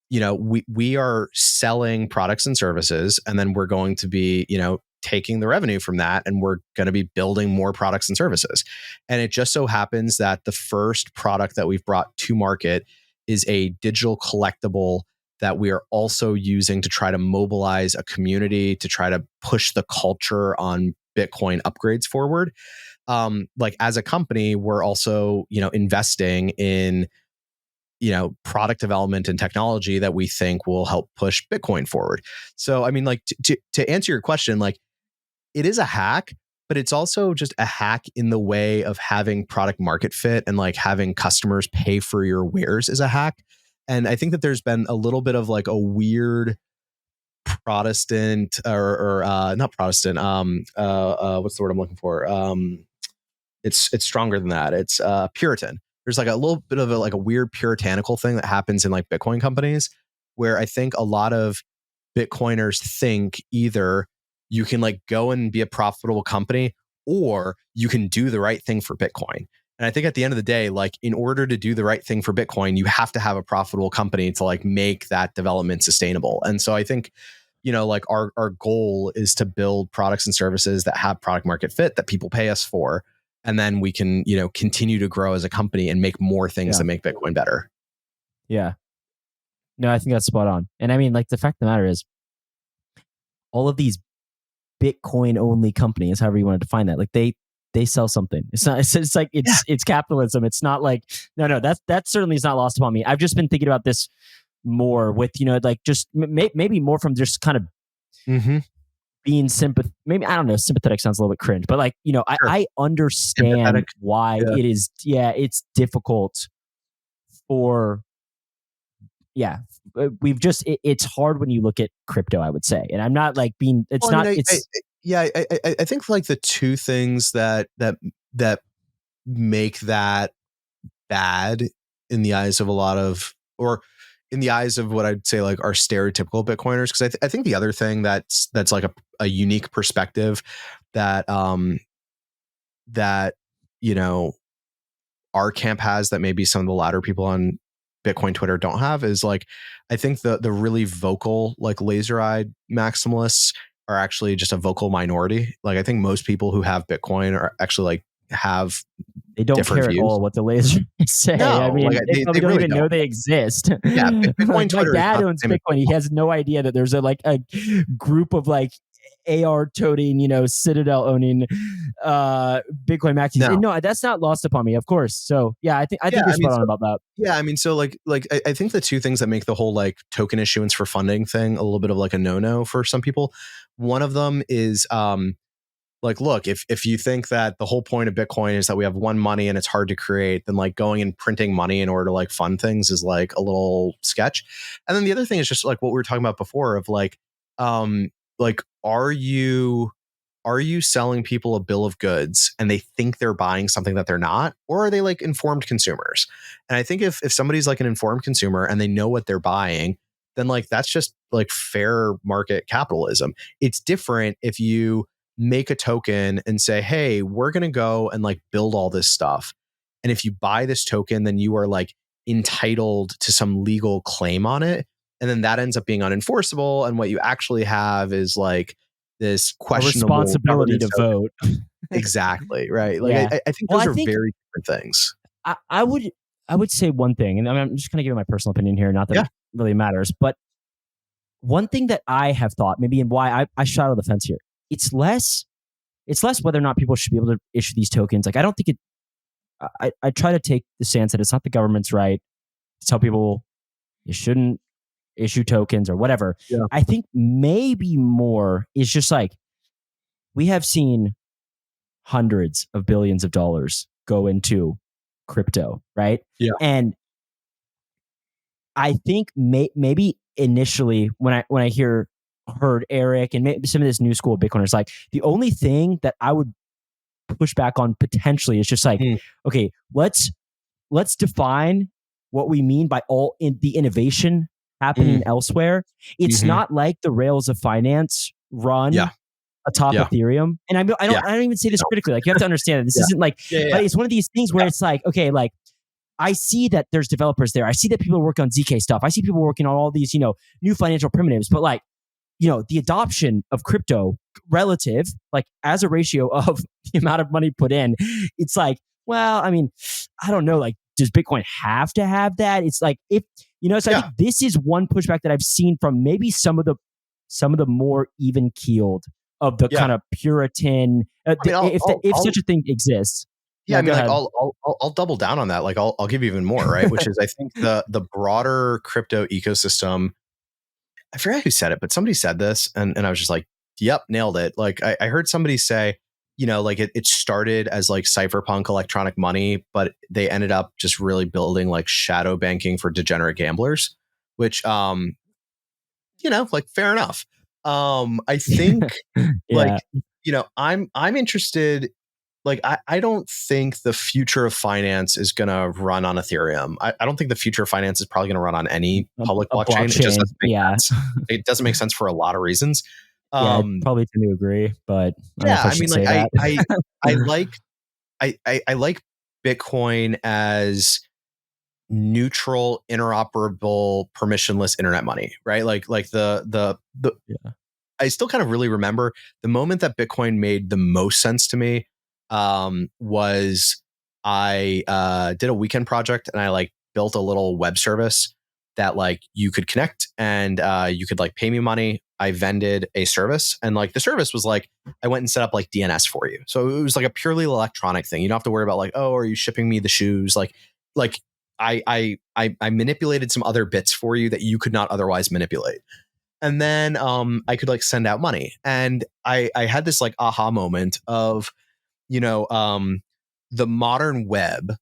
we are selling products and services, and then we're going to be, taking the revenue from that, and we're going to be building more products and services. And it just so happens that the first product that we've brought to market is a digital collectible that we are also using to try to mobilize a community to try to push the culture on Bitcoin upgrades forward. Like as a company, we're also, investing in, product development and technology that we think will help push Bitcoin forward. So, I mean, like to answer your question, like it is a hack, but it's also just a hack in the way of having product market fit, and like having customers pay for your wares is a hack. And I think that there's been a little bit of like a weird Protestant or not Protestant, what's the word I'm looking for? It's stronger than that. It's Puritan. There's like a little bit of like a weird puritanical thing that happens in like Bitcoin companies, where I think a lot of Bitcoiners think either you can like go and be a profitable company, or you can do the right thing for Bitcoin. And I think at the end of the day, like in order to do the right thing for Bitcoin, you have to have a profitable company to like make that development sustainable. And so I think, like our goal is to build products and services that have product market fit that people pay us for. And then we can, continue to grow as a company and make more things that make Bitcoin better. Yeah. No, I think that's spot on. And I mean, like the fact of the matter is, all of these Bitcoin only companies, however you want to define that, like they sell something. It's not. It's like it's capitalism. It's not like no. That certainly is not lost upon me. I've just been thinking about this more with like just maybe more from just kind of being sympathetic. Maybe I don't know. Sympathetic sounds a little bit cringe, but like sure. I understand why it is. Yeah, it's difficult for. Yeah, we've just it's hard when you look at crypto, I would say, and I'm not like being. It's well, not. I think like the two things that make that bad in the eyes of a lot of, or in the eyes of what I'd say like our stereotypical Bitcoiners, because I think the other thing that's like a unique perspective that that our camp has that maybe some of the latter people on Bitcoin Twitter don't have is like, I think the really vocal, like laser-eyed maximalists are actually just a vocal minority. Like I think most people who have Bitcoin are actually like have they don't care views. At all what the lasers say. No, I mean, like, they probably don't even know they exist. Yeah, Bitcoin my dad owns Bitcoin. He has no idea that there's a group of like AR toting, Citadel owning Bitcoin maxis. No, that's not lost upon me, of course. So yeah, I think you're spot on about that. Yeah, I mean, so like I think the two things that make the whole like token issuance for funding thing a little bit of like a no-no for some people. One of them is like, look, if you think that the whole point of Bitcoin is that we have one money and it's hard to create, then like going and printing money in order to like fund things is like a little sketch. And then the other thing is just like what we were talking about before of like are you selling people a bill of goods and they think they're buying something that they're not, or are they like informed consumers? And I think if somebody's like an informed consumer and they know what they're buying, then like that's just like fair market capitalism. It's different if you make a token and say, hey, we're going to go and like build all this stuff. And if you buy this token, then you are like entitled to some legal claim on it. And then that ends up being unenforceable. And what you actually have is like this A questionable responsibility governance to token. vote. Exactly. Right. Like Yeah. I think Well, those I are think very different things. I would say one thing, and I'm just kind of giving my personal opinion here, not that Yeah. it really matters, but one thing that I have thought, maybe, and why I shot out of the fence here, it's less whether or not people should be able to issue these tokens. Like, I don't think it. I try to take the stance that it's not the government's right to tell people you shouldn't issue tokens or whatever. Yeah. I think maybe more is just like we have seen hundreds of billions of dollars go into crypto, right? Yeah. And I think maybe initially when I heard Eric and maybe some of this new school of Bitcoiners, like the only thing that I would push back on potentially is just like, okay, let's define what we mean by all in the innovation happening elsewhere. It's not like the rails of finance run atop Ethereum. And I don't even say this critically. Like, you have to understand that this isn't like, but it's one of these things where it's like, okay, like I see that there's developers there. I see that people work on ZK stuff. I see people working on all these, new financial primitives, but like, the adoption of crypto relative, like as a ratio of the amount of money put in, it's like, well, I mean, I don't know, like, does Bitcoin have to have that? It's like, if, so I think this is one pushback that I've seen from maybe some of the more even keeled of the kind of Puritan, if such a thing exists. Yeah, I mean, like I'll double down on that. Like I'll give you even more, right? Which is, I think the broader crypto ecosystem. I forget who said it, but somebody said this, and I was just like, "Yep, nailed it." Like I heard somebody say, like it started as like cypherpunk electronic money, but they ended up just really building like shadow banking for degenerate gamblers, which like fair enough. I think like I'm interested. Like, I don't think the future of finance is going to run on Ethereum. I don't think the future of finance is probably going to run on any public blockchain. It just doesn't make sense. It doesn't make sense for a lot of reasons. Probably tend to agree, but I mean, like I like Bitcoin as neutral, interoperable, permissionless internet money, right? Like the I still kind of really remember the moment that Bitcoin made the most sense to me. Was I did a weekend project and I like built a little web service that like you could connect and you could like pay me money. I vended a service, and like the service was like I went and set up like DNS for you. So it was like a purely electronic thing. You don't have to worry about like, oh, are you shipping me the shoes? Like I manipulated some other bits for you that you could not otherwise manipulate. And then I could like send out money. And I had this like aha moment of, the modern web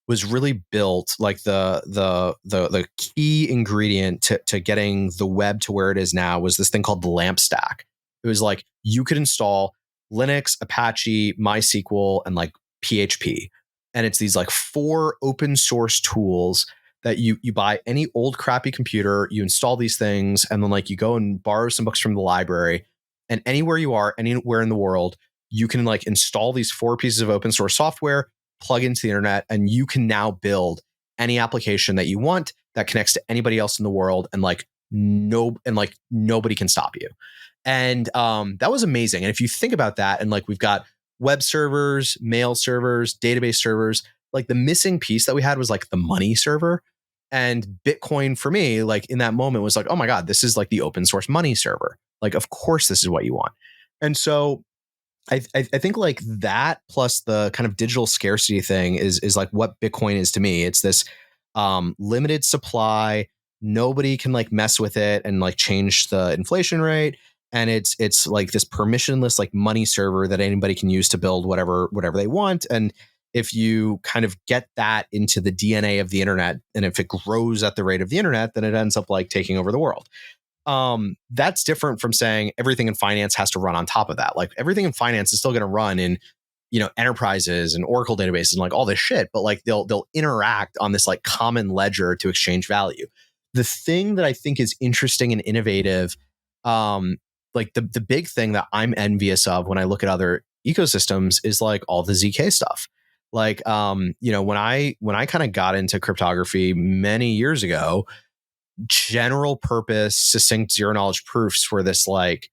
was really built like the key ingredient to getting the web to where it is now was this thing called the LAMP stack. It was like you could install Linux, Apache, MySQL, and like PHP. And it's these like 4 open source tools that you buy any old crappy computer, you install these things, and then like you go and borrow some books from the library, and anywhere you are, anywhere in the world, you can like install these 4 pieces of open source software, plug into the internet, and you can now build any application that you want that connects to anybody else in the world, and like nobody can stop you. And that was amazing. And if you think about that, and like we've got web servers, mail servers, database servers, like the missing piece that we had was like the money server. And Bitcoin for me, like in that moment was like, oh my God, this is like the open source money server. Like, of course, this is what you want. And so I think like that plus the kind of digital scarcity thing is like what Bitcoin is to me. It's this limited supply. Nobody can like mess with it and like change the inflation rate. and it's like this permissionless like money server that anybody can use to build whatever they want. And if you kind of get that into the DNA of the internet, and if it grows at the rate of the internet, then it ends up like taking over the world. That's different from saying everything in finance has to run on top of that. Like everything in finance is still going to run in, enterprises and Oracle databases and like all this shit, but like they'll interact on this like common ledger to exchange value. The thing that I think is interesting and innovative, like the big thing that I'm envious of when I look at other ecosystems is like all the ZK stuff. Like, when I kind of got into cryptography many years ago, general purpose succinct zero knowledge proofs were this like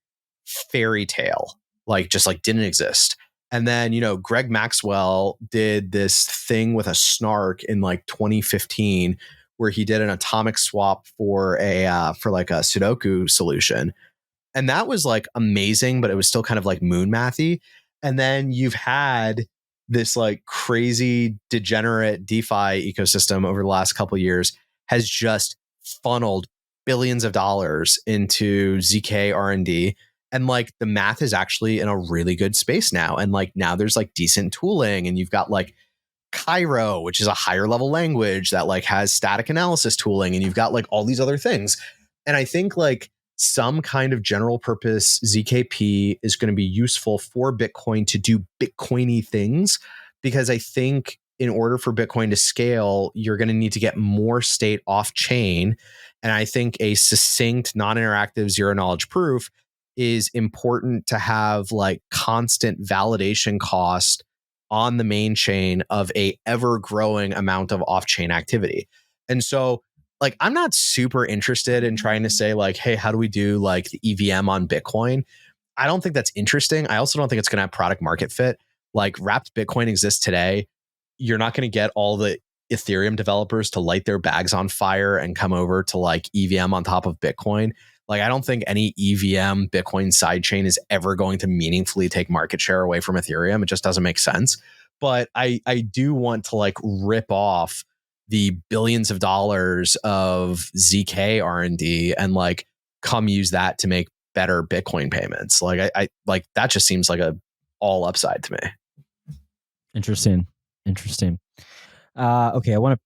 fairy tale, like just like didn't exist. And then, Greg Maxwell did this thing with a snark in like 2015 where he did an atomic swap for like a Sudoku solution. And that was like amazing, but it was still kind of like moon mathy. And then you've had this like crazy degenerate DeFi ecosystem over the last couple of years has just funneled billions of dollars into ZK R&D. And like the math is actually in a really good space now. And like now there's like decent tooling, and you've got like Cairo, which is a higher level language that like has static analysis tooling, and you've got like all these other things. And I think like some kind of general purpose ZKP is going to be useful for Bitcoin to do Bitcoiny things, because I think in order for Bitcoin to scale, you're going to need to get more state off chain. And I think a succinct, non-interactive zero knowledge proof is important to have like constant validation cost on the main chain of a ever growing amount of off chain activity. And so like, I'm not super interested in trying to say like, hey, how do we do like the EVM on Bitcoin? I don't think that's interesting. I also don't think it's going to have product market fit. Like wrapped Bitcoin exists today. You're not going to get all the Ethereum developers to light their bags on fire and come over to like EVM on top of Bitcoin. Like, I don't think any EVM Bitcoin sidechain is ever going to meaningfully take market share away from Ethereum. It just doesn't make sense. But I do want to like rip off the billions of dollars of ZK R&D and like come use that to make better Bitcoin payments. Like I like that just seems like a all upside to me. Interesting. Okay, I want to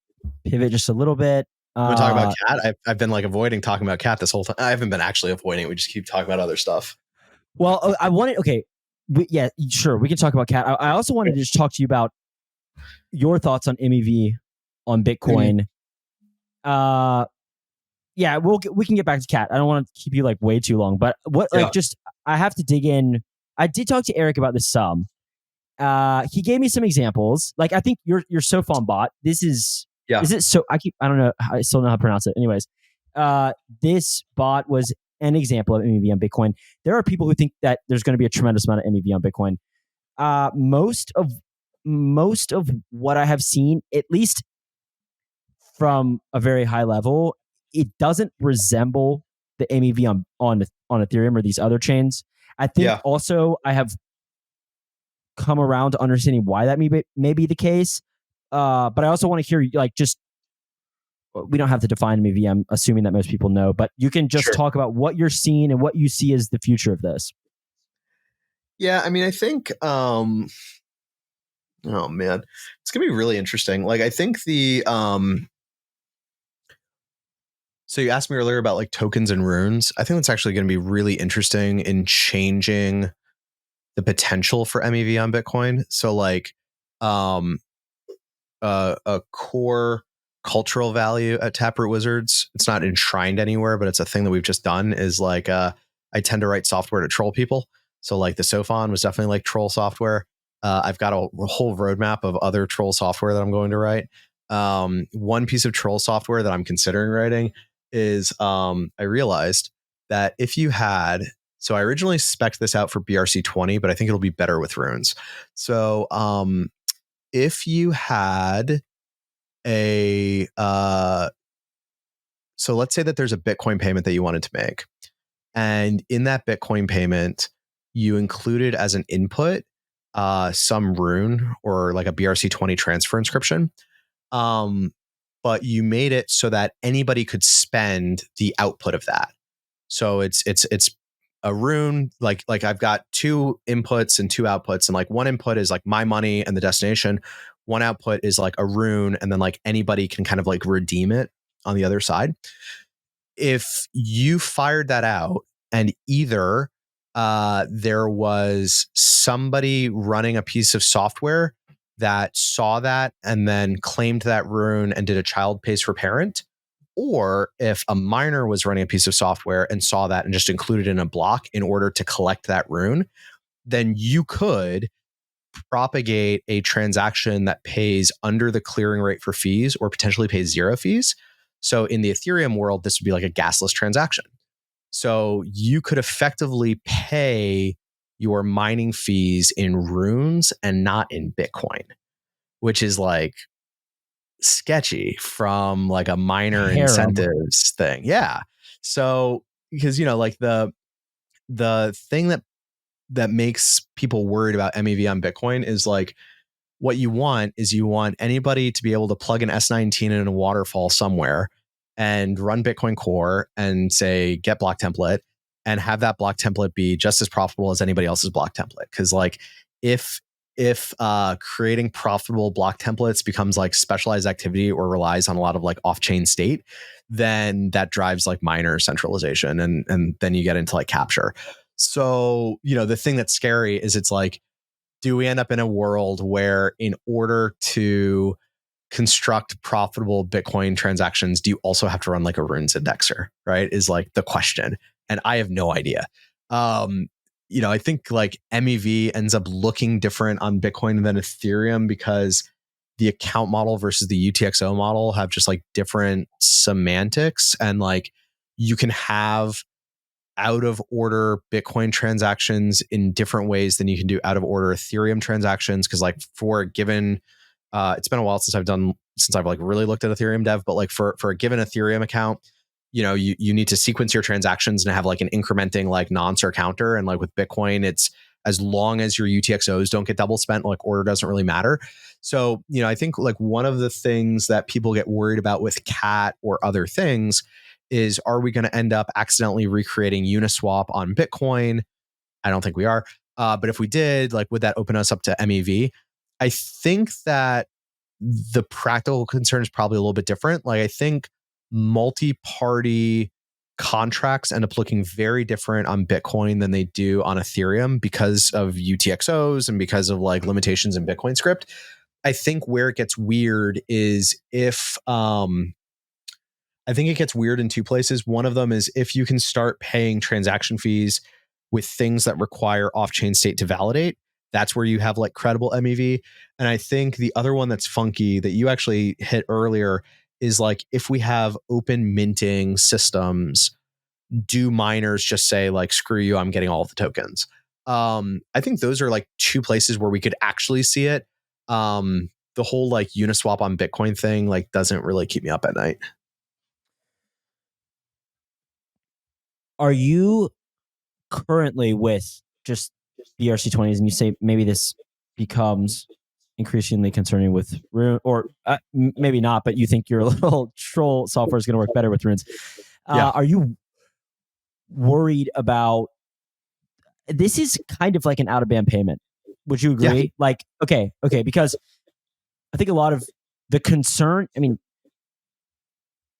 pivot just a little bit. Want to talk about cat? I've been like avoiding talking about cat this whole time. I haven't been actually avoiding it. We just keep talking about other stuff. Well, I wanted. Okay, yeah, sure. We can talk about cat. I also wanted to just talk to you about your thoughts on MEV on Bitcoin. Yeah, we can get back to cat. I don't want to keep you like way too long, but I have to dig in. I did talk to Eric about this some. He gave me some examples. Like I think your Sofon bot. This is it so I don't know. I still know how to pronounce it. Anyways, this bot was an example of MEV on Bitcoin. There are people who think that there's going to be a tremendous amount of MEV on Bitcoin. Most of what I have seen, at least from a very high level, it doesn't resemble the MEV on Ethereum or these other chains. I think also I have come around to understanding why that may be the case. But I also want to hear like just we don't have to define MEV. I'm assuming that most people know, but you can just talk about what you're seeing and what you see as the future of this. Yeah, I mean, I think oh man, it's gonna be really interesting. Like I think the so you asked me earlier about like tokens and runes. I think that's actually going to be really interesting in changing the potential for MEV on Bitcoin. So like a core cultural value at Taproot Wizards, it's not enshrined anywhere, but it's a thing that we've just done, is like I tend to write software to troll people. So like the Sofon was definitely like troll software. I've got a whole roadmap of other troll software that I'm going to write. One piece of troll software that I'm considering writing is I realized that if you had, so I originally spec'd this out for BRC20, but I think it'll be better with runes. So if you had a so let's say that there's a Bitcoin payment that you wanted to make, and in that Bitcoin payment you included as an input some rune or like a BRC20 transfer inscription, but you made it so that anybody could spend the output of that. So it's a rune, like I've got two inputs and two outputs, and like one input is like my money and the destination. One output is like a rune, and then like anybody can kind of like redeem it on the other side. If you fired that out and either there was somebody running a piece of software that saw that and then claimed that rune and did a child pays for parent, or if a miner was running a piece of software and saw that and just included in a block in order to collect that rune, then you could propagate a transaction that pays under the clearing rate for fees or potentially pays zero fees. So in the Ethereum world, this would be like a gasless transaction. So you could effectively pay your mining fees in runes and not in Bitcoin, which is like sketchy from like a miner Harem. incentives thing. Yeah. So because like the thing that makes people worried about MEV on Bitcoin is like, what you want is you want anybody to be able to plug an S19 in a waterfall somewhere and run Bitcoin Core and say, get block template, and have that block template be just as profitable as anybody else's block template. Cause like if creating profitable block templates becomes like specialized activity or relies on a lot of like off-chain state, then that drives like miner centralization, and then you get into like capture. So, the thing that's scary is it's like, do we end up in a world where in order to construct profitable Bitcoin transactions, do you also have to run like a runes indexer, right? Is like the question. And I have no idea. I think like MEV ends up looking different on Bitcoin than Ethereum because the account model versus the UTXO model have just like different semantics, and like you can have out of order Bitcoin transactions in different ways than you can do out of order Ethereum transactions. Cause like for a given, it's been a while since I've like really looked at Ethereum dev, but like for a given Ethereum account, you need to sequence your transactions and have like an incrementing like non-sur counter. And like with Bitcoin, it's as long as your UTXOs don't get double spent, like order doesn't really matter. So, I think like one of the things that people get worried about with CAT or other things is, are we going to end up accidentally recreating Uniswap on Bitcoin? I don't think we are. But if we did, like, would that open us up to MEV? I think that the practical concern is probably a little bit different. Like, I think multi-party contracts end up looking very different on Bitcoin than they do on Ethereum because of UTXOs and because of like limitations in Bitcoin script. I think where it gets weird is if I think it gets weird in two places. One of them is if you can start paying transaction fees with things that require off-chain state to validate, that's where you have like credible MEV. And I think the other one that's funky that you actually hit earlier is like, if we have open minting systems, do miners just say like, screw you, I'm getting all of the tokens? I think those are like two places where we could actually see it. The whole like Uniswap on Bitcoin thing like doesn't really keep me up at night. Are you currently with just BRC20s, and you say maybe this becomes increasingly concerning with Rune, or maybe not, but you think your little troll software is going to work better with runes? Yeah. Are you worried about this? Is kind of like an out of band payment. Would you agree? Yeah. Like, okay, because I think a lot of the concern, I mean,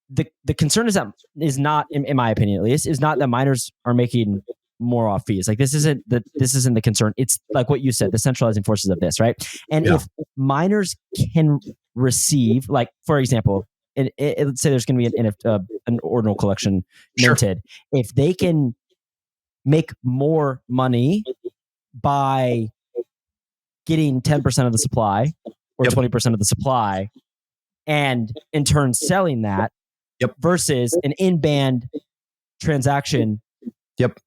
the concern is not, in my opinion at least, is not that miners are making more off fees. Like, this isn't the concern. It's like what you said, the centralizing forces of this, right? And if miners can receive, like, for example, let's say there's going to be an ordinal collection minted. Sure. If they can make more money by getting 10% of the supply or 20% of the supply, and in turn selling that, versus an in-band transaction.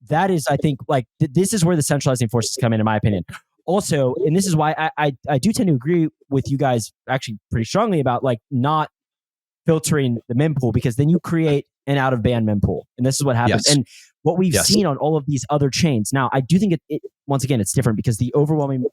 That is, I think, like this is where the centralizing forces come in my opinion. Also, and this is why I do tend to agree with you guys actually pretty strongly about like not filtering the mempool, because then you create an out of band mempool, and this is what happens. Yes. And what we've Yes. seen on all of these other chains. Now, I do think once again, it's different because the overwhelming,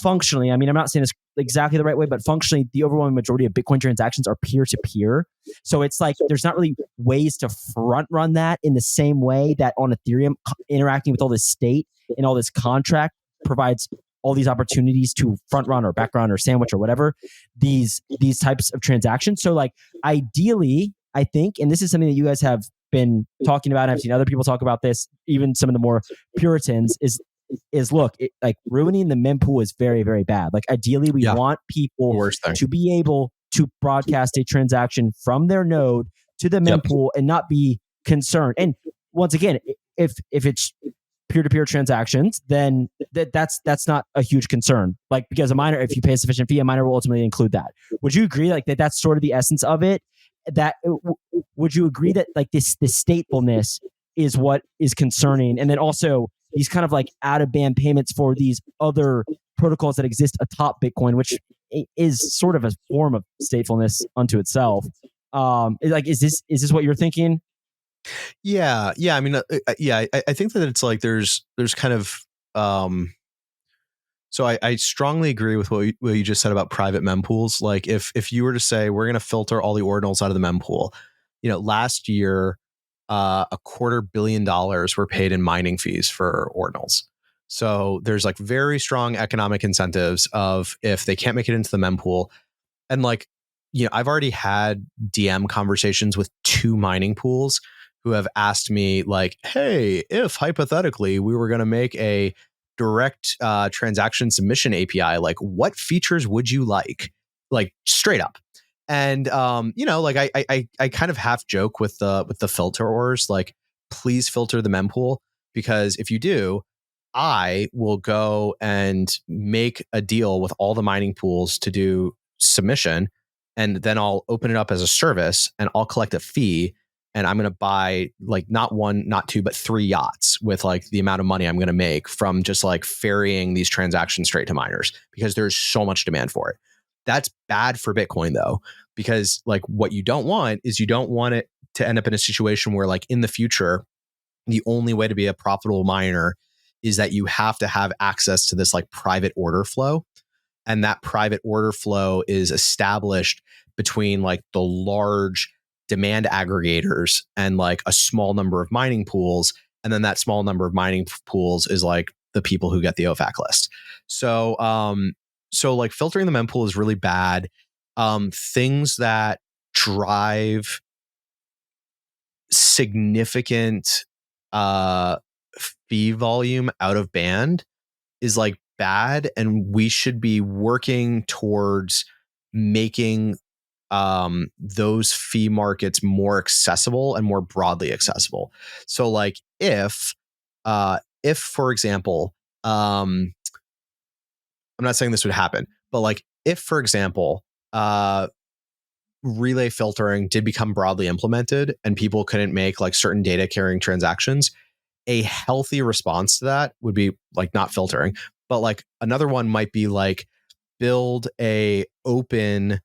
functionally, I mean, I'm not saying this exactly the right way, but functionally, the overwhelming majority of Bitcoin transactions are peer-to-peer. So it's like there's not really ways to front run that in the same way that on Ethereum, interacting with all this state and all this contract provides all these opportunities to front run or back run or sandwich or whatever these types of transactions. So like ideally, I think, and this is something that you guys have been talking about, and I've seen other people talk about this, even some of the more Puritans, is look, like ruining the mempool is very, very bad. Like ideally, we want people to be able to broadcast a transaction from their node to the mempool and not be concerned. And once again, if it's peer-to-peer transactions, then that's not a huge concern. Like because a miner, if you pay a sufficient fee, a miner will ultimately include that. Would you agree like that's sort of the essence of it? That would you agree that like this statefulness is what is concerning, and then also these kind of like out of band payments for these other protocols that exist atop Bitcoin, which is sort of a form of statefulness unto itself. Like is this what you're thinking? Yeah. I mean, I think that it's like there's kind of so I strongly agree with what you just said about private mempools. Like if you were to say we're going to filter all the ordinals out of the mempool, last year $250 million were paid in mining fees for ordinals. So there's like very strong economic incentives of if they can't make it into the mempool. And like, I've already had DM conversations with 2 mining pools who have asked me like, hey, if hypothetically we were going to make a direct transaction submission API, like what features would you like straight up? And like I kind of half joke with the filterers, like please filter the mempool, because if you do, I will go and make a deal with all the mining pools to do submission, and then I'll open it up as a service and I'll collect a fee, and I'm going to buy like not 1, not 2, but 3 yachts with like the amount of money I'm going to make from just like ferrying these transactions straight to miners, because there's so much demand for it. That's bad for Bitcoin though, because like what you don't want is you don't want it to end up in a situation where like in the future, the only way to be a profitable miner is that you have to have access to this like private order flow. And that private order flow is established between like the large demand aggregators and like a small number of mining pools. And then that small number of mining pools is like the people who get the OFAC list. So, like filtering the mempool is really bad. Things that drive significant fee volume out of band is like bad, and we should be working towards making those fee markets more accessible and more broadly accessible. So like if for example, I'm not saying this would happen, but like if for example relay filtering did become broadly implemented and people couldn't make like certain data carrying transactions, a healthy response to that would be like not filtering, but like another one might be like build a open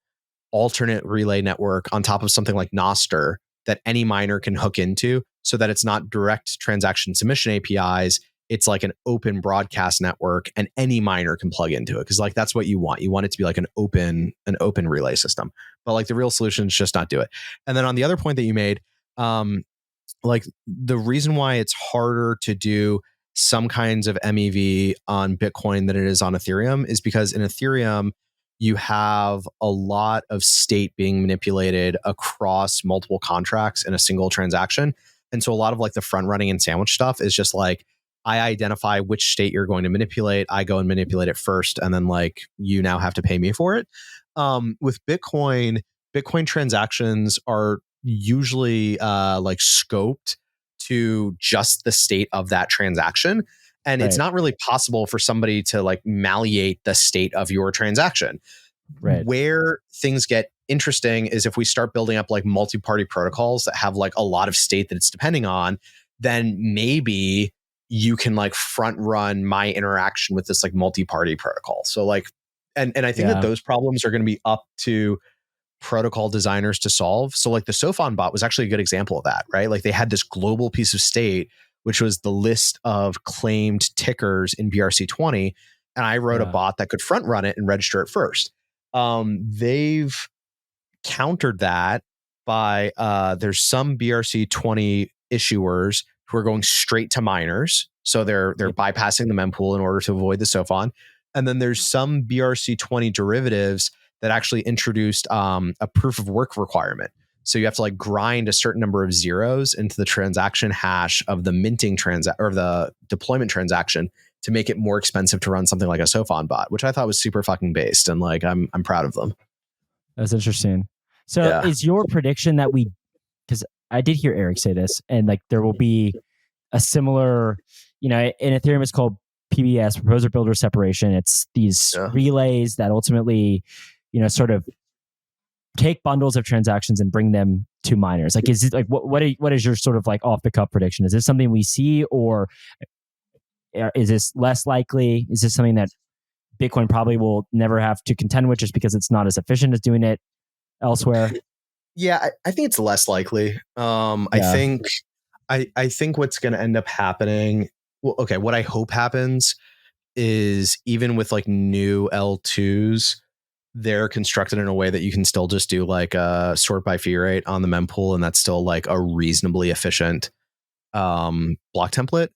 alternate relay network on top of something like Nostr that any miner can hook into, so that it's not direct transaction submission APIs. It's like an open broadcast network and any miner can plug into it. Cause like that's what you want. You want it to be like an open relay system. But like the real solution is just not do it. And then on the other point that you made, like the reason why it's harder to do some kinds of MEV on Bitcoin than it is on Ethereum is because in Ethereum, you have a lot of state being manipulated across multiple contracts in a single transaction. And so a lot of like the front running and sandwich stuff is just like, I identify which state you're going to manipulate. I go and manipulate it first. And then like, you now have to pay me for it. With Bitcoin transactions are usually like scoped to just the state of that transaction. And it's not really possible for somebody to like malleate the state of your transaction. Right. Where things get interesting is if we start building up like multi-party protocols that have like a lot of state that it's depending on, then maybe you can like front run my interaction with this like multi-party protocol. So like, and I think that those problems are going to be up to protocol designers to solve. So like the Sophon bot was actually a good example of that, right? Like they had this global piece of state which was the list of claimed tickers in BRC20. And I wrote a bot that could front run it and register it first. They've countered that by there's some BRC20 issuers who are going straight to miners. So they're bypassing the mempool in order to avoid the SOFON. And then there's some BRC20 derivatives that actually introduced a proof of work requirement. So you have to like grind a certain number of zeros into the transaction hash of the minting or the deployment transaction to make it more expensive to run something like a SOFON bot, which I thought was super fucking based. And like, I'm proud of them. That's interesting. So is your prediction that because I did hear Eric say this, and like there will be a similar, in Ethereum it's called PBS, proposer builder separation. It's these relays that ultimately, sort of take bundles of transactions and bring them to miners. Like, is it like what is your sort of like off the cuff prediction? Is this something we see, or is this less likely? Is this something that Bitcoin probably will never have to contend with just because it's not as efficient as doing it elsewhere? Yeah, I think it's less likely. I think what's going to end up happening. Well, okay, what I hope happens is even with like new L2s, they're constructed in a way that you can still just do like a sort by fee rate on the mempool, and that's still like a reasonably efficient block template.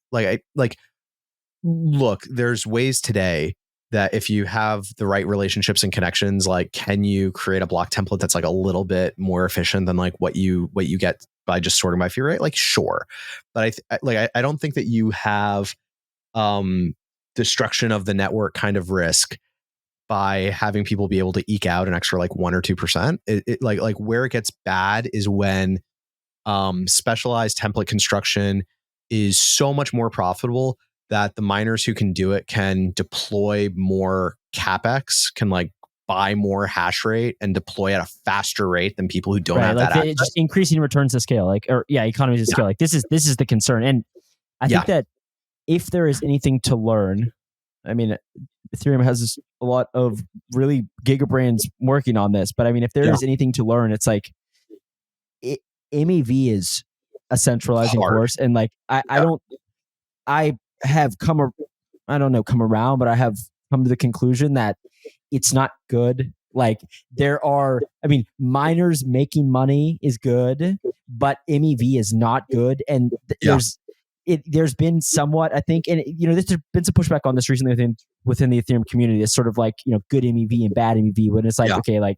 Look, there's ways today that if you have the right relationships and connections, like can you create a block template that's like a little bit more efficient than like what you get by just sorting by fee rate? Like, sure. But I don't think that you have destruction of the network kind of risk by having people be able to eke out an extra like 1 or 2%. Like where it gets bad is when specialized template construction is so much more profitable that the miners who can do it can deploy more capex, can like buy more hash rate and deploy at a faster rate than people who don't have like that access. Just increasing returns to scale, economies of scale. Like this is the concern. And I think that if there is anything to learn, I mean, Ethereum has a lot of really gigabrains working on this, but I mean, if there is anything to learn, it's like MEV is a centralizing force. And like, I have come around, but I have come to the conclusion that it's not good. Like miners making money is good, but MEV is not good. And there's been somewhat, I think, and there's been some pushback on this recently within the Ethereum community. It's sort of like, good MEV and bad MEV, when it's like, okay, like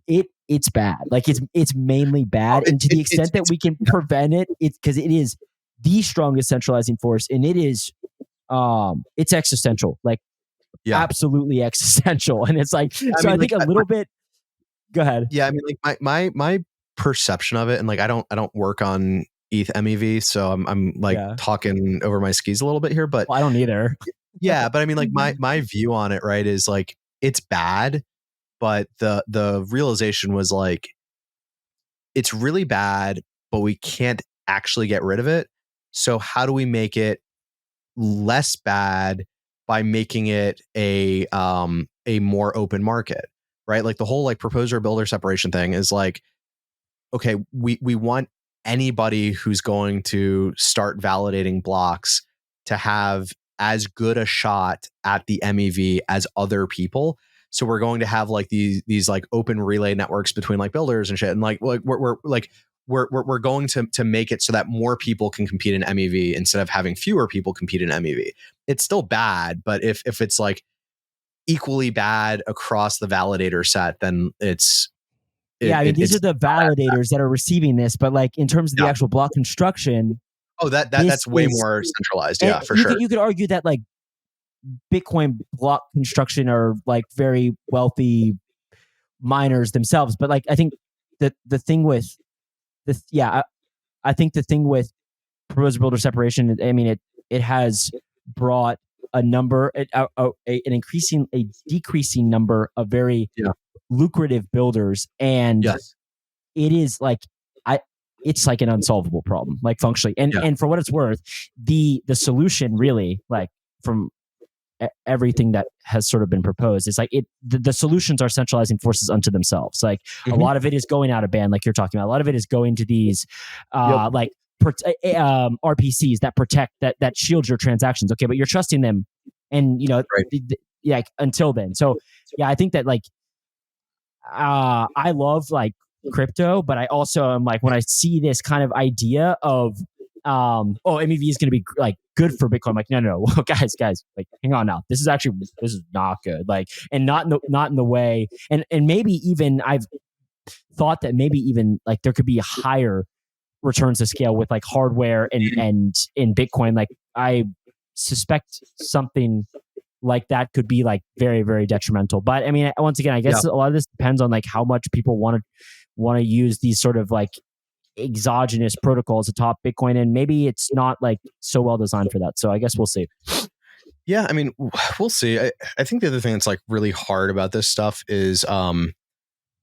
it's bad. Like it's mainly bad. And to the extent that we can prevent it, it's because it is the strongest centralizing force, and it is it's existential, like absolutely existential. And it's like, I think a little bit. Go ahead. Yeah, I mean, like my perception of it, and like I don't work on ETH MEV, so I'm like talking over my skis a little bit here, but I don't either. Yeah, but I mean, like my view on it, right, is like it's bad, but the realization was like it's really bad, but we can't actually get rid of it. So how do we make it less bad by making it a more open market, right? Like the whole like proposer builder separation thing is like, okay, we want anybody who's going to start validating blocks to have as good a shot at the MEV as other people. So we're going to have like these like open relay networks between like builders and shit, and like we're going to make it so that more people can compete in MEV instead of having fewer people compete in MEV. It's still bad, but if it's like equally bad across the validator set, then it's these are the validators that are receiving this, but like in terms of the actual block construction, that's way more centralized. Yeah, for sure. You could argue that like Bitcoin block construction are like very wealthy miners themselves, but like I think that the thing with this, I think the thing with proposer builder separation, I mean, it has brought a decreasing number of very lucrative builders, and it is like it's like an unsolvable problem, like functionally. And for what it's worth, the solution really, like from everything that has sort of been proposed, is like the solutions are centralizing forces unto themselves. Like a lot of it is going out of band, like you're talking about. A lot of it is going to these like RPCs that protect that shield your transactions. Okay, but you're trusting them, and Right. yeah, until then. So yeah, I think that like I love like crypto, but I also am like when I see this kind of idea of MEV is going to be like good for Bitcoin. I'm like, no, guys, like hang on now. This is not good. Like, and not in the way, and maybe even I've thought that maybe even like there could be higher returns to scale with like hardware and in Bitcoin. Like I suspect something like that could be like very, very detrimental. But I mean, once again, I guess a lot of this depends on like how much people want to use these sort of like exogenous protocols atop Bitcoin, and maybe it's not like so well designed for that. So I guess we'll see. Yeah, I mean, we'll see. I think the other thing that's like really hard about this stuff is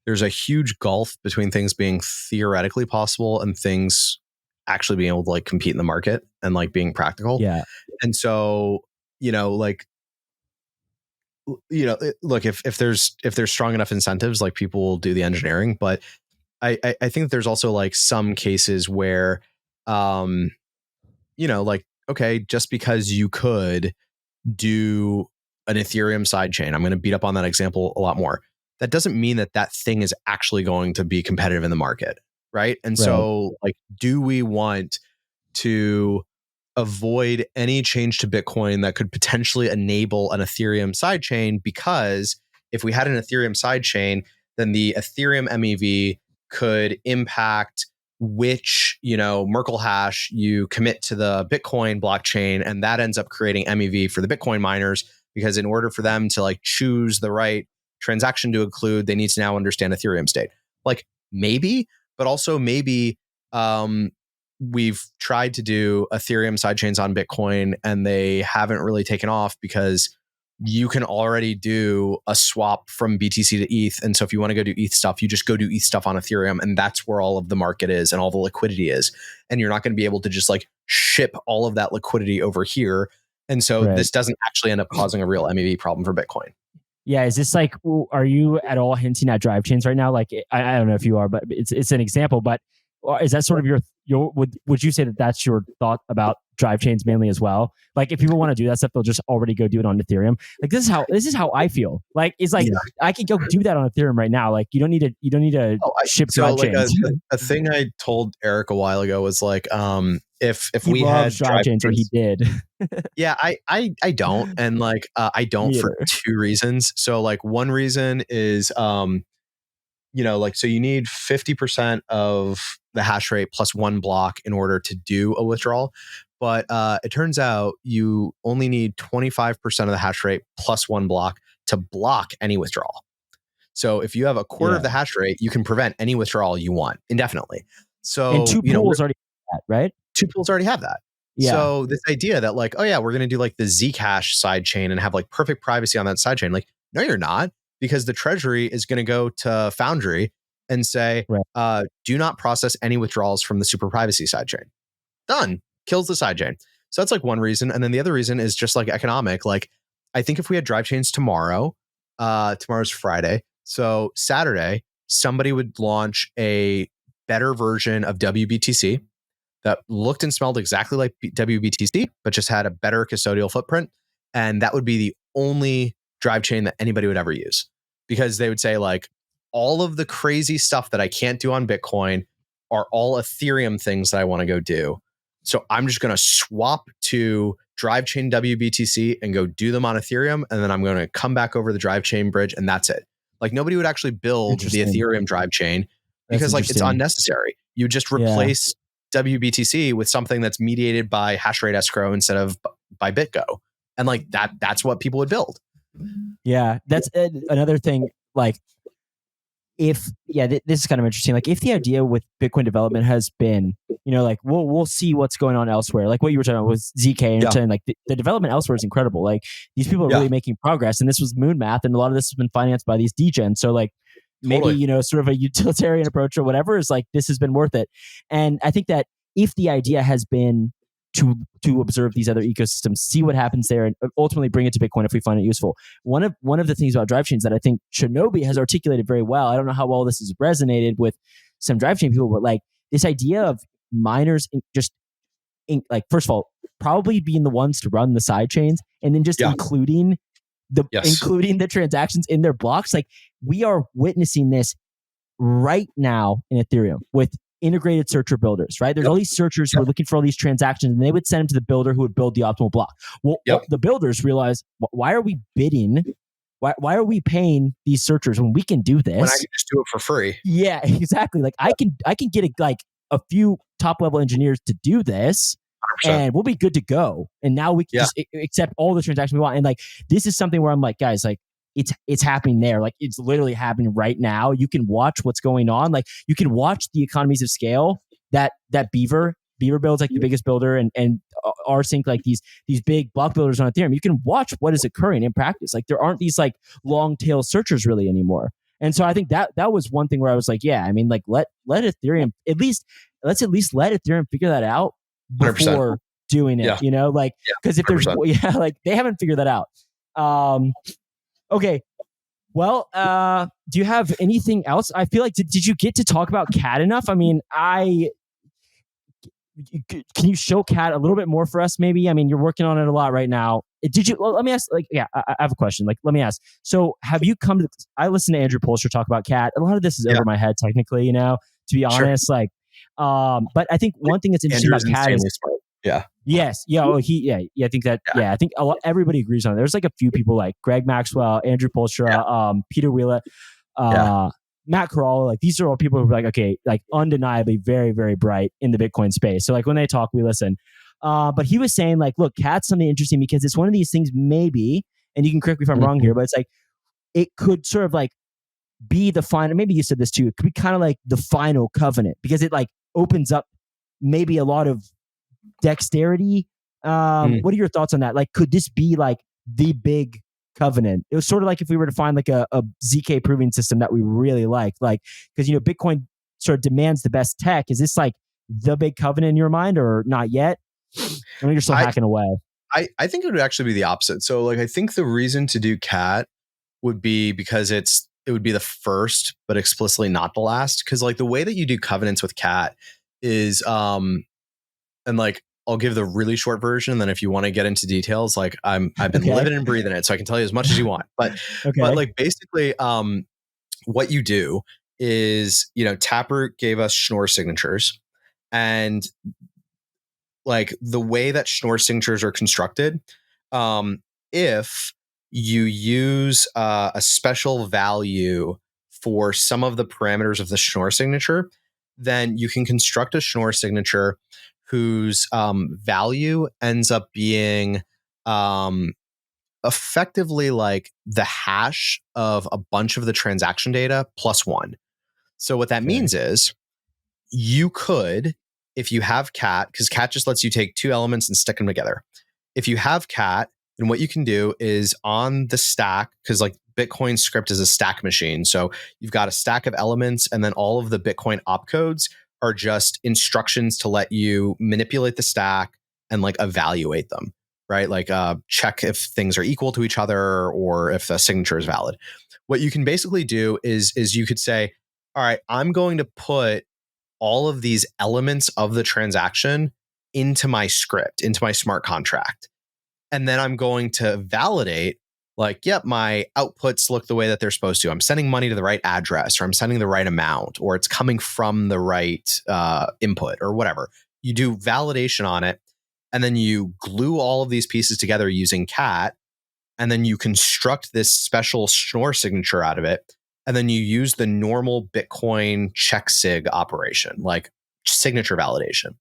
there's a huge gulf between things being theoretically possible and things actually being able to like compete in the market and like being practical. Yeah. And so, like, look, if there's strong enough incentives, like people will do the engineering. But I think there's also like some cases where, like, okay, just because you could do an Ethereum sidechain, I'm going to beat up on that example a lot more. That doesn't mean that that thing is actually going to be competitive in the market, right? And so, like, do we want to avoid any change to Bitcoin that could potentially enable an Ethereum sidechain? Because if we had an Ethereum sidechain, then the Ethereum MEV could impact which Merkle hash you commit to the Bitcoin blockchain, and that ends up creating MEV for the Bitcoin miners, because in order for them to like choose the right transaction to include, they need to now understand Ethereum state. Like maybe, but also maybe we've tried to do Ethereum sidechains on Bitcoin and they haven't really taken off because you can already do a swap from BTC to ETH. And so if you want to go do ETH stuff, you just go do ETH stuff on Ethereum. And that's where all of the market is and all the liquidity is. And you're not going to be able to just like ship all of that liquidity over here. And so this doesn't actually end up causing a real MEV problem for Bitcoin. Yeah, is this like, are you at all hinting at drive chains right now? Like, I don't know if you are, but it's an example. But is that sort of your would you say that that's your thought about drive chains mainly as well? Like, if people want to do that stuff, they'll just already go do it on Ethereum. Like, this is how I feel. Like, it's like I could go do that on Ethereum right now. Like, you don't need to ship drive chains. A thing I told Eric a while ago was like, if he we had drive chains, or he did. Yeah, I don't, and like I don't for two reasons. So like one reason is like, so you need 50% of the hash rate plus one block in order to do a withdrawal. But it turns out you only need 25% of the hash rate plus one block to block any withdrawal. So if you have a quarter of the hash rate, you can prevent any withdrawal you want indefinitely. So and two pools already have that, right? Two pools already have that. Yeah. So this idea that like, oh yeah, we're going to do like the Zcash sidechain and have like perfect privacy on that sidechain. Like, no, you're not, because the treasury is going to go to Foundry and say, do not process any withdrawals from the super privacy sidechain. Done. Kills the sidechain. So that's like one reason. And then the other reason is just like economic. Like, I think if we had drive chains tomorrow, tomorrow's Friday. So Saturday, somebody would launch a better version of WBTC that looked and smelled exactly like WBTC, but just had a better custodial footprint. And that would be the only drive chain that anybody would ever use, because they would say like, all of the crazy stuff that I can't do on Bitcoin are all Ethereum things that I want to go do. So I'm just going to swap to drive chain WBTC and go do them on Ethereum. And then I'm going to come back over the drive chain bridge, and that's it. Like, nobody would actually build the Ethereum drive chain because like it's unnecessary. You just replace WBTC with something that's mediated by hash rate escrow instead of by BitGo. And like that's what people would build. Yeah, that's another thing. Like, this is kind of interesting. Like, if the idea with Bitcoin development has been, like we'll see what's going on elsewhere, like what you were talking about with ZK, and you're saying like the development elsewhere is incredible. Like, these people are really making progress, and this was moon math, and a lot of this has been financed by these degens. So like, maybe sort of a utilitarian approach or whatever is like, this has been worth it. And I think that if the idea has been to observe these other ecosystems, see what happens there, and ultimately bring it to Bitcoin if we find it useful. One of the things about drive chains that I think Shinobi has articulated very well, I don't know how well this has resonated with some drive chain people, but like this idea of miners like, first of all, probably being the ones to run the side chains, and then just Yeah. including Yes. the transactions in their blocks. Like, we are witnessing this right now in Ethereum with integrated searcher builders, right? There's all these searchers who are looking for all these transactions, and they would send them to the builder who would build the optimal block. Well, the builders realize, why are we bidding? Why are we paying these searchers when we can do this? When I can just do it for free. Yeah, exactly. Like, I can get a few top level engineers to do this, 100%. and we'll be good to go. And now we can just accept all the transactions we want. And like, this is something where I'm like, guys, like, it's happening there. Like, it's literally happening right now. You can watch what's going on. Like, you can watch the economies of scale that Beaver builds, like the biggest builder, and rsync, like these big block builders on Ethereum. You can watch what is occurring in practice. Like, there aren't these like long tail searchers really anymore. And so I think that was one thing where I was like, yeah, I mean, like, let Ethereum let's at least let Ethereum figure that out before 100%. doing it, you know, like, because if there's, like, they haven't figured that out. Okay. Well, do you have anything else? I feel like, did you get to talk about CAT enough? I mean, can you show CAT a little bit more for us, maybe? I mean, you're working on it a lot right now. Did you, let me ask, like, I have a question. Like, let me ask. So have you come to, I listened to Andrew Polster talk about CAT. A lot of this is over my head, technically, you know, to be honest, like, but I think one thing that's interesting about CAT is, smart. Yeah. Yes. Yeah. Oh, I think that, I think everybody agrees on it. There's like a few people like Greg Maxwell, Andrew Polstra, Peter Wheeler, Matt Corral. Like, these are all people who are like, okay, like, undeniably very, very bright in the Bitcoin space. So like, when they talk, we listen. But he was saying, like, look, CAT's something interesting because it's one of these things, maybe, and you can correct me if I'm wrong here, but it's like, it could sort of like be the final, maybe you said this too, it could be kind of like the final covenant, because it like opens up maybe a lot of dexterity. What are your thoughts on that? Like, could this be like the big covenant? It was sort of like if we were to find like a ZK proving system that we really like, because, you know, Bitcoin sort of demands the best tech. Is this like the big covenant in your mind, or not yet? I know you're still hacking away. I think it would actually be the opposite. So like, I think the reason to do CAT would be because it would be the first, but explicitly not the last. Because like, the way that you do covenants with CAT is, and like, I'll give the really short version. And then if you want to get into details, like, I've been living and breathing it, so I can tell you as much as you want. But but like, basically, what you do is, you know, Taproot gave us Schnorr signatures, and like, the way that Schnorr signatures are constructed, if you use a special value for some of the parameters of the Schnorr signature, then you can construct a Schnorr signature whose value ends up being effectively like the hash of a bunch of the transaction data plus one. So what that means is, you could, if you have CAT, because CAT just lets you take two elements and stick them together. If you have CAT, then what you can do is on the stack, because like, Bitcoin script is a stack machine. So you've got a stack of elements, and then all of the Bitcoin opcodes are just instructions to let you manipulate the stack and like evaluate them, right? Like, check if things are equal to each other, or if the signature is valid. What you can basically do is you could say, all right, I'm going to put all of these elements of the transaction into my script, into my smart contract. And then I'm going to validate, like, yep, my outputs look the way that they're supposed to. I'm sending money to the right address, or I'm sending the right amount, or it's coming from the right input, or whatever. You do validation on it, and then you glue all of these pieces together using CAT, and then you construct this special Schnorr signature out of it. And then you use the normal Bitcoin check sig operation, like signature validation.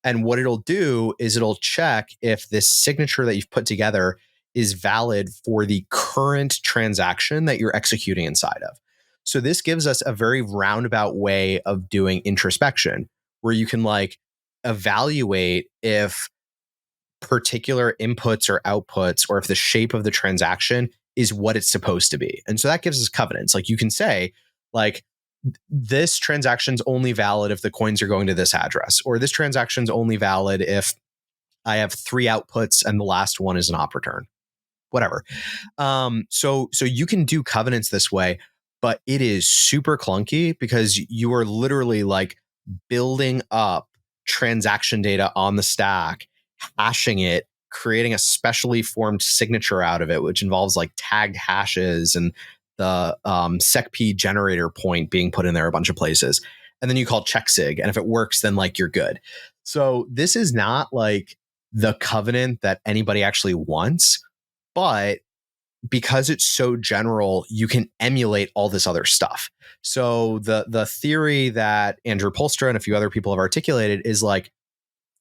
And what it'll do is it'll check if this signature that you've put together is valid for the current transaction that you're executing inside of. So this gives us a very roundabout way of doing introspection, where you can like evaluate if particular inputs or outputs, or if the shape of the transaction is what it's supposed to be. And so that gives us covenants. Like, you can say, like, this transaction's only valid if the coins are going to this address, or this transaction's only valid if I have three outputs and the last one is an op return, whatever. So you can do covenants this way, but it is super clunky, because you are literally like building up transaction data on the stack, hashing it, creating a specially formed signature out of it, which involves like tagged hashes and the SecP generator point being put in there a bunch of places. And then you call checksig. And if it works, then like you're good. So this is not like the covenant that anybody actually wants, but because it's so general, you can emulate all this other stuff. So the theory that Andrew Polstra and a few other people have articulated is like,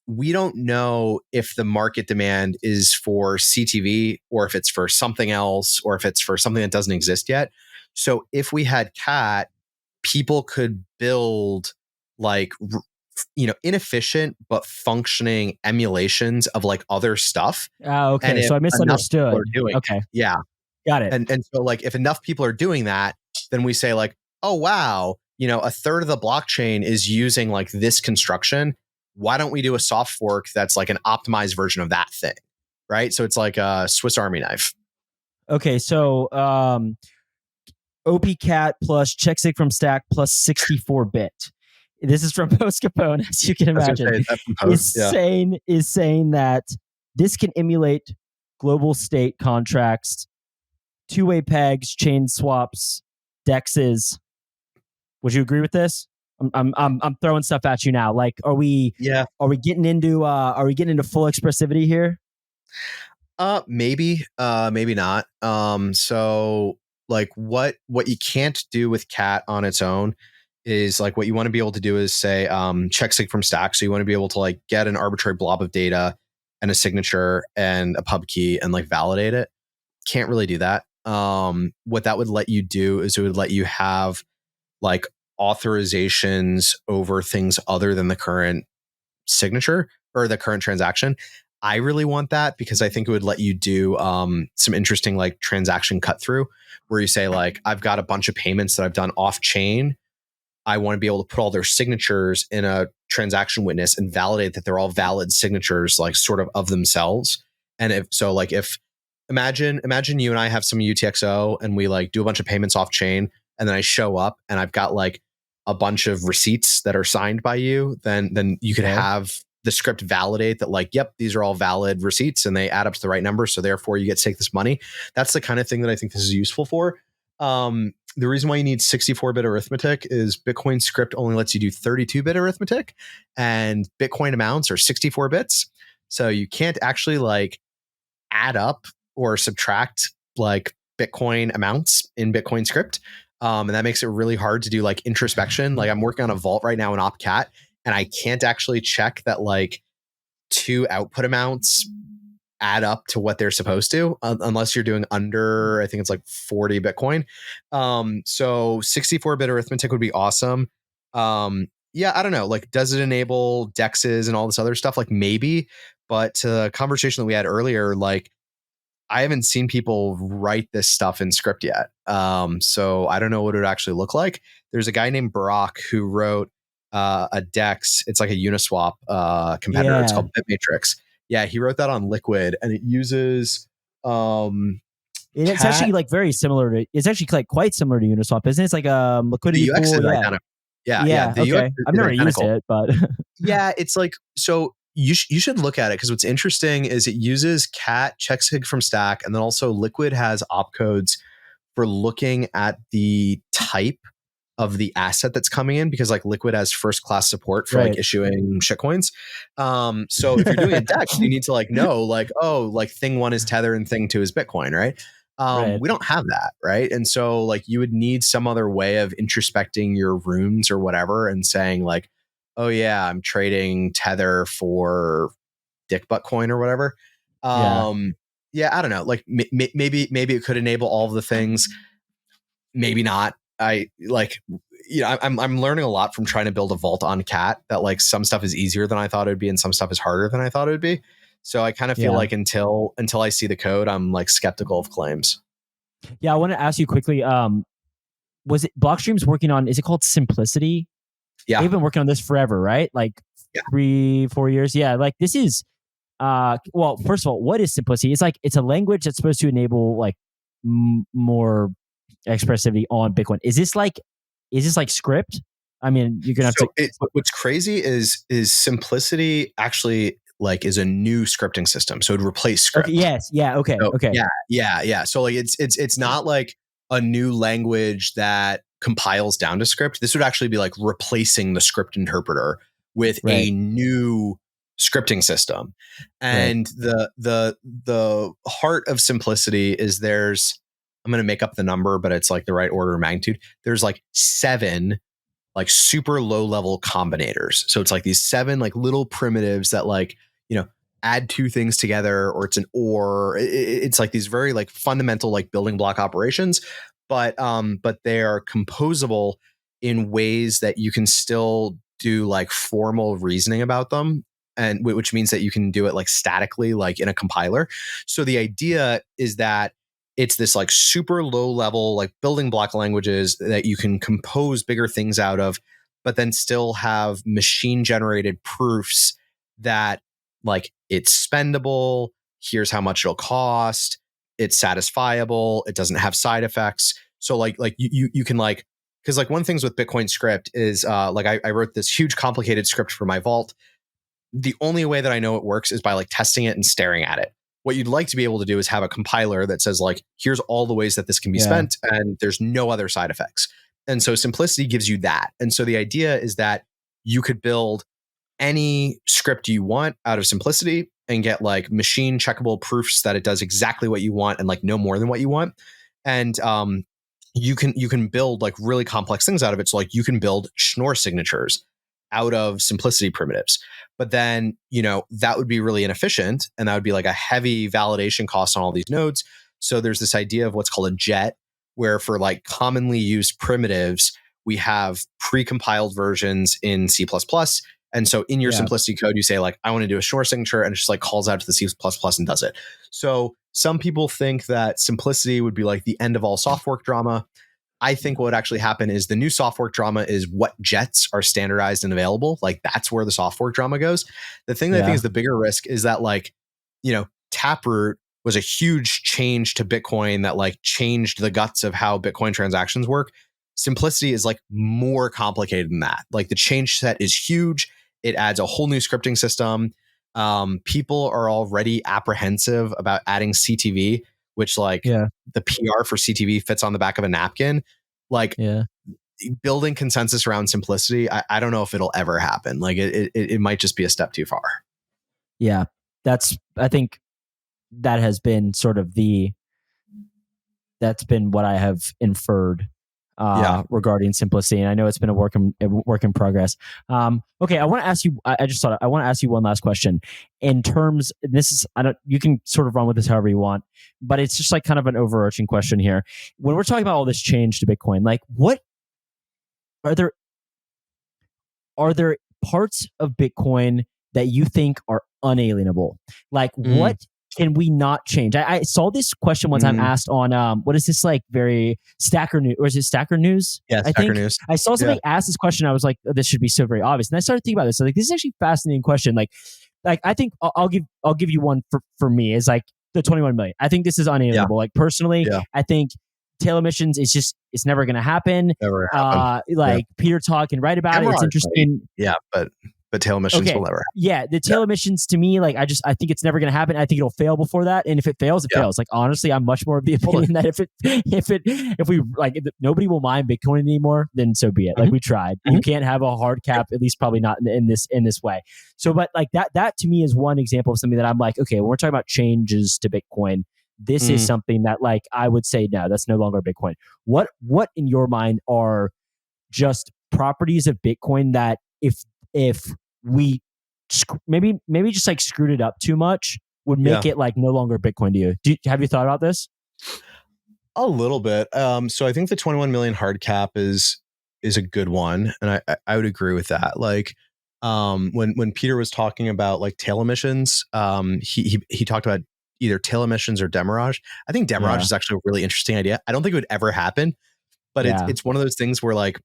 we don't know if the market demand is for CTV or if it's for something else or if it's for something that doesn't exist yet. So if we had CAT, people could build like inefficient but functioning emulations of like other stuff. And Okay. if So I enough people misunderstood. are doing Okay. it, yeah. Got it. And so like if enough people are doing that, then we say like, oh wow, a third of the blockchain is using like this construction. Why don't we do a soft fork that's like an optimized version of that thing? Right. So it's like a Swiss Army knife. Okay. So OPCat plus checksig from stack plus 64-bit. This is from Post Capone, as you can imagine. Is saying that this can emulate global state contracts, two-way pegs, chain swaps, dexes. Would you agree with this? I'm throwing stuff at you now. Like, are we getting into full expressivity here? Maybe not. So like what you can't do with CAT on its own is like what you want to be able to do is say checksig from stack. So you want to be able to like get an arbitrary blob of data and a signature and a pub key and like validate it. Can't really do that. What that would let you do is it would let you have like authorizations over things other than the current signature or the current transaction. I really want that because I think it would let you do some interesting like transaction cut through where you say like, I've got a bunch of payments that I've done off chain. I want to be able to put all their signatures in a transaction witness and validate that they're all valid signatures, like sort of themselves. And if imagine you and I have some UTXO and we like do a bunch of payments off chain and then I show up and I've got like a bunch of receipts that are signed by you, then you could have the script validate that like, yep, these are all valid receipts and they add up to the right number. So therefore you get to take this money. That's the kind of thing that I think this is useful for. The reason why you need 64-bit arithmetic is Bitcoin script only lets you do 32-bit arithmetic and Bitcoin amounts are 64 bits. So you can't actually like add up or subtract like Bitcoin amounts in Bitcoin script. And that makes it really hard to do like introspection. Like I'm working on a vault right now in OpCat and I can't actually check that like two output amounts add up to what they're supposed to unless you're doing under, I think it's like 40 Bitcoin. So 64-bit arithmetic would be awesome. Yeah, I don't know. Like, does it enable dexes and all this other stuff? Like maybe, but to the conversation that we had earlier, like I haven't seen people write this stuff in script yet. So I don't know what it would actually look like. There's a guy named Barack who wrote a DEX. It's like a Uniswap competitor. It's called BitMatrix. Yeah, he wrote that on Liquid, and it uses. It's actually like very similar to. It's actually like quite similar to Uniswap, isn't it? It's like liquidity the UX pool. is identical. Yeah. The okay. UX I've never identical. used it, but yeah, it's like so. You should look at it because what's interesting is it uses CAT checksig from stack, and then also Liquid has opcodes for looking at the type of the asset that's coming in because like Liquid has first class support for like issuing shitcoins. So if you're doing a DEX, you need to like know like, oh, like thing one is Tether and thing two is Bitcoin, right? We don't have that, right? And so like you would need some other way of introspecting your runes or whatever and saying like, oh yeah, I'm trading Tether for Dick Butt coin or whatever. Yeah, I don't know. Like maybe it could enable all of the things. Maybe not. I'm learning a lot from trying to build a vault on CAT that like some stuff is easier than I thought it would be and some stuff is harder than I thought it would be. So I kind of feel like until I see the code, I'm like skeptical of claims. Yeah, I want to ask you quickly. Was it Blockstream's working on? Is it called Simplicity? Yeah, they've been working on this forever, right? Like 3-4 years. Yeah, like this is. Well, first of all, what is Simplicity? It's like it's a language that's supposed to enable like more expressivity on Bitcoin. Is this like script? I mean, you're gonna have So to. what's crazy is Simplicity actually like is a new scripting system. So it would replace Okay. script. Yes. Yeah. Okay. So Okay. yeah. So like it's not like a new language that compiles down to script. This would actually be like replacing the script interpreter with Right. a new scripting system. Right. And the heart of Simplicity is I'm going to make up the number, but it's like the right order of magnitude. There's like 7 like super low level combinators. So it's like these 7 like little primitives that like, add 2 things together, or it's an or. It's like these very like fundamental like building block operations, but they are composable in ways that you can still do like formal reasoning about them, and which means that you can do it like statically, like in a compiler. So the idea is that it's this like super low level like building block languages that you can compose bigger things out of, but then still have machine generated proofs that like it's spendable, here's how much it'll cost, it's satisfiable, it doesn't have side effects. So like you can like, because like one of the things with Bitcoin script is like I wrote this huge complicated script for my vault. The only way that I know it works is by like testing it and staring at it. What you'd like to be able to do is have a compiler that says like, here's all the ways that this can be Yeah. spent and there's no other side effects. And so Simplicity gives you that. And so the idea is that you could build any script you want out of Simplicity and get like machine checkable proofs that it does exactly what you want and like no more than what you want. And you can build like really complex things out of it. So like you can build Schnorr signatures out of Simplicity primitives. But then, that would be really inefficient, and that would be like a heavy validation cost on all these nodes. So there's this idea of what's called a jet, where for like commonly used primitives, we have pre-compiled versions in C++. And so in your Yeah. Simplicity code, you say like, I want to do a Schnorr signature, and it just like calls out to the C++ and does it. So some people think that Simplicity would be like the end of all soft fork drama. I think what would actually happen is the new soft fork drama is what jets are standardized and available. Like that's where the soft fork drama goes. The thing that I think Yeah. is the bigger risk is that like, Taproot was a huge change to Bitcoin that like changed the guts of how Bitcoin transactions work. Simplicity is like more complicated than that. Like the change set is huge. It adds a whole new scripting system. People are already apprehensive about adding CTV, which like Yeah. the PR for CTV fits on the back of a napkin. Like Yeah. building consensus around Simplicity, I don't know if it'll ever happen. Like it might just be a step too far. Yeah. I think that has been sort of that's been what I have inferred regarding Simplicity, and I know it's been a work in progress. Okay, I want to ask you. I just thought I want to ask you one last question. In terms, this is you can sort of run with this however you want, but it's just like kind of an overarching question here. When we're talking about all this change to Bitcoin, like what are there parts of Bitcoin that you think are unalienable? Like what can we not change? I saw this question one time asked on what is this like very Stacker News, or is it Stacker News? Yeah, I Stacker think News. I saw somebody ask this question. I was like, oh, this should be so very obvious. And I started thinking about this. I was like, this is actually a fascinating question. Like I think I'll give you one for me is like the 21 million. I think this is unalienable. Like personally, I think tail emissions is just it's never going to happen. Never happen. Like Peter Talk and write about it. It's interesting. Yeah, but tail emissions will never happen. Yeah, the tail emissions to me, like I think it's never going to happen. I think it'll fail before that, and if it fails, it fails. Like honestly, I'm much more of the opinion that if we like nobody will mine Bitcoin anymore, then so be it. Like we tried. You can't have a hard cap, at least probably not in this way. So, but like that to me is one example of something that I'm like, okay, when we're talking about changes to Bitcoin, this is something that like I would say no, that's no longer Bitcoin. What in your mind are just properties of Bitcoin that if we maybe just like screwed it up too much would make it like no longer Bitcoin to you? Have you thought about this? A little bit. So I think the 21 million hard cap is a good one, and I would agree with that. Like when Peter was talking about like tail emissions, he talked about either tail emissions or demurrage. I think demurrage is actually a really interesting idea. I don't think it would ever happen, but it's one of those things where like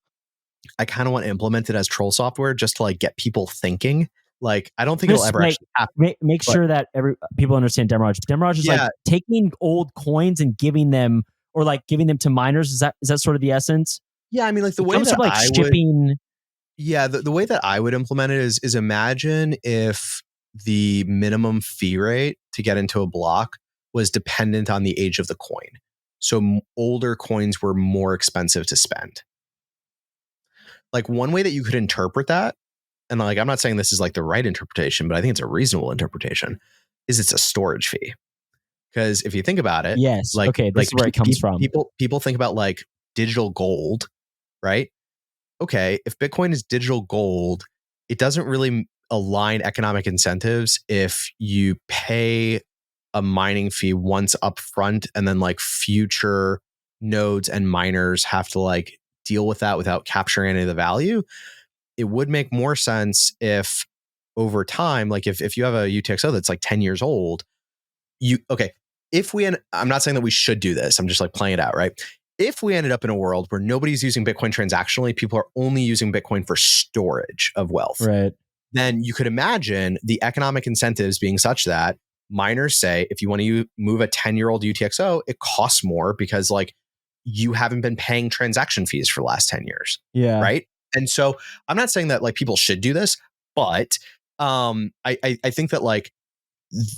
I kind of want to implement it as troll software just to like get people thinking. Like I don't think it'll ever actually happen. Make sure that people understand demurrage. Demurrage is like taking old coins and giving them to miners. Is that sort of the essence? Yeah, I mean like the way that like I shipping. Yeah, the way that I would implement it is imagine if the minimum fee rate to get into a block was dependent on the age of the coin. So older coins were more expensive to spend. Like one way that you could interpret that, and like I'm not saying this is like the right interpretation, but I think it's a reasonable interpretation, is it's a storage fee. Because if you think about it, Yes. Okay. This is where it comes from. people think about like digital gold, right? Okay, if Bitcoin is digital gold, it doesn't really align economic incentives if you pay a mining fee once up front and then like future nodes and miners have to like deal with that without capturing any of the value. It would make more sense if over time, like if you have a UTXO that's like 10 years old, okay, I'm not saying that we should do this. I'm just like playing it out, right? If we ended up in a world where nobody's using Bitcoin transactionally, people are only using Bitcoin for storage of wealth, Right. then you could imagine the economic incentives being such that miners say, if you want to move a 10-year-old UTXO, it costs more because like you haven't been paying transaction fees for the last 10 years. Yeah. Right. And so I'm not saying that like people should do this, but I think that like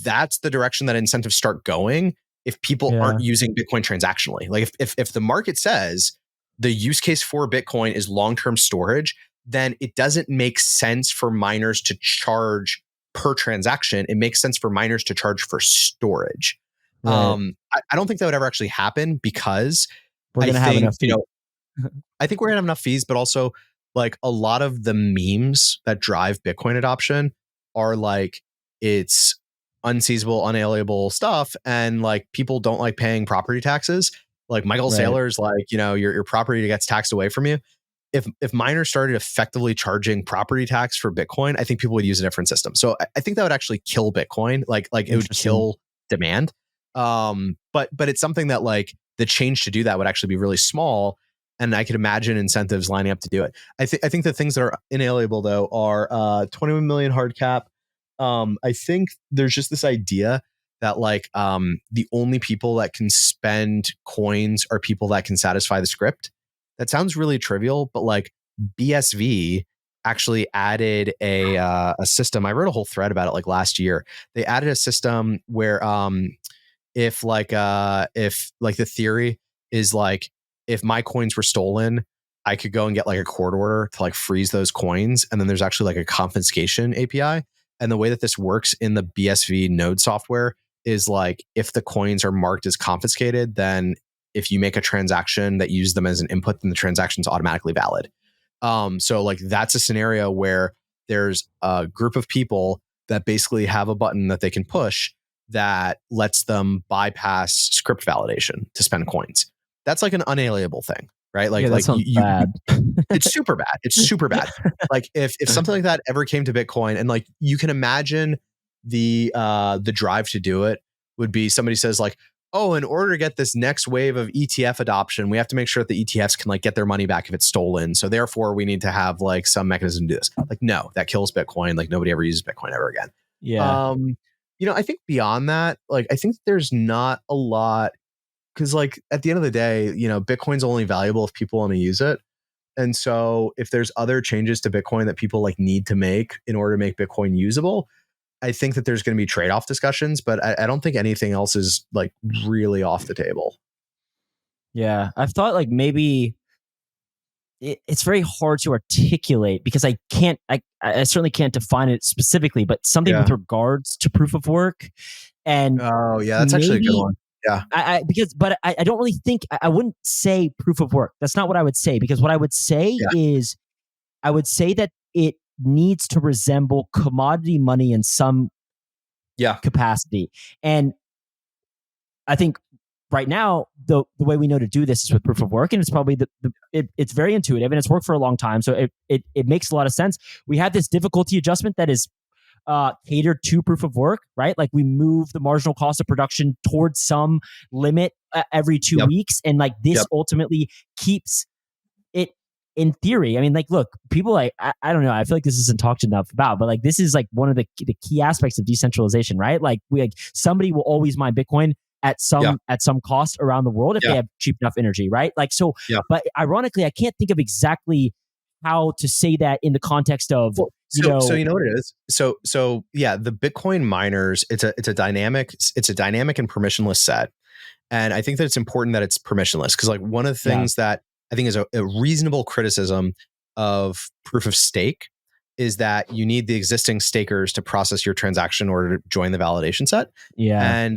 that's the direction that incentives start going if people aren't using Bitcoin transactionally. Like if the market says the use case for Bitcoin is long-term storage, then it doesn't make sense for miners to charge per transaction. It makes sense for miners to charge for storage. Right. I don't think that would ever actually happen because We're I going to have think, enough fees. I think we're gonna have enough fees, but also like a lot of the memes that drive Bitcoin adoption are like it's unseizable, unalienable stuff, and like people don't like paying property taxes. Like Michael Right. Saylor's like, your property gets taxed away from you. If miners started effectively charging property tax for Bitcoin, I think people would use a different system. So I think that would actually kill Bitcoin. Like it would kill demand. But it's something that like the change to do that would actually be really small. And I could imagine incentives lining up to do it. I think the things that are inalienable though are 21 million hard cap. I think there's just this idea that like the only people that can spend coins are people that can satisfy the script. That sounds really trivial, but like BSV actually added a system. I wrote a whole thread about it like last year. They added a system where if the theory is like if my coins were stolen, I could go and get like a court order to like freeze those coins, and then there's actually like a confiscation API. And the way that this works in the BSV node software is like if the coins are marked as confiscated, then if you make a transaction that uses them as an input, then the transaction is automatically valid. So like that's a scenario where there's a group of people that basically have a button that they can push that lets them bypass script validation to spend coins. That's like an unalienable thing, right? Like, that sounds bad. It's super bad. It's super bad. Like if something like that ever came to Bitcoin, and like you can imagine the drive to do it would be somebody says like, oh, in order to get this next wave of ETF adoption, we have to make sure that the ETFs can like get their money back if it's stolen. So therefore we need to have like some mechanism to do this. Like, no, that kills Bitcoin. Like nobody ever uses Bitcoin ever again. Yeah. I think beyond that, like I think there's not a lot because like at the end of the day, Bitcoin's only valuable if people want to use it. And so if there's other changes to Bitcoin that people like need to make in order to make Bitcoin usable, I think that there's going to be trade-off discussions, but I don't think anything else is like really off the table. Yeah. I've thought like maybe it's very hard to articulate because I certainly can't define it specifically, but something with regards to proof of work. And oh yeah, that's actually a good one. Yeah. I don't really think I wouldn't say proof of work. That's not what I would say, because what I would say is I would say that it needs to resemble commodity money in some capacity. And I think right now, the way we know to do this is with proof of work, and it's probably it's very intuitive and it's worked for a long time. So it makes a lot of sense. We have this difficulty adjustment that is catered to proof of work, right? Like we move the marginal cost of production towards some limit every 2 weeks. And like this ultimately keeps it in theory. I mean, like, look, people like, I don't know. I feel like this isn't talked enough about, but like, this is like one of the key aspects of decentralization, right? Like somebody will always mine Bitcoin at some cost around the world if they have cheap enough energy, right? Like, so, but ironically, I can't think of exactly how to say that in the context of, Well, you so know, you know what it is. So yeah, the Bitcoin miners, it's a dynamic and permissionless set. And I think that it's important that it's permissionless, because like one of the yeah, things that I think is a reasonable criticism of proof of stake is that you need the existing stakers to process your transaction in order to join the validation set. yeah,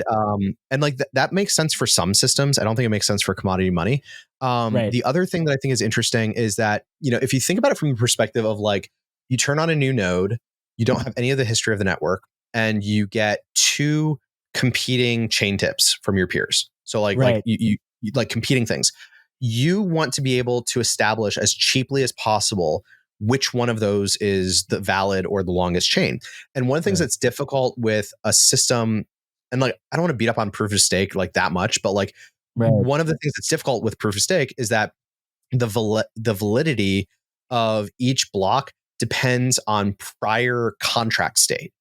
And like that makes sense for some systems. I don't think it makes sense for commodity money. right, The other thing that I think is interesting is that, if you think about it from the perspective of like, you turn on a new node, you don't have any of the history of the network, and you get two competing chain tips from your peers. So like right, you like competing things. You want to be able to establish as cheaply as possible which one of those is the valid or the longest chain. And one of the things right, that's difficult with a system, and like I don't want to beat up on proof of stake like that much, but like right, one of the things that's difficult with proof of stake is that the validity of each block depends on prior contract state,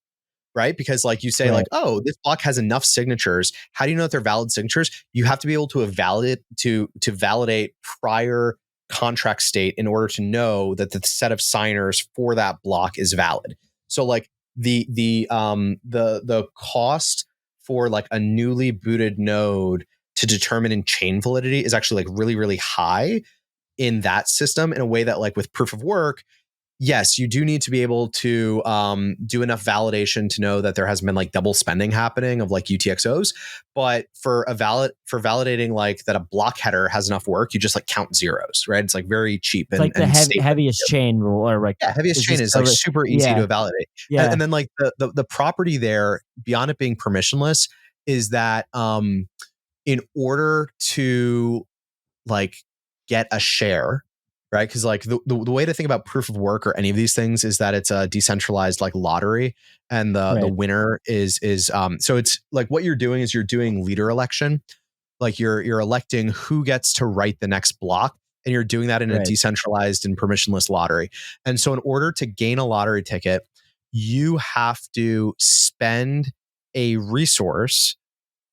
right? Because like you say, like, right, oh, this block has enough signatures. How do you know that they're valid signatures? You have to be able to validate to validate prior contract state in order to know that the set of signers for that block is valid. So like the cost for like a newly booted node to determine in chain validity is actually like really, really high in that system, in a way that like with proof of work, yes, you do need to be able to do enough validation to know that there hasn't been like double spending happening of like UTXOs. But for validating like that a block header has enough work, you just like count zeros, right? It's like very cheap it's like the and safe. heaviest chain rule, or like, Yeah, heaviest is chain this is like super easy yeah, to validate. And, yeah, and then like the property there, beyond it being permissionless, is that in order to like get a share, right? Because like the way to think about proof of work or any of these things is that it's a decentralized like lottery, and the right, winner is so it's like what you're doing is you're doing leader election, like you're electing who gets to write the next block, and you're doing that in a right, decentralized and permissionless lottery. And so in order to gain a lottery ticket, you have to spend a resource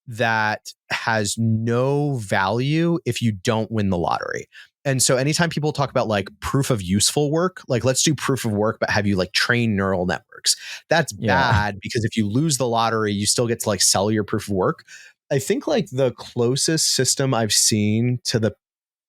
that has no value if you don't win the lottery. And so anytime people talk about like proof of useful work, like let's do proof of work, but have you like train neural networks, that's yeah, bad, because if you lose the lottery, you still get to like sell your proof of work. I think like the closest system I've seen to the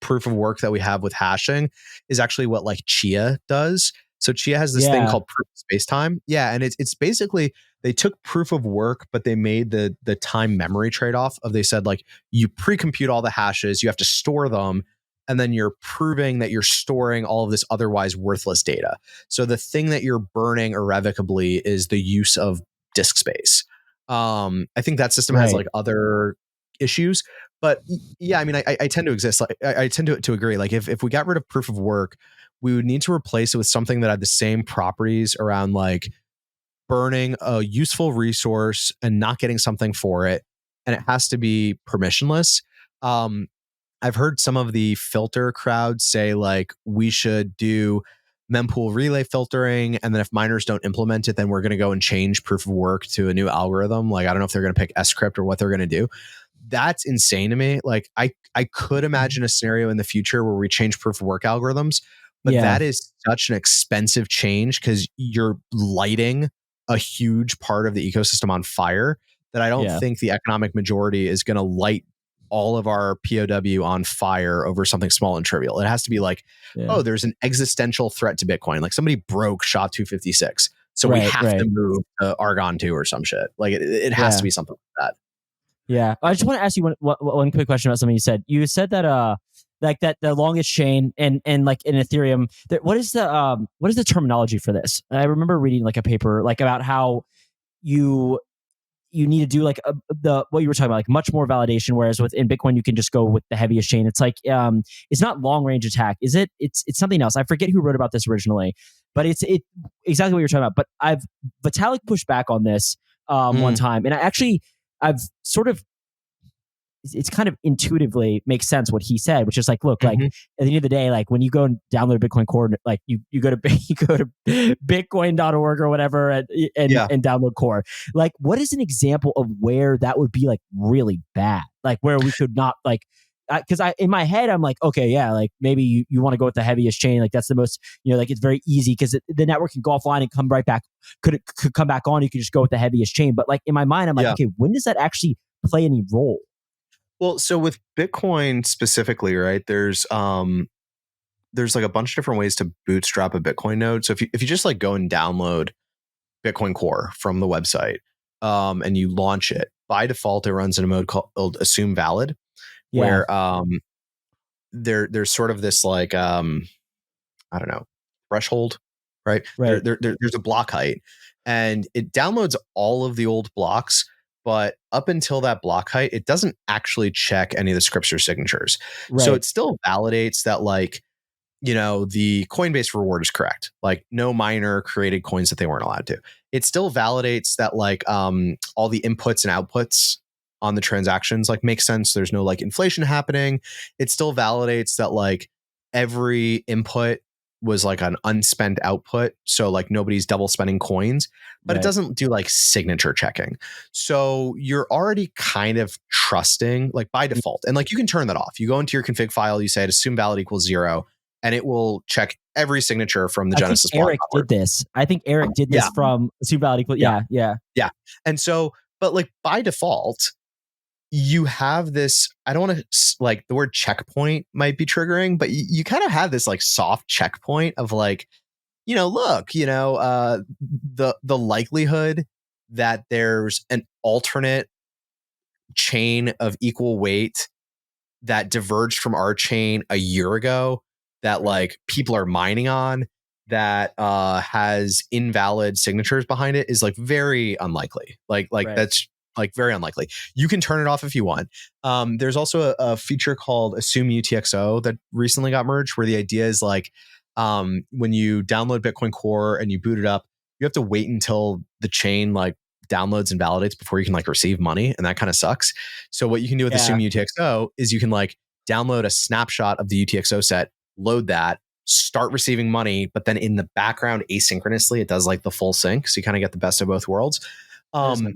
proof of work that we have with hashing is actually what like Chia does. So Chia has this thing yeah, called proof of space time. Yeah, and it's basically they took proof of work, but they made the time memory trade off of, they said like you pre-compute all the hashes, you have to store them, and then you're proving that you're storing all of this otherwise worthless data. So the thing that you're burning irrevocably is the use of disk space. I think that system has right, like other issues, but yeah, I mean, I tend to exist. Like I tend to agree. Like if we got rid of proof of work, we would need to replace it with something that had the same properties around like burning a useful resource and not getting something for it, and it has to be permissionless. Um, I've heard some of the filter crowd say like we should do mempool relay filtering, and then if miners don't implement it, then we're going to go and change proof of work to a new algorithm. Like I don't know if they're going to pick scrypt or what they're going to do. That's insane to me. Like I could imagine a scenario in the future where we change proof of work algorithms, but yeah, that is such an expensive change because you're lighting a huge part of the ecosystem on fire, that I don't yeah, think the economic majority is going to light all of our POW on fire over something small and trivial. It has to be like, yeah, oh, there's an existential threat to Bitcoin. Like somebody broke SHA 256. So we right, have to right, move to Argon 2 or some shit. Like it has to yeah. be something like that. Yeah, I just want to ask you one quick question about something you said. You said that like that the longest chain and like in Ethereum, what is the terminology for this? I remember reading like a paper like about how you you need to do like the what you were talking about, like much more validation, whereas within Bitcoin you can just go with the heaviest chain. It's like it's not long range attack, is it? It's something else. I forget who wrote about this originally, but it's exactly what you're talking about. But Vitalik pushed back on this one Mm, time, and I've sort of it's kind of intuitively makes sense what he said, which is like, look, like mhm. at the end of the day, like when you go and download Bitcoin Core, like you go to you go to bitcoin.org or whatever Yeah. and download Core. Like, what is an example of where that would be like really bad? Like where we could not like because I in my head I'm like, okay, yeah, like maybe you want to go with the heaviest chain, like that's the most, like it's very easy because the network can go offline and come right back. Could come back on. You could just go with the heaviest chain. But like in my mind, I'm like, Yeah. okay, when does that actually play any role? Well, so with Bitcoin specifically, right? There's like a bunch of different ways to bootstrap a Bitcoin node. So if you just like go and download Bitcoin Core from the website, and you launch it, by default it runs in a mode called assume valid, Yeah, where there's sort of this like I don't know, threshold, right? right, There's a block height, and it downloads all of the old blocks. But up until that block height, it doesn't actually check any of the scripts or signatures. So right, it still validates that, like, the Coinbase reward is correct. Like, no miner created coins that they weren't allowed to. It still validates that, like, all the inputs and outputs on the transactions like make sense. There's no like inflation happening. It still validates that like every input was like an unspent output. So like nobody's double spending coins, but it right. doesn't do like signature checking. So you're already kind of trusting like by default. And like you can turn that off. You go into your config file, you say assume valid equals 0, and it will check every signature from the I think Genesis block Eric onward. did this. I think Eric did Yeah. this from Assume Valid Equal. Yeah. Yeah, yeah. Yeah. And so, but like by default, you have this, I don't want to like the word checkpoint might be triggering, but you kind of have this like soft checkpoint of like, look, the likelihood that there's an alternate chain of equal weight that diverged from our chain a year ago that Right, like people are mining on that has invalid signatures behind it is like very unlikely. Like right. that's like very unlikely. You can turn it off if you want. There's also a feature called Assume UTXO that recently got merged, where the idea is like when you download Bitcoin Core and you boot it up, you have to wait until the chain like downloads and validates before you can like receive money, and that kind of sucks. So what you can do with Yeah, Assume UTXO is you can like download a snapshot of the UTXO set, load that, start receiving money, but then in the background asynchronously it does like the full sync, so you kind of get the best of both worlds. that is um nice.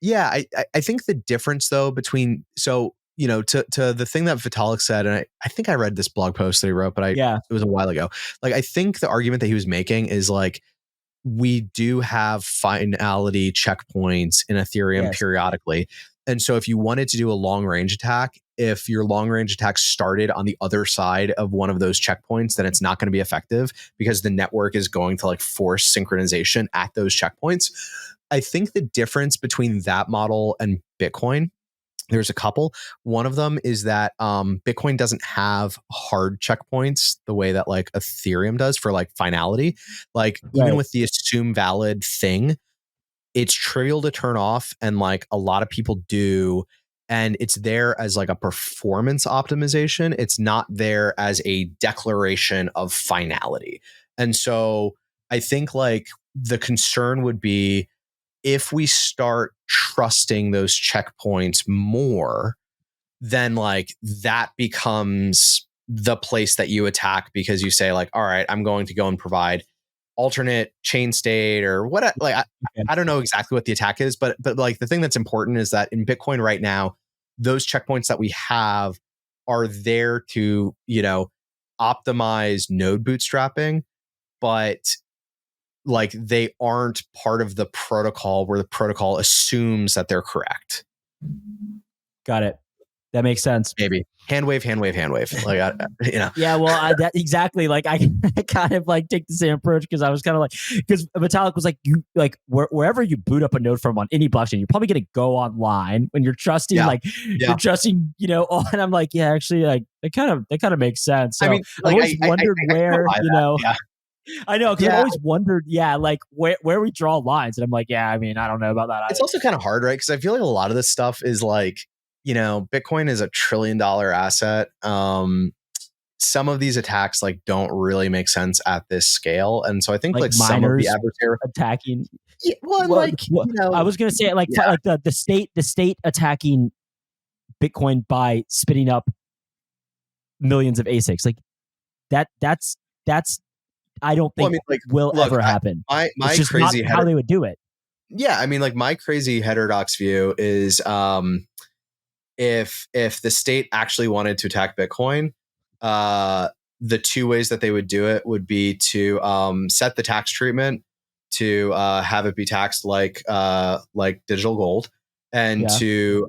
yeah, I think the difference though between, so to the thing that Vitalik said, and I think I read this blog post that he wrote, but it Yeah, was a while ago. Like I think the argument that he was making is like, we do have finality checkpoints in Ethereum yes, periodically. And so if you wanted to do a long range attack, if your long range attack started on the other side of one of those checkpoints, then it's not going to be effective because the network is going to like force synchronization at those checkpoints. I think the difference between that model and Bitcoin, there's a couple. One of them is that Bitcoin doesn't have hard checkpoints the way that like Ethereum does for like finality. Like even right. with the assume valid thing, it's trivial to turn off, and like a lot of people do. And it's there as like a performance optimization. It's not there as a declaration of finality. And so I think like the concern would be if we start trusting those checkpoints more, then like that becomes the place that you attack, because you say like, all right, I'm going to go and provide alternate chain state or what, like Okay. I don't know exactly what the attack is, but like the thing that's important is that in Bitcoin right now, those checkpoints that we have are there to, optimize node bootstrapping, but like they aren't part of the protocol where the protocol assumes that they're correct. Got it. That makes sense. Maybe hand wave, hand wave, hand wave. Like, Yeah, well, that exactly. Like, I kind of like take the same approach because I was kind of like, because Vitalik was like, you like wherever you boot up a node from on any blockchain, you're probably going to go online when you're trusting, yeah, like yeah. you're trusting, and I'm like, yeah, actually, like that kind of makes sense. So I mean, I've like, always wondered I kind of where, buy that. Yeah, I know because I've yeah. always wondered, yeah, like where we draw lines, and I'm like, yeah, I mean, I don't know about that It's either. also kind of hard, right? Because I feel like a lot of this stuff is like, Bitcoin is $1 trillion asset. Some of these attacks like don't really make sense at this scale, and so I think Like like some of the miners adversary, attacking. yeah, well, and Well, like I was gonna say like yeah, like the state attacking Bitcoin by spitting up millions of ASICs. Like that's I don't well, I think mean, like, will look, ever happen. my It's my just not crazy how header, they would do it. yeah, I mean, like my crazy heterodox view is if the state actually wanted to attack Bitcoin, the two ways that they would do it would be to set the tax treatment to have it be taxed like digital gold, and to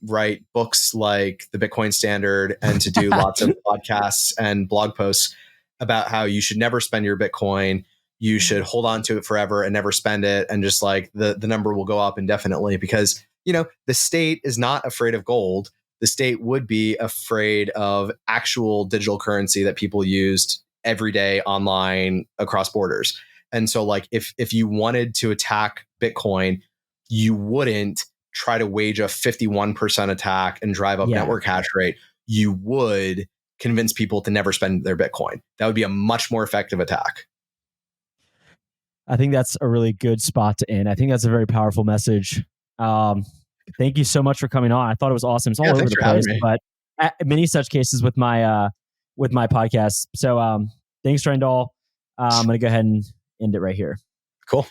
write books like the Bitcoin Standard, and to do lots of podcasts and blog posts about how you should never spend your Bitcoin. You should hold on to it forever and never spend it. And just like the number will go up indefinitely, because, the state is not afraid of gold. The state would be afraid of actual digital currency that people used every day online across borders. And so like if you wanted to attack Bitcoin, you wouldn't try to wage a 51% attack and drive up network hash rate. You would convince people to never spend their Bitcoin. That would be a much more effective attack. I think that's a really good spot to end. I think that's a very powerful message. Thank you so much for coming on. I thought it was awesome. It's all over the place, but many such cases with my podcast. So thanks, Rendall. I'm going to go ahead and end it right here. Cool.